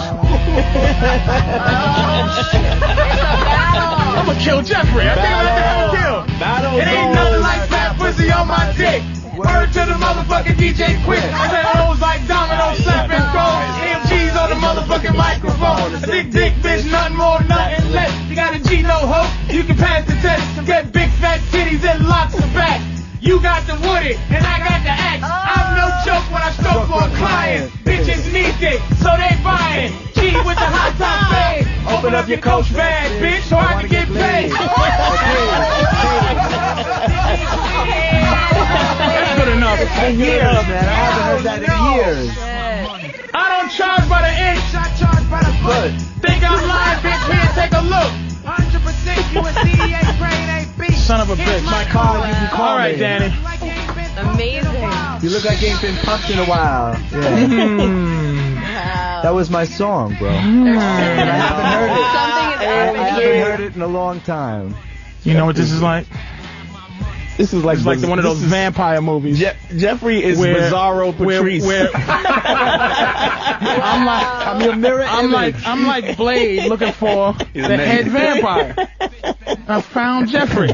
I'm gonna kill Jeffrey. I think I'm gonna kill. It ain't nothing like fat pussy on my dick. Word to the motherfucking DJ Quick. I said O's like domino slapping gold. AMG's on the motherfucking microphone. A dick bitch, nothing more, nothing less. You got a G, no hope. You can pass the test. Get big fat titties and lots of back. You got the woody, and I got the axe. I'm no joke when I stroke for a client. Bitches need it, so they buying. G with the hot top fade. Open up your coach bag, bitch, so I can get paid. That's good enough. It's been years, man. I haven't heard that in years. I don't charge by the inch. I charge by the foot. Think I'm lying, bitch? Here, take a look. a bitch. My card, you can call All right, me. Danny. Amazing. You look like you ain't been pumped in a while. Yeah. That was my song, bro. I haven't heard it. I haven't heard it in a long time. You know what this is like? This is like one of those vampire movies. Jeffrey is Bizarro Patrice. I'm your mirror image. I'm like Blade looking for the head vampire. I found Jeffrey.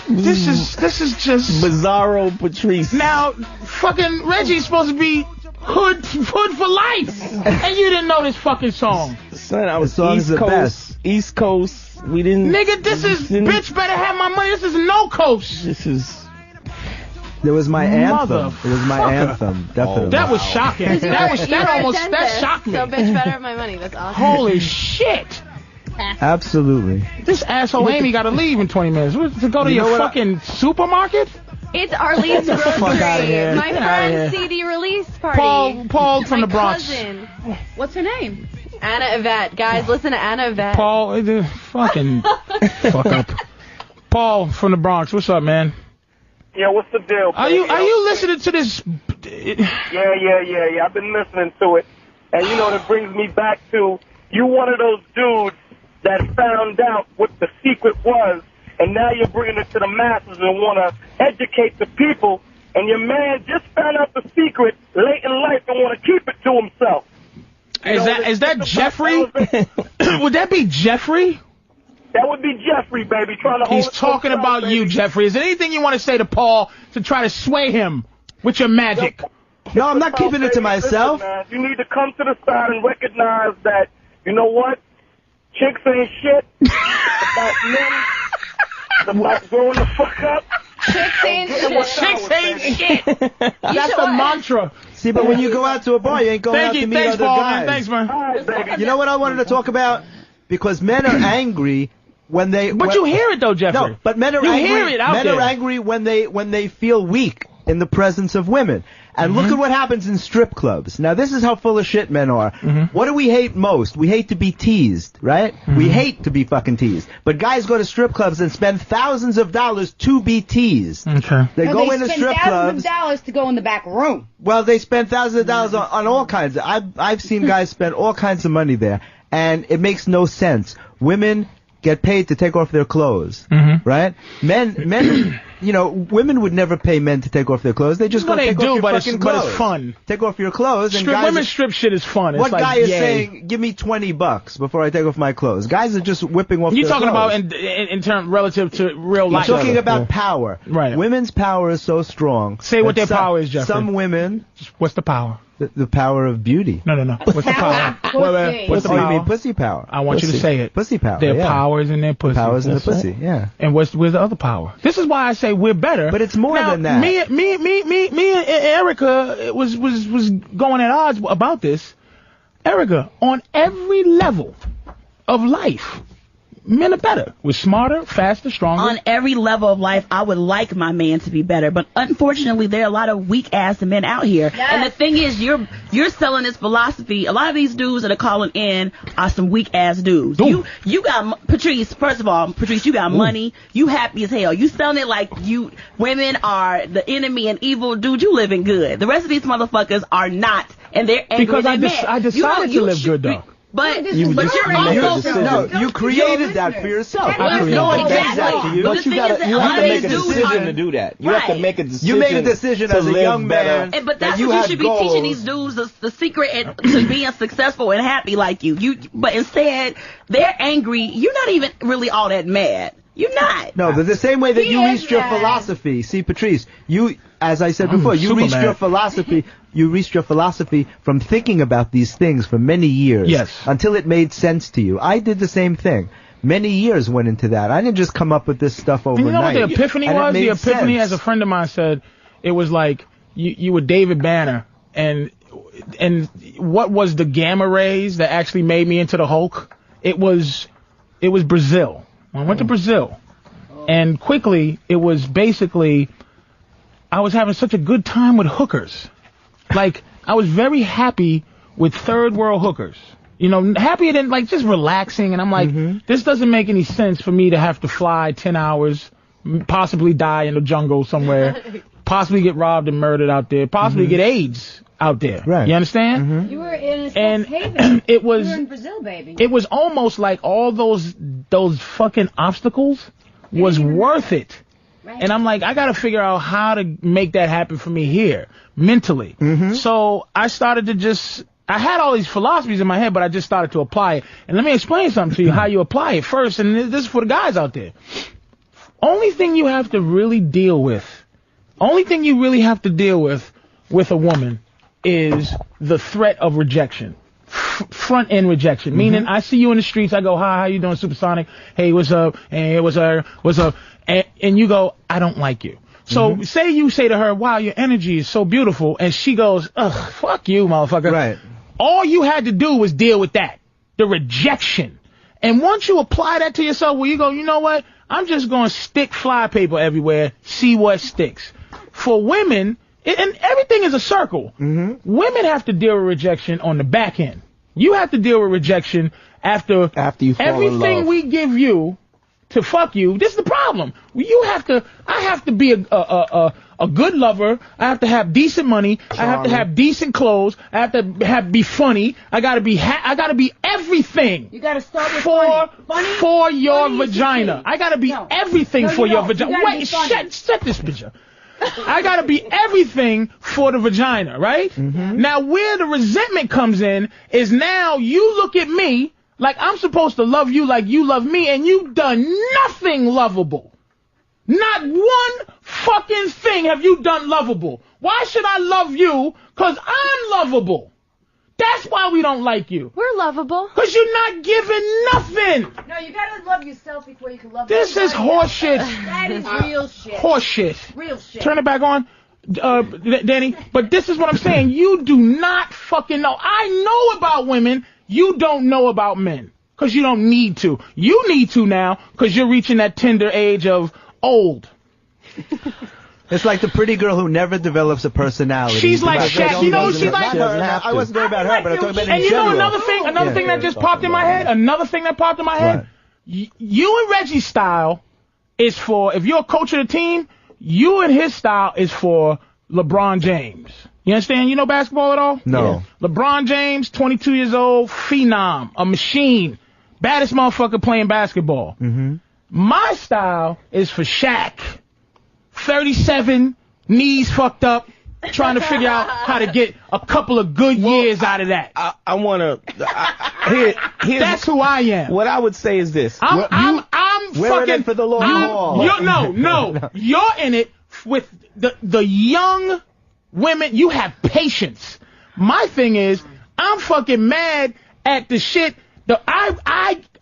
This is just Bizarro Patrice. Now, fucking Reggie's supposed to be hood for life, and you didn't know this fucking song. Son, I was song's the best. East Coast. We didn't. Nigga, this is bitch better have my money. This is no coast. This is. There was my anthem. It was my anthem. Definitely. That was shocking. That shocked me. So bitch better have my money. That's awesome. Holy shit. Absolutely. This asshole Amy got to leave in 20 minutes. To go to your fucking supermarket? It's Arlene's Get the fuck outta grocery. here. My Get outta friend's here. CD release party. Paul from My the Bronx. cousin. What's her name? Anna Yvette. Guys, listen to Anna Yvette. Paul, fucking fuck up. Paul from the Bronx. What's up, man? Yeah, what's the deal? Are you listening to this? Yeah. I've been listening to it. And you know, that brings me back to you one of those dudes that found out what the secret was, and now you're bringing it to the masses and want to educate the people, and your man just found out the secret late in life and want to keep it to himself. Is that Jeffrey? Would that be Jeffrey? That would be Jeffrey, baby, trying to hold He's it to talking himself, about you, baby. Jeffrey. Is there anything you want to say to Paul to try to sway him with your magic? No, I'm not keeping it to myself. Listen, man, you need to come to the side and recognize that, you know what? Chicks ain't shit. About men. About growing the fuck up. Chicks ain't shit. Chicks ain't shit. That's a mantra. See, but when you go out to a bar, you ain't going out to meet Thanks, other Paul, guys. man. Thanks, man. You know what I wanted to talk about? Because men are angry when they. But you hear it though, Jeffrey. No, but men are You angry. hear it out men there. are angry when they feel weak in the presence of women. And Mm-hmm. look at what happens in strip clubs. Now, this is how full of shit men are. Mm-hmm. What do we hate most? We hate to be teased, right? Mm-hmm. We hate to be fucking teased. But guys go to strip clubs and spend thousands of dollars to be teased. Okay. They go into spend strip thousands clubs. of dollars to go in the back room. Well, they spend thousands of dollars on all kinds. I've seen guys spend all kinds of money there, and it makes no sense. Women get paid to take off their clothes, right? Men, you know, women would never pay men to take off their clothes. They just Well, go they take do, off your but it's- fucking but it's clothes. fun. Take off your clothes, and guys. Women's strip shit is fun. What It's like, guy is yay. saying, "Give me $20 before I take off my clothes"? Guys are just whipping off. You're their talking clothes. about in terms relative to real I'm life. talking about power. Right. Women's power is so strong. Say what that their power is, Jeffrey. Some women. What's the power? The power of beauty. No. What's the power? What's the Oh, you power? mean pussy power? I want you to say it. Pussy power. Their yeah. power is in their pussy. Powers in the That's right. pussy. Yeah. And where's the other power? This is why I say we're better. But it's more now, than that. Me and Erica was going at odds about this. Erica, on every level of life, men are better. We're smarter, faster, stronger. On every level of life, I would like my man to be better, but unfortunately, there are a lot of weak ass men out here. Yes. And the thing is, you're selling this philosophy. A lot of these dudes that are calling in are some weak ass dudes. You got Patrice. First of all, Patrice, you got money. You happy as hell. You selling it like women are the enemy and evil. Dude, you living good. The rest of these motherfuckers are not, and they're angry. Because and they're I mad. decided to live good though. But You you're you created that for yourself. I created No one that. gave that to you. But But the you thing is gotta, that you a have lot to of make a these dudes decision are- to do that. You have to Right. make a decision. You made a decision to as a live young man. better. But that that's you what you had should be goals. teaching these dudes the secret to being successful and happy like you. But instead, they're angry. You're not even really all that mad. You're not. No, but the same way that He you is reached your mad. philosophy. See, Patrice, you, as I said I'm before, you super reached mad. your philosophy. You reached your philosophy from thinking about these things for many years. Yes. Until it made sense to you. I did the same thing. Many years went into that. I didn't just come up with this stuff And overnight. you know what the epiphany And it was? The made epiphany, sense. as a friend of mine said, it was like you were David Banner, and what was the gamma rays that actually made me into the Hulk? It was Brazil. I went to Brazil, and quickly it was basically I was having such a good time with hookers. Like I was very happy with third world hookers. happier than like just relaxing. And I'm like, this doesn't make any sense for me to have to fly 10 hours, possibly die in the jungle somewhere, possibly get robbed and murdered out there, possibly get AIDS out there. Right. You understand? You were in a safe haven. It was. You were in Brazil, baby. It was almost like all those fucking obstacles was worth it. Right. And I'm like, I got to figure out how to make that happen for me here mentally. So I started to I had all these philosophies in my head, but I just started to apply it. And let me explain something to you, how you apply it first. And this is for the guys out there. Only thing you have to really deal with, with a woman is the threat of rejection. Front end rejection. Meaning I see you in the streets, I go, hi, how you doing, Supersonic? Hey, what's up? Hey, what's up? And you go, I don't like you. So say you say to her, wow, your energy is so beautiful, and she goes, ugh, fuck you, motherfucker. Right. All you had to do was deal with that, the rejection. And once you apply that to yourself, where you go, you know what? I'm just going to stick fly paper everywhere, see what sticks. For women, and everything is a circle. Women have to deal with rejection on the back end. You have to deal with rejection after you fall in love. Everything we give you to fuck you. This is the problem. I have to be a good lover. I have to have decent money. Charming. I have to have decent clothes. I have to be funny. I gotta be everything. You gotta start with funny. For your vagina. I gotta be everything for your vagina. Wait, shut this bitch up. I gotta be everything for the vagina, right? Now where the resentment comes in is now you look at me like I'm supposed to love you like you love me, and you've done nothing lovable. Not one fucking thing have you done lovable. Why should I love you? Because I'm lovable. That's why we don't like you. We're lovable. Because you're not giving nothing. No, you gotta love yourself before you can love This is horseshit. That is real shit. Horseshit. Real shit. Turn it back on, Danny. But this is what I'm saying. You do not fucking know. I know about women. You don't know about men. Because you don't need to. You need to now because you're reaching that tender age of old. It's like the pretty girl who never develops a personality. She's like Shaq. You know, she's like her. I wasn't there about her, but I'm talking about in general. And you know another thing that just popped in my head? Another thing that popped in my head? You and Reggie's style is for, if you're a coach of the team, you and his style is for LeBron James. You understand? You know basketball at all? No. Yeah. LeBron James, 22 years old, phenom, a machine, baddest motherfucker playing basketball. My style is for Shaq, 37, knees fucked up, trying to figure out how to get a couple of good years out of that. I want to. That's who I am. What I would say is this: I'm fucking in it for the long haul. No. You're in it with the young women. You have patience. My thing is, I'm fucking mad at the shit.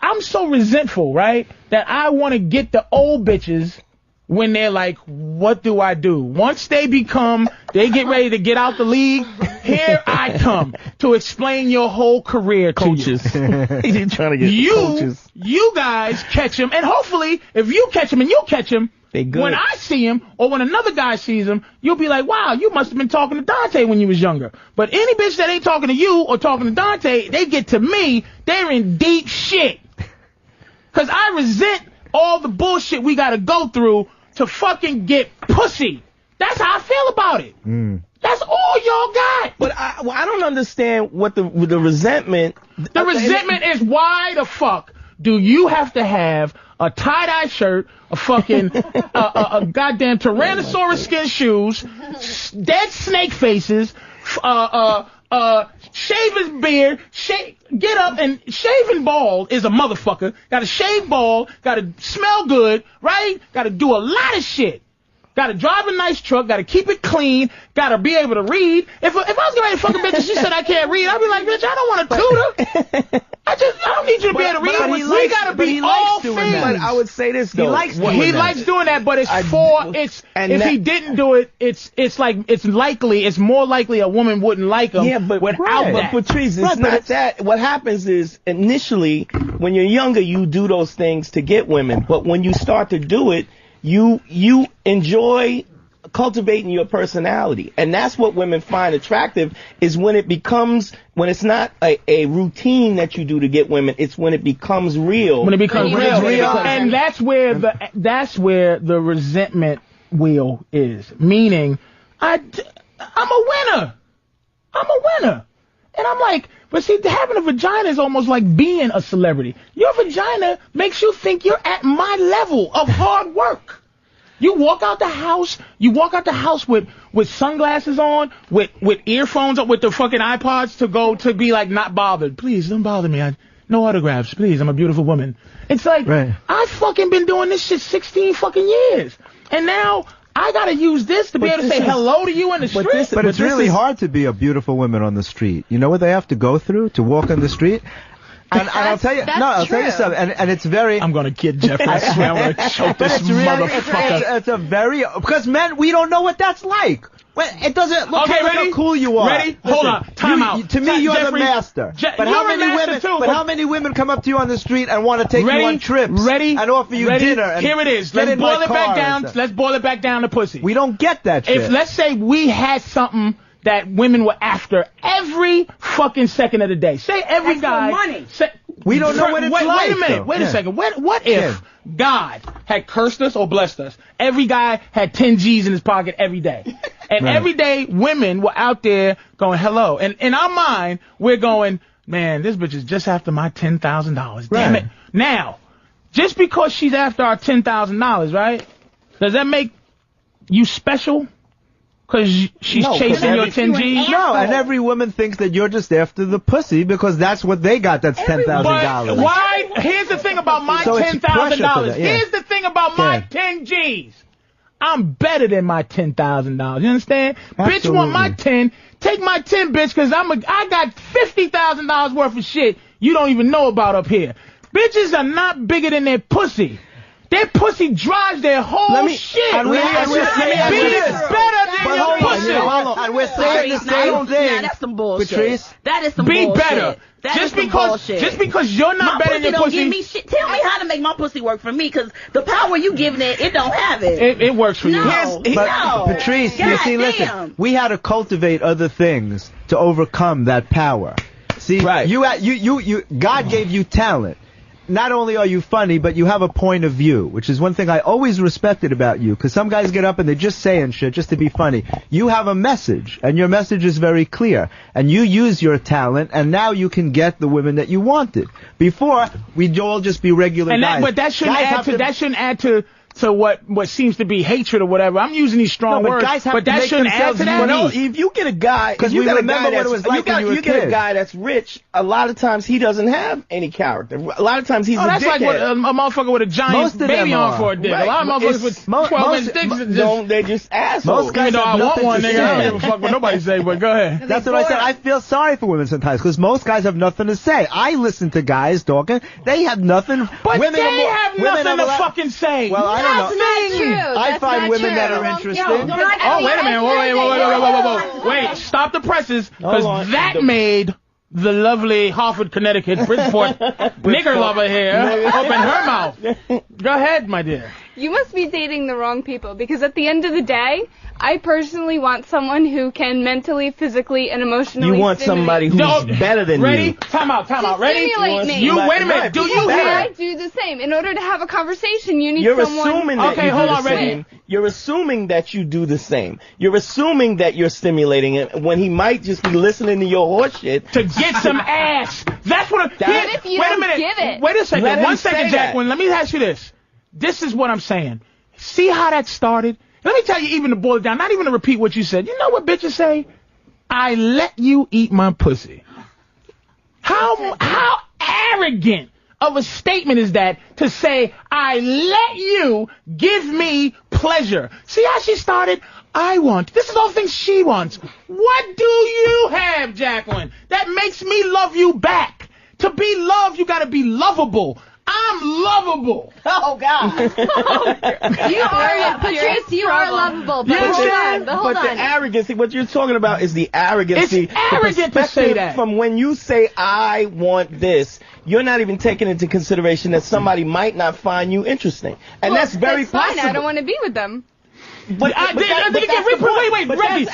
I'm so resentful, right? That I want to get the old bitches when they're like, what do I do? Once they get ready to get out the league, here I come to explain your whole career to you. He's trying to get coaches. You guys catch him, and hopefully, if you catch him and you catch him, when I see him, or when another guy sees him, you'll be like, wow, you must have been talking to Dante when you was younger. But any bitch that ain't talking to you or talking to Dante, they get to me, they're in deep shit. Because I resent all the bullshit we gotta go through to fucking get pussy. That's how I feel about it. That's all y'all got. But I don't understand what the resentment. The resentment is why the fuck do you have to have a tie-dye shirt, a fucking a goddamn Tyrannosaurus skin shoes, dead snake faces, shave his beard, get up and shaving bald is a motherfucker. Gotta shave bald, gotta smell good, right? Gotta do a lot of shit. Gotta drive a nice truck, gotta keep it clean, gotta be able to read. If I was getting ready to fuck a bitch and she said I can't read, I'd be like, bitch, I don't want a tutor. I don't need you to be able to read. We gotta be all things. But I would say this though. He likes doing that, but if he didn't do it, it's more likely a woman wouldn't like him without that. But Patrice, it's not that. What happens is initially when you're younger, you do those things to get women, but when you start to do it, you enjoy cultivating your personality. And that's what women find attractive, is when it's not a routine that you do to get women, it's when it becomes real. When it becomes real. And that's where the resentment wheel is. Meaning, I'm a winner. And I'm like, but see, having a vagina is almost like being a celebrity. Your vagina makes you think you're at my level of hard work. You walk out the house with sunglasses on, with earphones up, with the fucking iPods to be like not bothered. Please don't bother me. No autographs, please. I'm a beautiful woman. It's like, I've fucking been doing this shit 16 fucking years. And now I gotta use this to be able to say hello to you in the street. But it's really hard to be a beautiful woman on the street. You know what they have to go through to walk on the street? And I'll tell you, I'll tell you something, and it's very... I'm gonna kid Jeffrey, I swear I'm gonna choke this motherfucker. It's a very... Because men, we don't know what that's like. It doesn't look how cool you are. Ready? Hold on. Time out. To me, you're the master. But how many women come up to you on the street and want to take you on trips and offer you dinner? And here it is. Let's boil it back down. Let's boil it back down to pussy. We don't get that shit. If let's say we had something that women were after every fucking second of the day. Say every guy. Money. We don't know what it's like. Wait a minute. Wait a second. What if God had cursed us or blessed us? Every guy had 10 G's in his pocket every day. And every day, women were out there going, hello. And in our mind, we're going, man, this bitch is just after my $10,000. Damn it. Now, just because she's after our $10,000, right? Does that make you special? Because she's chasing your 10 G's? No, and every woman thinks that you're just after the pussy because that's what they got. That's $10,000. Why? Here's the thing about my $10,000. Here's the thing about my 10 G's. I'm better than my $10,000. You understand? Absolutely. Bitch want my 10. Take my 10, bitch, because I got $50,000 worth of shit you don't even know about up here. Bitches are not bigger than their pussy. Their pussy drives their whole shit. And we're saying better than your pussy. Hold on. And we're saying the same thing. That's some bullshit. Patrice, that is some bullshit. Be better. Just because you're not better than your pussy. Don't give me shit. Tell me how to make my pussy work for me, because the power you giving it don't have it. It works for you. But Patrice, you see, listen, we had to cultivate other things to overcome that power. See, God gave you talent. Not only are you funny, but you have a point of view, which is one thing I always respected about you, because some guys get up and they're just saying shit just to be funny. You have a message, and your message is very clear, and you use your talent, and now you can get the women that you wanted. Before, we'd all just be regular guys. But that shouldn't add to what seems to be hatred or whatever. I'm using these strong words, but that shouldn't add to that. No, if you get a guy, because we remember what it was like when you were a kid. You get a guy that's rich. A lot of times he doesn't have any character. A lot of times he's a that's dickhead. like what, a motherfucker with a giant baby on for a dick. Right. A lot of motherfuckers with 12-inch dicks they're just assholes. Most guys I want one, nigga. I don't give a fuck what nobody say, but go ahead. That's what I said. I feel sorry for women sometimes, because most guys have nothing to say. I listen to guys talking. They have nothing. But they have nothing to fucking say. Well, I don't know. I find women that are interesting. Wait a minute. Wait, stop the presses, because that made the lovely Hartford, Connecticut, Bridgeport nigger lover here open her mouth. Go ahead, my dear. You must be dating the wrong people, because at the end of the day, I personally want someone who can mentally, physically, and emotionally. You want somebody who's better than ready? you. Time out. Ready? Stimulate me. You wait a minute. Do you hear? I do the same. In order to have a conversation, you need You're someone. Assuming that okay, you hold do on, the ready? same. You're assuming that you do the same. You're assuming that you're stimulating it when he might just be listening to your horse shit to get some ass. That's what. What if you don't give it? Wait a second. Let 1 him second, say Jacqueline. Let me ask you this. This is what I'm saying. See how that started? Let me tell you, even to boil it down, not even to repeat what you said. You know what bitches say? I let you eat my pussy. How arrogant of a statement is that to say, I let you give me pleasure? See how she started? I want. This is all things she wants. What do you have, Jacqueline, that makes me love you back? To be loved, you gotta be lovable. I'm lovable. Oh, God. You are, Patrice, you are lovable. But hold on. The arrogancy, what you're talking about is the arrogancy. It's arrogant to say that. From when you say, I want this, you're not even taking into consideration that somebody might not find you interesting. And that's very possible. Fine. I don't want to be with them. But wait, Reggie.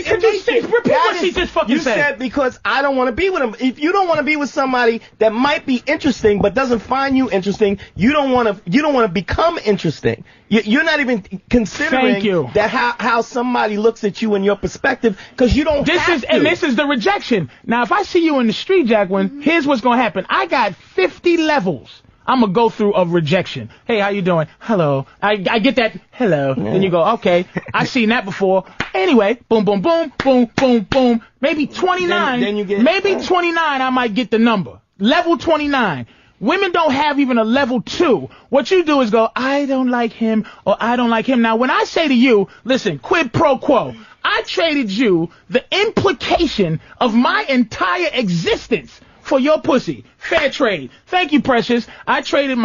Could you repeat what she just fucking said? You said because I don't want to be with him. If you don't want to be with somebody that might be interesting but doesn't find you interesting, you don't want to become interesting. You're not even considering that how somebody looks at you and your perspective because you don't have to. And this is the rejection. Now, if I see you in the street, Jacqueline, here's what's gonna happen. I got 50 levels I'm gonna go through of rejection. Hey, how you doing? Hello. I get that. Hello. Yeah. Then you go, okay. I've seen that before. Anyway, boom, boom, boom, boom, boom, boom. Maybe 29. Then you get, maybe 29. I might get the number. Level 29. Women don't have even a level 2. What you do is go, I don't like him or I don't like him. Now, when I say to you, listen, quid pro quo. I traded you the implication of my entire existence for your pussy. Fair trade. Thank you, Precious. I traded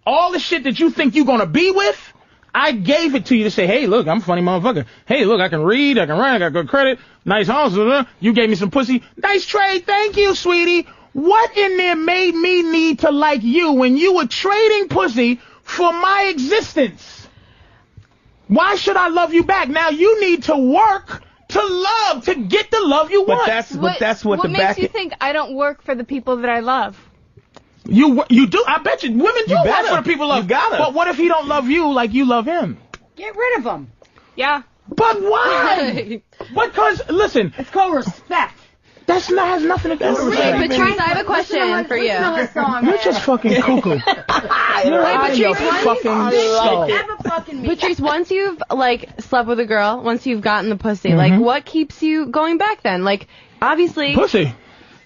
all the shit that you think you're gonna be with. I gave it to you to say, hey, look, I'm a funny motherfucker. Hey, look, I can read, I can write, I got good credit, nice house. You gave me some pussy. Nice trade. Thank you, sweetie. What in there made me need to like you when you were trading pussy for my existence? Why should I love you back? Now you need to work to get the love you want. But that's what makes you think I don't work for the people that I love? You do. I bet you women do work for the people love. You gotta. But what if he don't love you like you love him? Get rid of him. Yeah. But why? Because listen, it's called respect. Has nothing to do with respect. Wait, Patrice, I have a question for you. You're just fucking cuckoo. Patrice, once you've slept with a girl, once you've gotten the pussy, what keeps you going back then? Obviously pussy.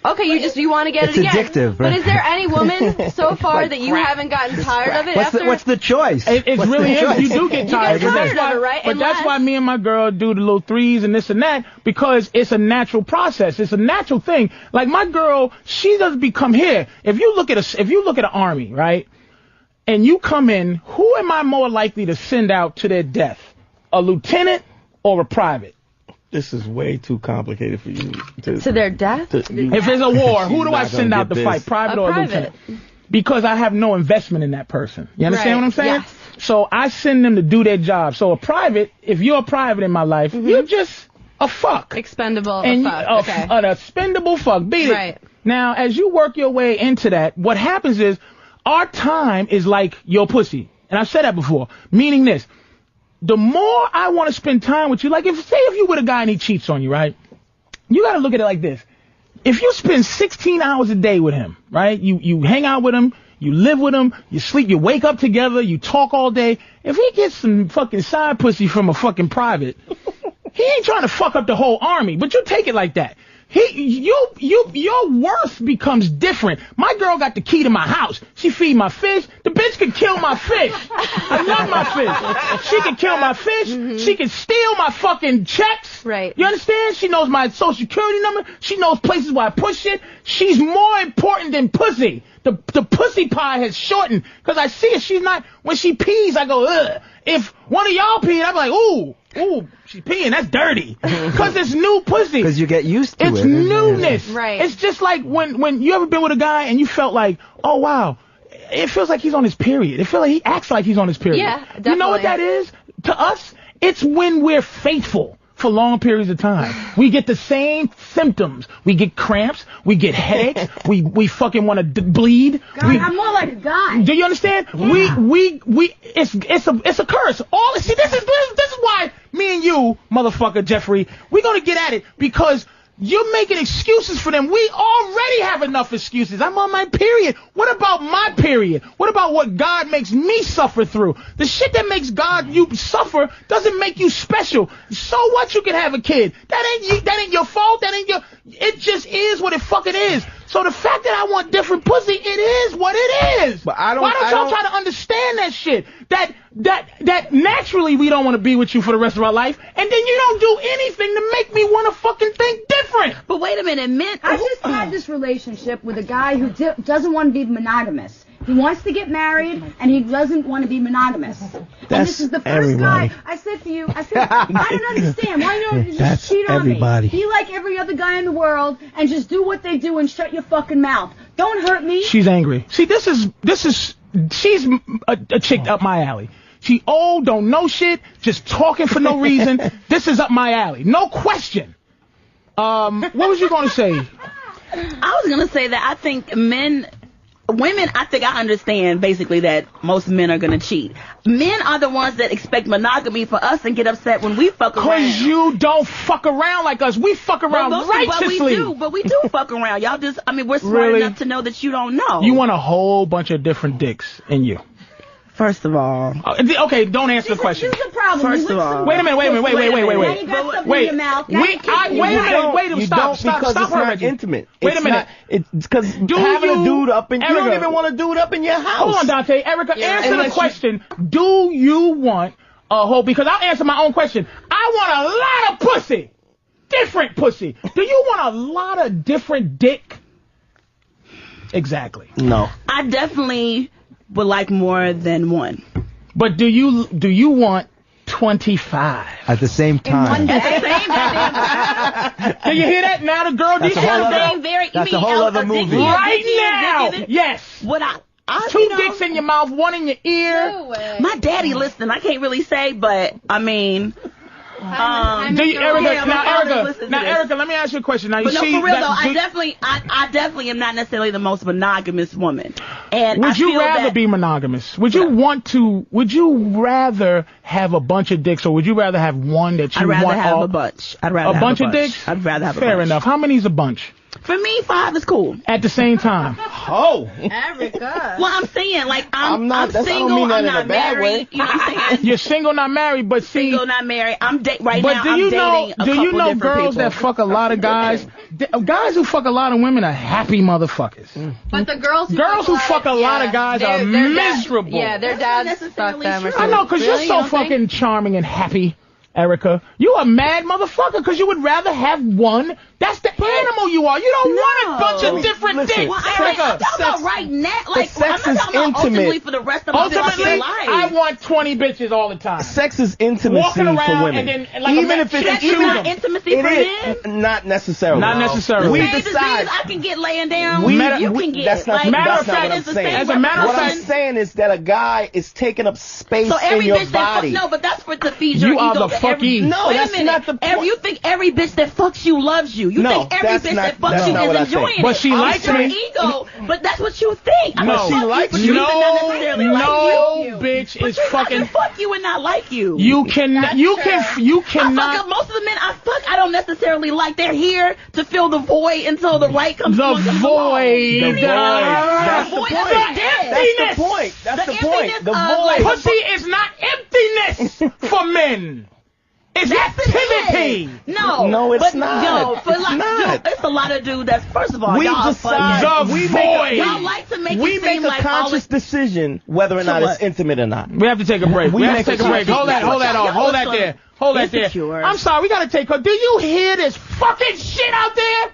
Okay, you want to get it again. It's addictive, right? But is there any woman so far that you haven't gotten tired of it? What's the choice? It really is. You do get tired. You get tired of it, right? But that's why me and my girl do the little threes and this and that, because it's a natural process. It's a natural thing. Like my girl, she doesn't become here. If you look at an army, right, and you come in, who am I more likely to send out to their death? A lieutenant or a private? This is way too complicated for you. To their death? If there's a war, who do I send out to fight? Private or lieutenant? Because I have no investment in that person. You understand what I'm saying? Yes. So I send them to do their job. So a private, if you're a private in my life, you're just a fuck. Expendable and fuck. An expendable fuck. Beat it. Now, as you work your way into that, what happens is our time is like your pussy. And I've said that before. Meaning this. The more I want to spend time with you, like if you with a guy and he cheats on you, right? You got to look at it like this. If you spend 16 hours a day with him, right? You hang out with him, you live with him, you sleep, you wake up together, you talk all day. If he gets some fucking side pussy from a fucking private, he ain't trying to fuck up the whole army, but you take it like that. Your worth becomes different. My girl got the key to my house. She feed my fish. The bitch can kill my fish. I love my fish. She can kill my fish. Mm-hmm. She can steal my fucking checks. Right. You understand? She knows my social security number. She knows places where I push shit. She's more important than pussy. The pussy pie has shortened because I see it. She's not. When she pees, I go, ugh. If one of y'all peed, I'm like, ooh, she's peeing. That's dirty. Because it's new pussy. Because you get used to it. It's newness. Right. It's just like when you ever been with a guy and you felt like, oh, wow, it feels like he's on his period. It feels like he acts like he's on his period. Yeah, definitely. You know what that is? To us, it's when we're faithful for long periods of time. We get the same symptoms. We get cramps. We get headaches. we fucking want to bleed. God, I'm more like a guy. Do you understand? Yeah. It's a curse. This is why me and you, motherfucker Jeffrey, we're gonna get at it because you're making excuses for them. We already have enough excuses. I'm on my period. What about my period? What about what God makes me suffer through? The shit that makes you suffer doesn't make you special. So what? You can have a kid. That ain't your fault. It just is what it fucking is. So the fact that I want different pussy, it is what it is. But why don't y'all try to understand that shit? That naturally we don't want to be with you for the rest of our life, and then you don't do anything to make me want to fucking think different. But wait a minute, man. I just had this relationship with a guy who doesn't want to be monogamous. He wants to get married, and he doesn't want to be monogamous. And this is the first guy. I said to you, I don't understand. Why don't you just cheat on me? Be like every other guy in the world and just do what they do and shut your fucking mouth. Don't hurt me. She's angry. See, she's a chick up my alley. She old, don't know shit, just talking for no reason. This is up my alley. No question. What was you going to say? I was going to say that I think women, I think I understand basically that most men are going to cheat. Men are the ones that expect monogamy for us and get upset when we fuck around. Because you don't fuck around like us. We fuck around righteously. But we do fuck around. Y'all just, I mean, we're smart enough to know that you don't know. You want a whole bunch of different dicks in you. First of all. Okay, don't answer the question. This is the problem. First of all. Wait a minute, wait. Now you got something in your mouth. Wait a minute, stop because her, it's not Reggie. intimate. Wait a minute. It's because having a dude up in, you don't even want a dude up in your house. Hold on, Dante. Erica, answer the question. Do you want a whole, because I'll answer my own question. I want a lot of pussy. Different pussy. Do you want a lot of different dick? Exactly. No. I definitely would like more than one. But do you want 25 at the same time? Do you hear that? Now the girl, that's a whole other movie. Right now, yes. What I two dicks in your mouth, one in your ear. No way. My daddy listening. I can't really say, but I mean. Erica, let me ask you a question. Now, but no, for real though, I definitely am not necessarily the most monogamous woman. And would you rather be monogamous? Would you would you rather have a bunch of dicks, or would you rather have one that you want? I'd rather have a bunch. I'd rather have a bunch of dicks. I'd rather have a bunch. Fair enough. How many's a bunch? For me, 5 is cool. At the same time. Oh. Erica. Well, I'm saying, like, I'm single, I don't mean that I'm in not a bad married. way. You know what I'm saying? You're single, not married, but see. Single, not married. I'm dating now. I'm dating a couple Do you know different girls people. that fuck a lot of guys? Guys who fuck a lot of women are happy motherfuckers. But the girls who fuck a lot of guys are miserable. Their dads fuck them. I know, because you're so fucking charming and happy. Erica, you a mad motherfucker because you would rather have one. That's the animal you are. You don't want a bunch of different dicks. Well, I'm talking about right now. Like, sex I'm is not talking about intimate. ultimately for the rest of my fucking life. I want 20 bitches all the time. Sex is intimacy Walking around for women. and then, like, even if it's not intimacy for men. Not necessarily. Not necessarily. We Same decide. I can get laying down. You can get. That's not, like, that's not what I'm saying. As a matter of what fact, I'm saying is that a guy is taking up space so every in your bitch body. that but that's for to feed your You are ego. the fucky. No, Wait that's a minute. not the point. You think every bitch that fucks you loves you. You think every bitch that fucks you is enjoying it. But she likes me. Ego, but that's what you think. No, she likes you. No, Not necessarily no, like you. bitch But is you fucking. can fuck you and not like you. You cannot. You cannot. I fuck most of the men I fuck, I don't necessarily like. They're here to fill the void until the right comes. The void. That's the point. That's the point. That's the point. The void. Pussy is not emptiness for men. It's activity. No, it's but not. No, for It's not. It's a lot of dudes that's first of all, We y'all decide. y'all like to make We it make seem a like conscious decision whether or not it's intimate or not. We have to take a break. We have to take a break. Hold that off. Hold that there. Hold that there. I'm sorry. We gotta take her. Do you hear this fucking shit out there?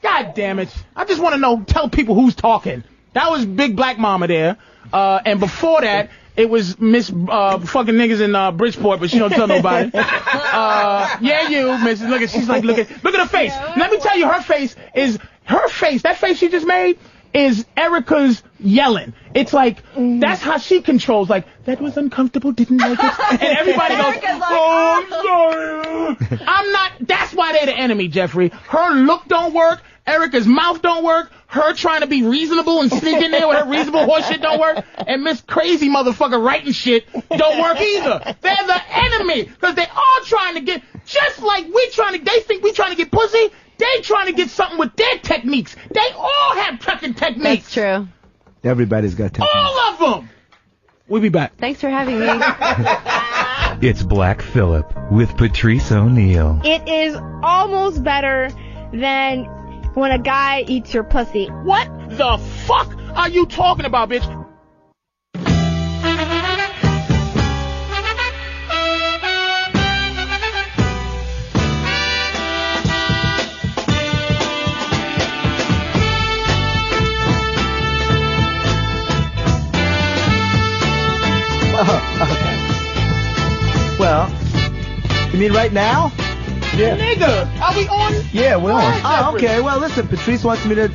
God damn it. I just want to know. Tell people who's talking. That was Big Black Mama there. And before that, it was Miss fucking niggas in Bridgeport, but she don't tell nobody. Yeah, you, Mrs. Look at, she's like, look at her face. Let me tell you, her face, that face she just made is Erica's yelling. It's like, that's how she controls, like, that was uncomfortable, didn't like it. And everybody goes, oh, I'm sorry. I'm not, that's why they're the enemy, Jeffrey. Her look don't work. Erica's mouth don't work. Her trying to be reasonable and sneak in there with her reasonable horse shit don't work. And Miss Crazy motherfucker writing shit don't work either. They're the enemy. Because they all trying to get, just like they think we trying to get pussy, they trying to get something with their techniques. They all have fucking techniques. That's true. Everybody's got techniques. All of them. We'll be back. Thanks for having me. It's Black Phillip with Patrice O'Neal. It is almost better than when a guy eats your pussy. What the fuck are you talking about, bitch? Well, you mean right now? Yeah. Nigga, are we on? Yeah, we're on. Oh, okay. Well, listen, Patrice wants me to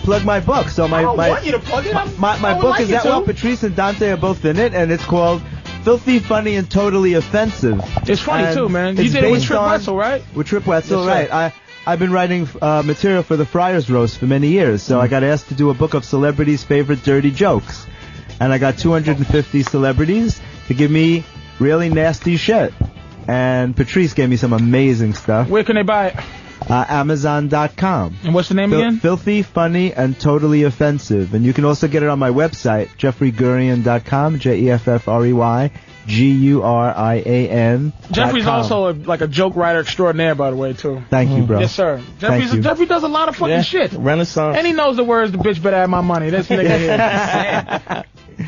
plug my book. So I don't want you to plug it. My book is that well, Patrice and Dante are both in it, and it's called Filthy, Funny, and Totally Offensive. It's funny, And too, man. You it's did it with based Trip on- Wetzel, right? With Trip Wetzel, Yes, sir. right. I've been writing material for the Friars Roast for many years, so I got asked to do a book of celebrities' favorite dirty jokes. And I got 250 celebrities to give me really nasty shit. And Patrice gave me some amazing stuff. Where can they buy it? Amazon.com. And what's the name again? Filthy, Funny, and Totally Offensive. And you can also get it on my website, JeffreyGurian.com, JeffreyGurian.com. Jeffrey's also like a joke writer extraordinaire, by the way, too. Thank you, bro. Yes, sir. Thank you. Jeffrey does a lot of fucking shit. Renaissance. And he knows the words, the bitch better have my money. This nigga here.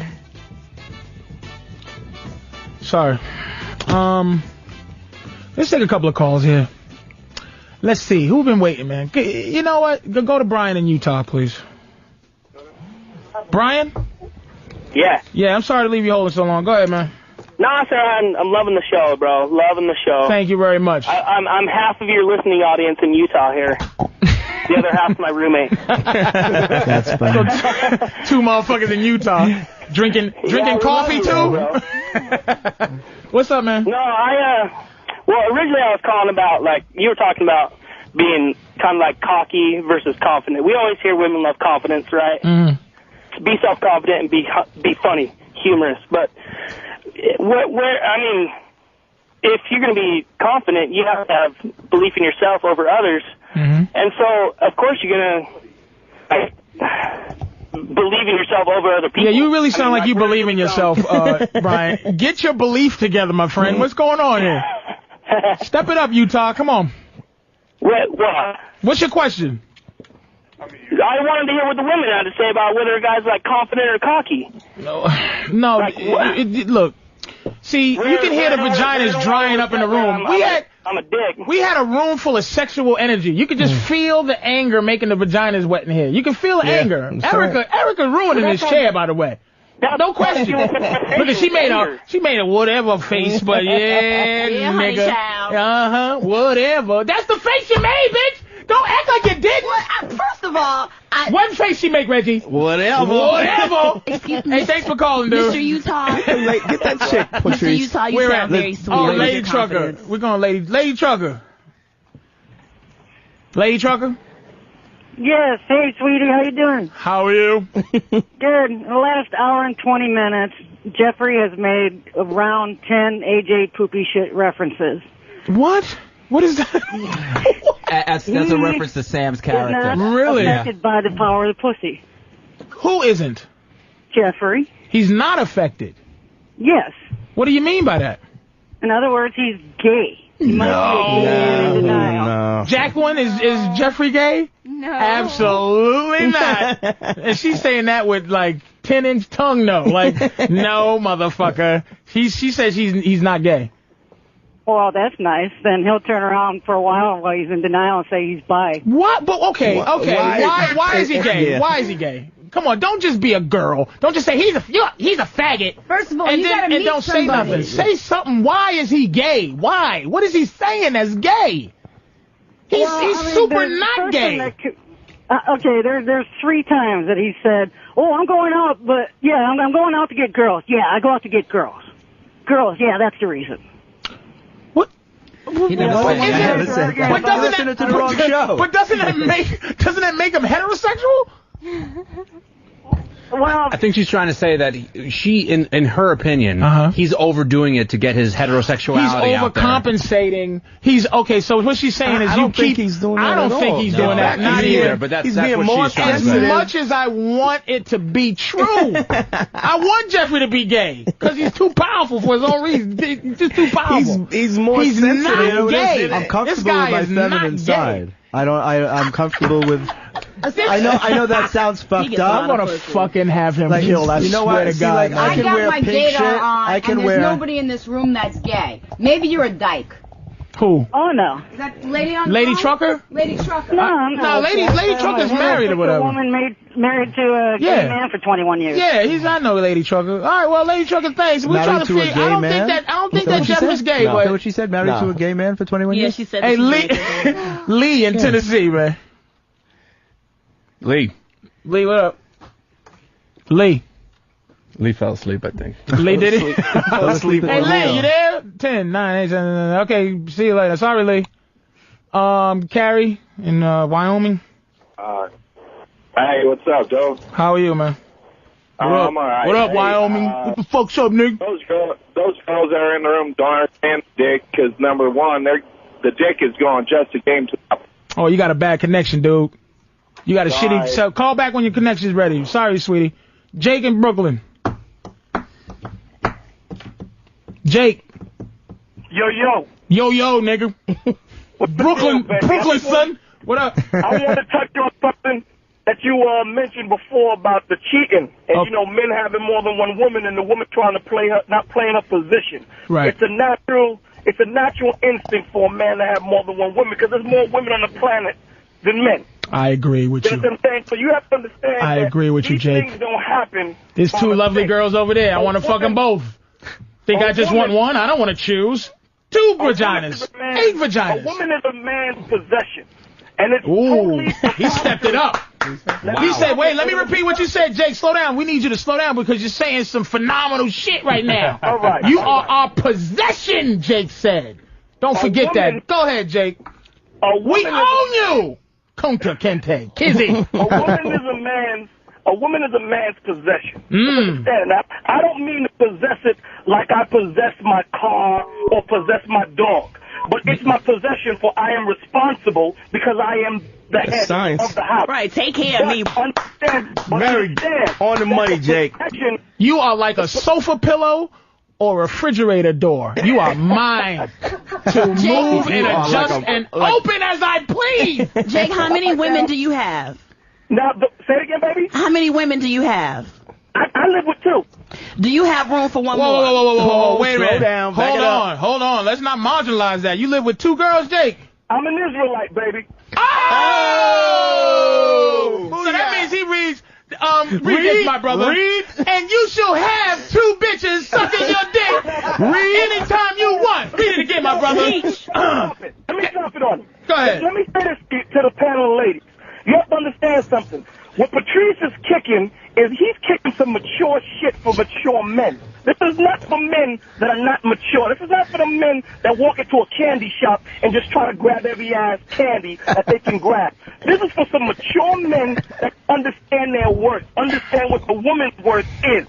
Sorry. Let's take a couple of calls here. Let's see. Who been waiting, man? You know what? Go to Brian in Utah, please. Brian? Yeah. Yeah, I'm sorry to leave you holding so long. Go ahead, man. Nah, sir, I'm loving the show, bro. Loving the show. Thank you very much. I'm half of your listening audience in Utah here. The other half's my roommate. That's funny. Two motherfuckers in Utah drinking coffee too. What's up, man? No, well, originally I was calling about, like, you were talking about being kind of like cocky versus confident. We always hear women love confidence, right? Mm. Be self-confident and be funny, humorous. But I mean, if you're going to be confident, you have to have belief in yourself over others. Mm-hmm. And so, of course, you're going to believe in yourself over other people. Yeah, you really sound like you believe in yourself, Brian. Get your belief together, my friend. What's going on here? Step it up, Utah. Come on. What? What's your question? I wanted to hear what the women had to say about whether a guy's like confident or cocky. No. Look. See, you can hear the vaginas drying up in the room. I'm a dick. We had a room full of sexual energy. You could just feel the anger making the vaginas wet in here. You can feel the anger. Erica ruining this chair, by the way. No question. Look, she made a whatever face, but yeah, nigga. Whatever. That's the face you made, bitch. Don't act like you didn't. Well, first of all, what face she make, Reggie? Whatever. Excuse me. Hey, thanks for calling, dude. Mr. Utah. Get that chick, Patrice. Mr. Utah, you sound very sweet. Oh, with Lady your Trucker. confidence. We're going Lady Trucker. Lady Trucker? Yes. Hey, sweetie, how you doing? How are you? Good. In the last hour and 20 minutes, Jeffrey has made around 10 AJ poopy shit references. What? What is that? That's a reference to Sam's character. Really? Affected by the power of the pussy. Who isn't? Jeffrey. He's not affected. Yes. What do you mean by that? In other words, he's gay. He might be a gay in denial. Jacqueline, is Jeffrey gay? No. Absolutely not. And she's saying that with like 10-inch tongue, no. Like, no, motherfucker. She says he's not gay. Well, that's nice. Then he'll turn around for a while he's in denial and say he's bi. What? But okay. Why is he gay? Yeah. Why is he gay? Come on, don't just be a girl. Don't just say he's a faggot. First of all, and you gotta meet don't say somebody. nothing. Say something. Why is he gay? Why? What is he saying that's gay? He's super not gay. Okay, there's 3 times that he said, "Oh, I'm going out, but yeah, I'm going out to get girls. Yeah, I go out to get girls. Girls, yeah, that's the reason." He never said that. But doesn't Listening to the wrong show. But doesn't that make him heterosexual? Well, I think she's trying to say that in her opinion, he's overdoing it to get his heterosexuality He's out there. overcompensating. So what she's saying is I don't think he's doing that I don't at think all. he's No, doing that. Not either. But that's He's what being she's more trying to As say. much as I want it to be true, I want Jeffrey to be gay because he's too powerful for his own reason. He's just too powerful. He's more He's sensitive. not gay. I'm This comfortable guy with my is not feminine gay. side. I'm comfortable with. I know that sounds fucked up. I'm gonna fucking have him Like, killed. I you know swear what? to See, God. like, man. I I can got wear my pink gator shit. on, I can and wear. there's nobody in this room that's gay. Maybe you're a dyke. Who? Oh no. Is that lady on the Lady phone? Trucker? Lady Trucker. No, Lady Trucker's married or whatever. A woman married to a Yeah. gay man for 21 years. Yeah, I know Lady Trucker. All right, well, Lady Trucker, thanks. We're Married trying to to a figure. gay I don't man? think that Jeff is gay, Is that but what she said? Married to a gay man for 21 years? she said. hey, that she Lee in Tennessee, man. Lee, what up? Lee. Lee fell asleep, I think. Lee did it? Fell asleep. Hey, Lee, you there? 10, 9, 8, 7, 9. Okay, see you later. Sorry, Lee. Carrie in Wyoming. Hey, what's up, Joe? How are you, man? What up? I'm alright. What up, Hey, Wyoming? What the fuck's up, nigga? Those girls that are in the room don't understand the dick, because number one, the dick is going just a game to up. Oh, you got a bad connection, dude. You got a Sorry. shitty... So call back when your connection's ready. Sorry, sweetie. Jake in Brooklyn. Jake. Yo, nigga. Brooklyn, son. What up? I want to touch on something that you mentioned before about the cheating, and you know, men having more than one woman, and the woman trying to not playing her position. Right. It's a natural instinct for a man to have more than one woman, because there's more women on the planet than men. I agree with You you. know what I'm saying? So you have to understand. I agree with you, these Jake. Things don't happen. There's two lovely girls over there. I want to fuck them both. Think I just want one? I don't want to choose. 2 vaginas. 8 vaginas. A woman is a man's possession. And it's He stepped it up. He said, wait, let me repeat what you said, Jake. Slow down. We need you to slow down because you're saying some phenomenal shit right now. All right. You are our possession, Jake said. Don't forget that. Go ahead, Jake. We own you. Kunta Kinte. Kizzy. A woman is a man's possession. Mm. Understand that? I don't mean to possess it like I possess my car or possess my dog. But it's my possession, for I am responsible because I am the head of the house. Right, take care of me. Very on the money, Jake. You are like a sofa pillow or refrigerator door. You are mine to move and adjust and open as I please. Jake, how many women do you have? Now, say it again, baby. How many women do you have? I live with 2. Do you have room for one more? Whoa, wait a minute. Down, back it up. Hold on. Let's not marginalize that. You live with 2 girls, Jake? I'm an Israelite, baby. Oh! So that means he reads, read this, my brother. Read. And you shall have 2 bitches sucking your dick anytime you want. Read it again, my brother. Let me drop it on you. Go ahead. Let me say this to the panel of ladies. You have to understand something. What Patrice is kicking is he's kicking some mature shit for mature men. This is not for men that are not mature. This is not for the men that walk into a candy shop and just try to grab every ass candy that they can grab. This is for some mature men that understand their worth, understand what the woman's worth is.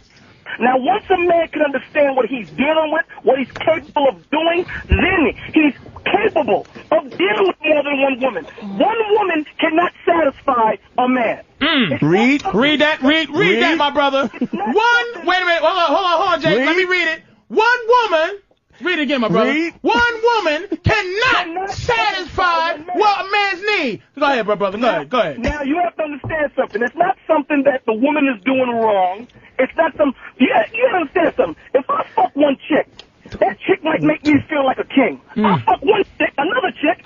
Now, once a man can understand what he's dealing with, what he's capable of doing, then he's capable of dealing with more than one woman. One woman cannot satisfy a man. Read that, my brother. Wait a minute, hold on, Jake. Let me read it. One woman, read it again, my brother. One woman cannot satisfy what a man's need. Go ahead, brother. Go ahead. Now, you have to understand something. It's not something that the woman is doing wrong. It's not some... you understand something. If I fuck one chick, that chick might make me feel like a king. I fuck one chick, another chick,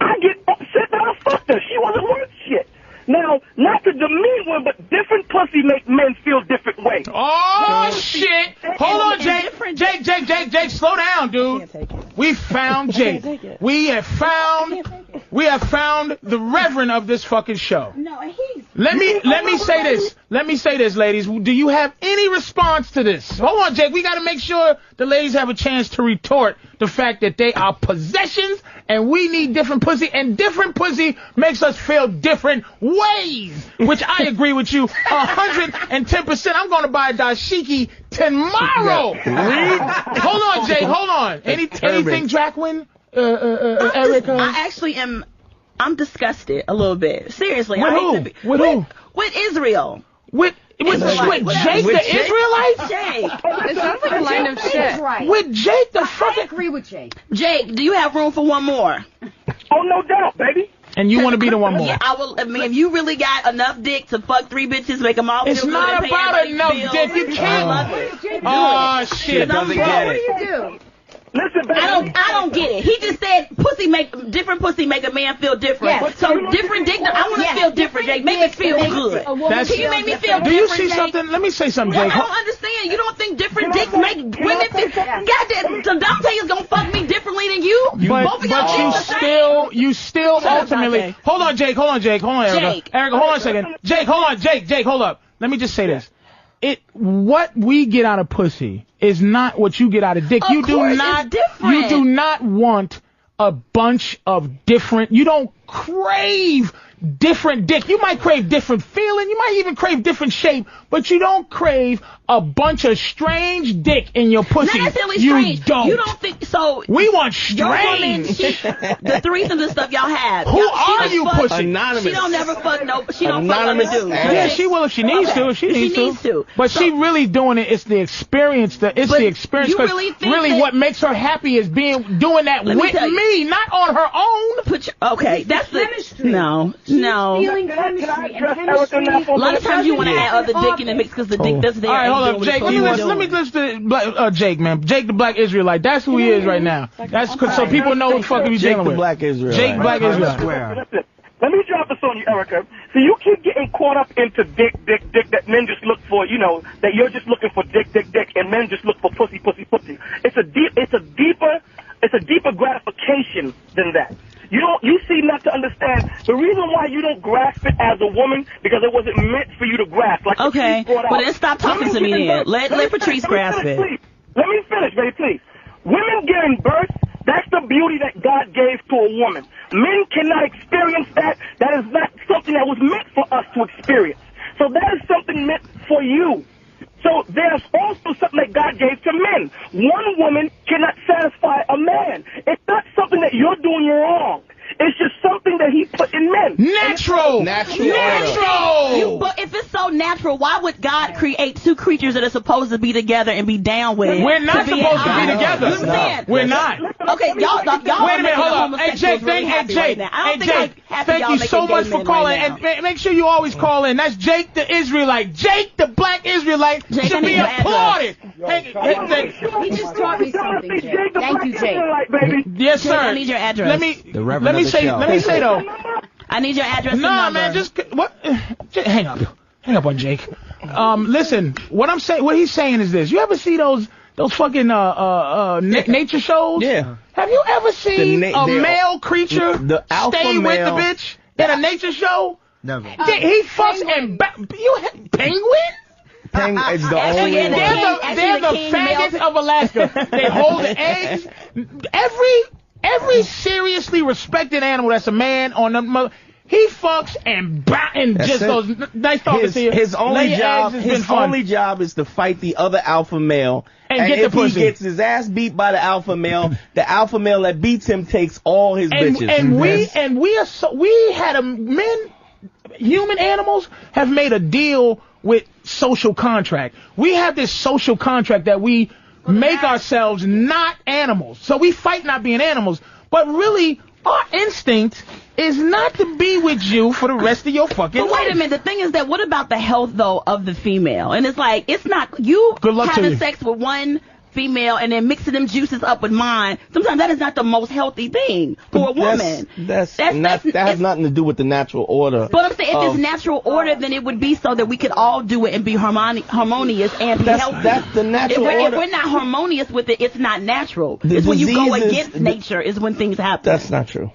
I get upset that I fucked her. She wasn't worth shit. Now, not to demean one, but different pussy make men feel different ways. Oh, shit. Hold on, Jake. Jake, slow down, dude. We found Jake. We have found the reverend of this fucking show. No, he's... Let me say this. Let me say this, ladies. Do you have any response to this? Hold on, Jake. We got to make sure the ladies have a chance to retort the fact that they are possessions and we need different pussy, and different pussy makes us feel different ways, which I agree with you 110%. I'm going to buy a dashiki tomorrow. Hold on, Jake. Hold on. Anything, Jacqueline? Erica? I actually am... I'm disgusted a little bit. Seriously. With who? With who? With Israel. With Jake the Israelite? Jake. It sounds like a line of shit. Right. With Jake the fucking... I agree with Jake. Jake, do you have room for one more? Oh, no doubt, baby. And you want to be the one more? Yeah, I mean, if you really got enough dick to fuck 3 bitches, make them all feel It's good not and pay about everybody's enough bills, dick. You can't. I love it. Oh, shit. Doesn't get it. What do you do? Listen, baby. I don't get it. He just said different pussy make a man feel different. Yes. So different dick. I want to feel different, Jake. Make me feel good. Can you make me feel different? Do you see Jake? something? Let me say something, I Jake. don't understand. You don't think different dicks make women feel... Goddamn, so Dante is gonna fuck me differently than you? Both of y'all you still ultimately... Hold on, Jake. Hold on, Erica. Jake. Erica, hold on a second. Jake, hold on. Jake, hold up. Let me just say this. what we get out of pussy is not what you get out of dick. Of course, it's different. You do not want a bunch of different. You don't crave different dick. You might crave different feeling. You might even crave different shape, but you don't crave a bunch of strange dick in your pussy. Not necessarily you strange. don't. You don't think so? We want Your woman, strange. the threesomes and stuff y'all have. Who are you, fuck, pussy? She don't never fuck no. She don't Anonymous fuck other dudes. Yeah, she will if she needs to. If she needs to. But she really doing it. It's the experience. It's the experience. You 'cause really think really that- what makes her happy is doing that Let me with tell you. me, not on her own. Okay, that's the chemistry. No. Feeling chemistry and chemistry. A lot of times you want to add other dick in the mix because the dick that's there. All right, ain't hold doing up, what Jake. it's Let me supposed to listen to Jake, man. Jake the Black Israelite. That's who he is right now. That's so people know what the fuck we Jake dealing the with. Black Israelite. Jake Black Israelite. Listen, let me drop this on you, Erica. So you keep getting caught up into dick, that men just look for, that you're just looking for dick, and men just look for pussy. It's a deeper gratification than that. You seem not to understand the reason why you don't grasp it as a woman, because it wasn't meant for you to grasp. Like Okay, Patrice brought well out. then stop talking to me then. Let Patrice grasp it. Let me finish, baby, please. Women giving birth, that's the beauty that God gave to a woman. Men cannot experience that. That is not something that was meant for us to experience. So that is something meant for you. So there's also something that God gave to men. One woman cannot satisfy a man. It's not something that you're doing wrong. It's just something that he put in men. Natural. But if it's so natural, why would God create two creatures that are supposed to be together and be down with it? We're not supposed to be together. You understand? We're not. Okay, y'all. Wait a minute, hold on. Hey, Jake, thank you so much for calling. And make sure you always call in. That's Jake the Israelite. Jake the Black Israelite should be applauded. He just taught me something, Jake. Thank you, Jake. Yes, sir. Jake, I need your address. Let me say though. I need your address and Nah, number. man, just hang up on Jake. Listen, what he's saying is this. You ever see those fucking nature shows? Yeah. Have you ever seen a male creature the alpha stay with male- the bitch at a nature show? Never. He fucks and penguin? It's the only one. They're the faggots of Alaska. They hold the eggs. Every seriously respected animal that's a man on the mother, he fucks and just goes, nice talking to you. His only job is to fight the other alpha male. And get if the pussy. he gets his ass beat by the alpha male that beats him takes all his bitches. Human animals have made a deal with social contract. We have this social contract that we make ourselves not animals. So we fight not being animals, but really our instinct is not to be with you for the rest of your fucking life. But wait a minute, the thing is that what about the health though of the female? And it's like, it's not you having sex with one female and then mixing them juices up with mine. Sometimes that is not the most healthy thing for a woman. That has nothing to do with the natural order. But I'm saying if it's natural order, then it would be so that we could all do it and be harmonious and be healthy. That's the natural order. If we're not harmonious with it, it's not natural. It's when you go against nature is when things happen. That's not true.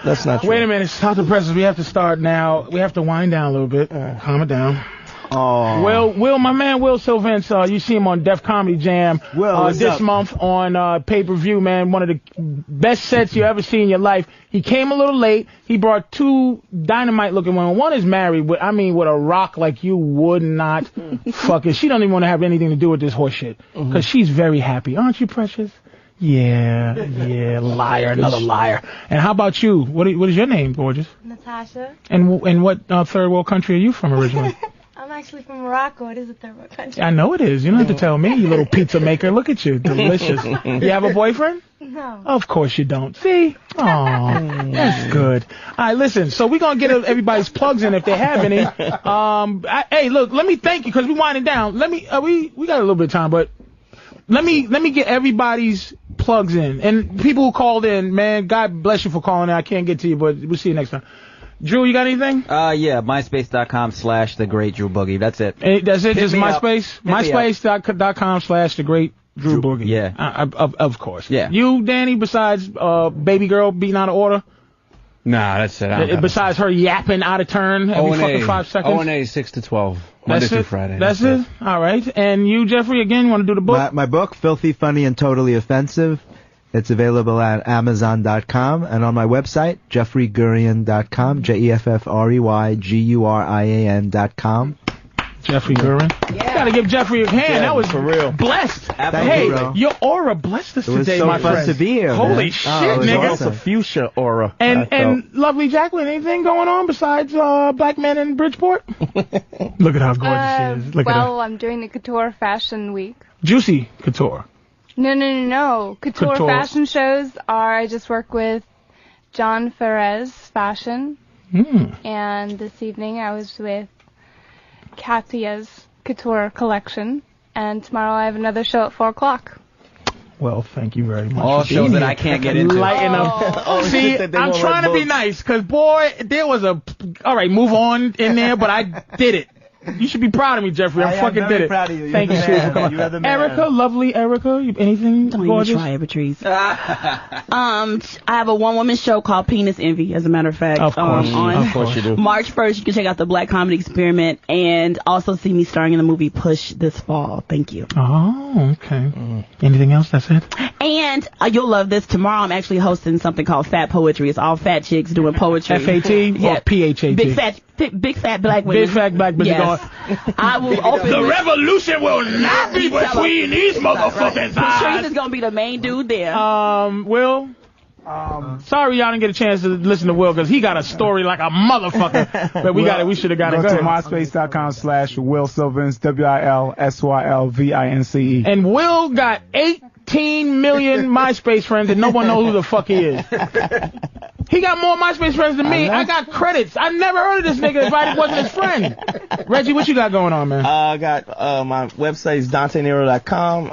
That's not true. Wait a minute, Dr. Presses, we have to start now. We have to wind down a little bit. Calm it down. Oh. Will, my man Will Sylvance, you see him on Def Comedy Jam this month on pay-per-view, man. One of the best sets you ever see in your life. He came a little late. He brought two dynamite-looking women. One is married, with a rock like you would not fucking. She don't even want to have anything to do with this horse shit. Because she's very happy. Aren't you, Precious? Yeah, liar, another liar. And how about you? What is your name, gorgeous? Natasha. And what third world country are you from originally? I'm actually from Morocco. It is a third world country. I know it is. You don't have to tell me, you little pizza maker. Look at you. Delicious. You have a boyfriend? No. Of course you don't. See? Aw, that's good. All right, listen. So we're going to get everybody's plugs in if they have any. Hey, look, let me thank you because we're winding down. Let me, we got a little bit of time, but let me get everybody's plugs in. And people who called in, man, God bless you for calling in. I can't get to you, but we'll see you next time. Drew, you got anything? Yeah, myspace.com/thegreatdrewboogie. That's it. That's it? Just me MySpace? MySpace.com/thegreatdrewboogie. Yeah. Of course. Yeah. You, Danny, besides baby girl beating out of order? Nah, that's it. Besides her yapping out of turn every fucking 5 seconds. O&A 6 to 12. Monday through Friday. That's it? All right. And you, Jeffrey, again, you want to do the book? My book, Filthy, Funny, and Totally Offensive. It's available at Amazon.com and on my website, JeffreyGurian.com, JeffreyGurian.com. Jeffrey Gurin. Yeah. You gotta give Jeffrey a hand. That was for real. Blessed. Thank you, bro. Your aura blessed us today, so my fun friend. to be here, Holy man. shit, nigga. nigga. It's a fuchsia aura. And lovely Jacqueline, anything going on besides Black Men in Bridgeport? Look at how gorgeous she is. Look at her. Well, I'm doing the Couture Fashion Week. Juicy Couture. No. Couture fashion shows I just work with John Ferez Fashion. And this evening I was with Katya's Couture Collection. And tomorrow I have another show at 4 o'clock. Well, thank you very much. All shows that I can't get into. Lighten up. See, I'm trying to be nice, because, boy, there was a... All right, move on in there, but I did it. You should be proud of me, Jeffrey. I fucking did it. Proud of you. Thank you, sweetie, for coming. Erica, lovely Erica. Anything Don't gorgeous? even try, Patrice. I have a one-woman show called Penis Envy, as a matter of fact. Of course. On Of course you do. March 1st, you can check out the Black Comedy Experiment and also see me starring in the movie Push this fall. Thank you. Oh, okay. Anything else? That's it? And you'll love this. Tomorrow I'm actually hosting something called Fat Poetry. It's all fat chicks doing poetry. F-A-T or P-H-A-T? Big fat black women. Big fat black bitches Yes. I will open The with- revolution will not be between these motherfuckers' Patrice eyes. is going to be the main dude there. Will? Sorry y'all didn't get a chance to listen to Will, because he got a story like a motherfucker. But we should have got it. Go Go to ahead. myspace.com/Will Sylvans, WILSYLVINCE. And Will got 18 million MySpace friends and no one knows who the fuck he is. He got more MySpace friends than me. I got credits. I never heard of this nigga if I wasn't his friend. Reggie, what you got going on, man? I got my website is DanteNero.com,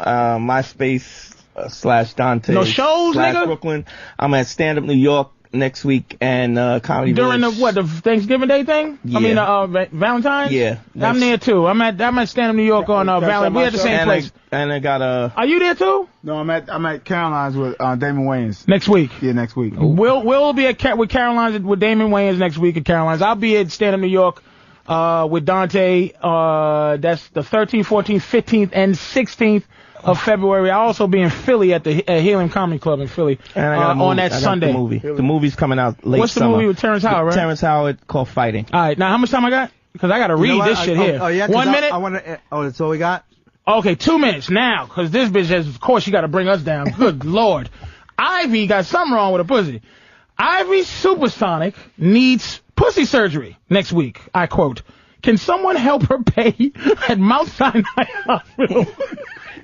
MySpace /Dante. No shows, nigga? Brooklyn. I'm at Stand Up New York next week and Comedy During Village. the Thanksgiving Day thing? Yeah. I mean, Valentine's? Yeah. I'm there too. I'm at Stand Up New York on Valentine's. We at the same place. And I got Are you there too? No, I'm at Caroline's with Damon Wayans. Next week. Yeah, next week. We'll be at with Caroline's with Damon Wayans next week at Caroline's. I'll be at Stand Up New York with Dante. That's the 13th, 14th, 15th, and 16th of February. I'll also be in Philly at the Helium Comedy Club in Philly and I got a movie. on that I got Sunday. The movie's coming out late What's the summer. movie with Terrence Howard, right? Terrence Howard called Fighting. All right, now how much time I got? Because I got to read this shit here. Oh, yeah, 1 minute? I want to. Oh, that's all we got? Okay, 2 minutes now, because this bitch has, of course, she got to bring us down. Good Lord. Ivy got something wrong with her pussy. Ivy Supersonic needs pussy surgery next week. I quote, "Can someone help her pay at Mount Sinai Hospital?"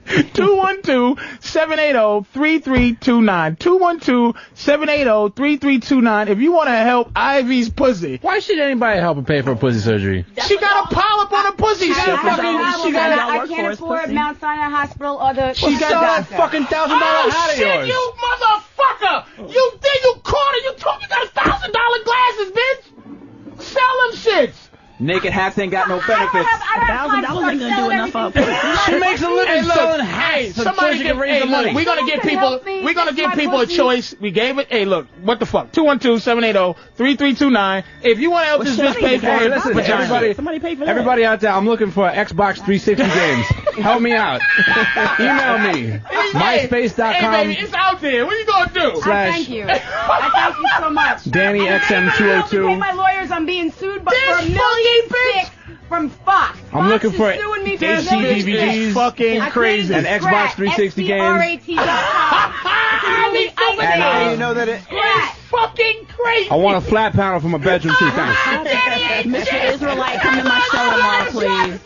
212-780-3329. 212-780-3329. If you want to help Ivy's pussy. Why should anybody help her pay for pussy surgery? She got a polyp on her pussy. She I can't afford Mount Sinai Hospital or the. She got a fucking $1,000 hat of yours. You motherfucker! You caught her. You got $1,000 glasses, bitch. Sell them shits. Naked hats ain't got no benefits. $1,000 ain't gonna do enough for her. She makes a living selling hats. Hey, so somebody she can raise the look, money. we're gonna give people a choice. We gave it. Hey, look, what the fuck? 212-780-3329. If you want to help this bitch pay for Hey, it, listen, Somebody pay for that. everybody out there, I'm looking for Xbox 360 games. Help me out. Email me. MySpace.com. Hey, baby, it's out there. What you gonna do? I thank you. I thank you so much. Danny I pay XM202. my lawyers. I'm being sued for This $1 million fucking from Fox. I'm looking for Fox is suing me for This $1 million. bitch is fucking crazy. And Xbox 360 games. And you know that it. It's fucking crazy. I want a flat panel for my bedroom too, thanks. Mr. Israelite, come to my show tomorrow, please.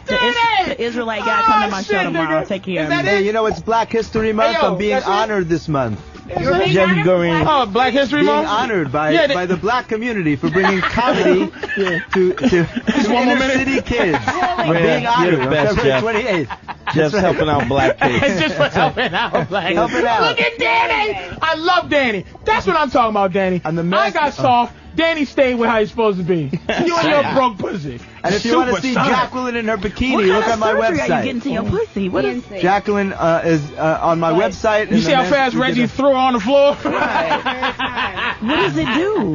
The Israelite guy, come to my show tomorrow. Take care of me. Hey, you know it's Black History Month. Hey, yo, I'm being that's it? honored this month. Jeff Green. Oh, Black History Being Month? honored by the black community for bringing comedy to Just one more inner minute. city kids. Man, Being you're honored the on best, February Jeff. 28th. Jeff's helping out black kids. Just for helping out, Black. Helping out. Look at Danny. I love Danny. That's what I'm talking about, Danny. I got soft. Danny stayed with how he's supposed to be. You and your broke pussy. And if you want to see Jacqueline in her bikini, look at my website. Are you getting to your pussy? What is Jacqueline is on my website. You see how fast Reggie threw her on the floor? What does it do?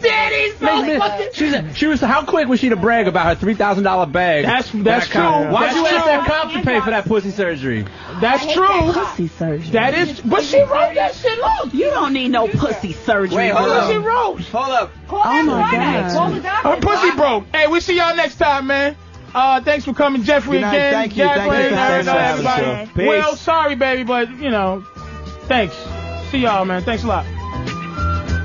Danny's so fucking... She was. How quick was she to brag about her $3,000 bag? That's true. Why'd you ask that cop to pay for that pussy surgery? That's true. Pussy surgery. That is... But she wrote that shit. Look. You don't need no pussy surgery. Wait, Look what she wrote. Hold up. Oh my God. Her pussy broke. Hey, we'll see y'all next time, man. Thanks for coming, Jeffrey, Good night. again. Thank you. Jacqueline, Thank you. everybody. Peace. Well, sorry, baby, but, you know, thanks. See y'all, man. Thanks a lot.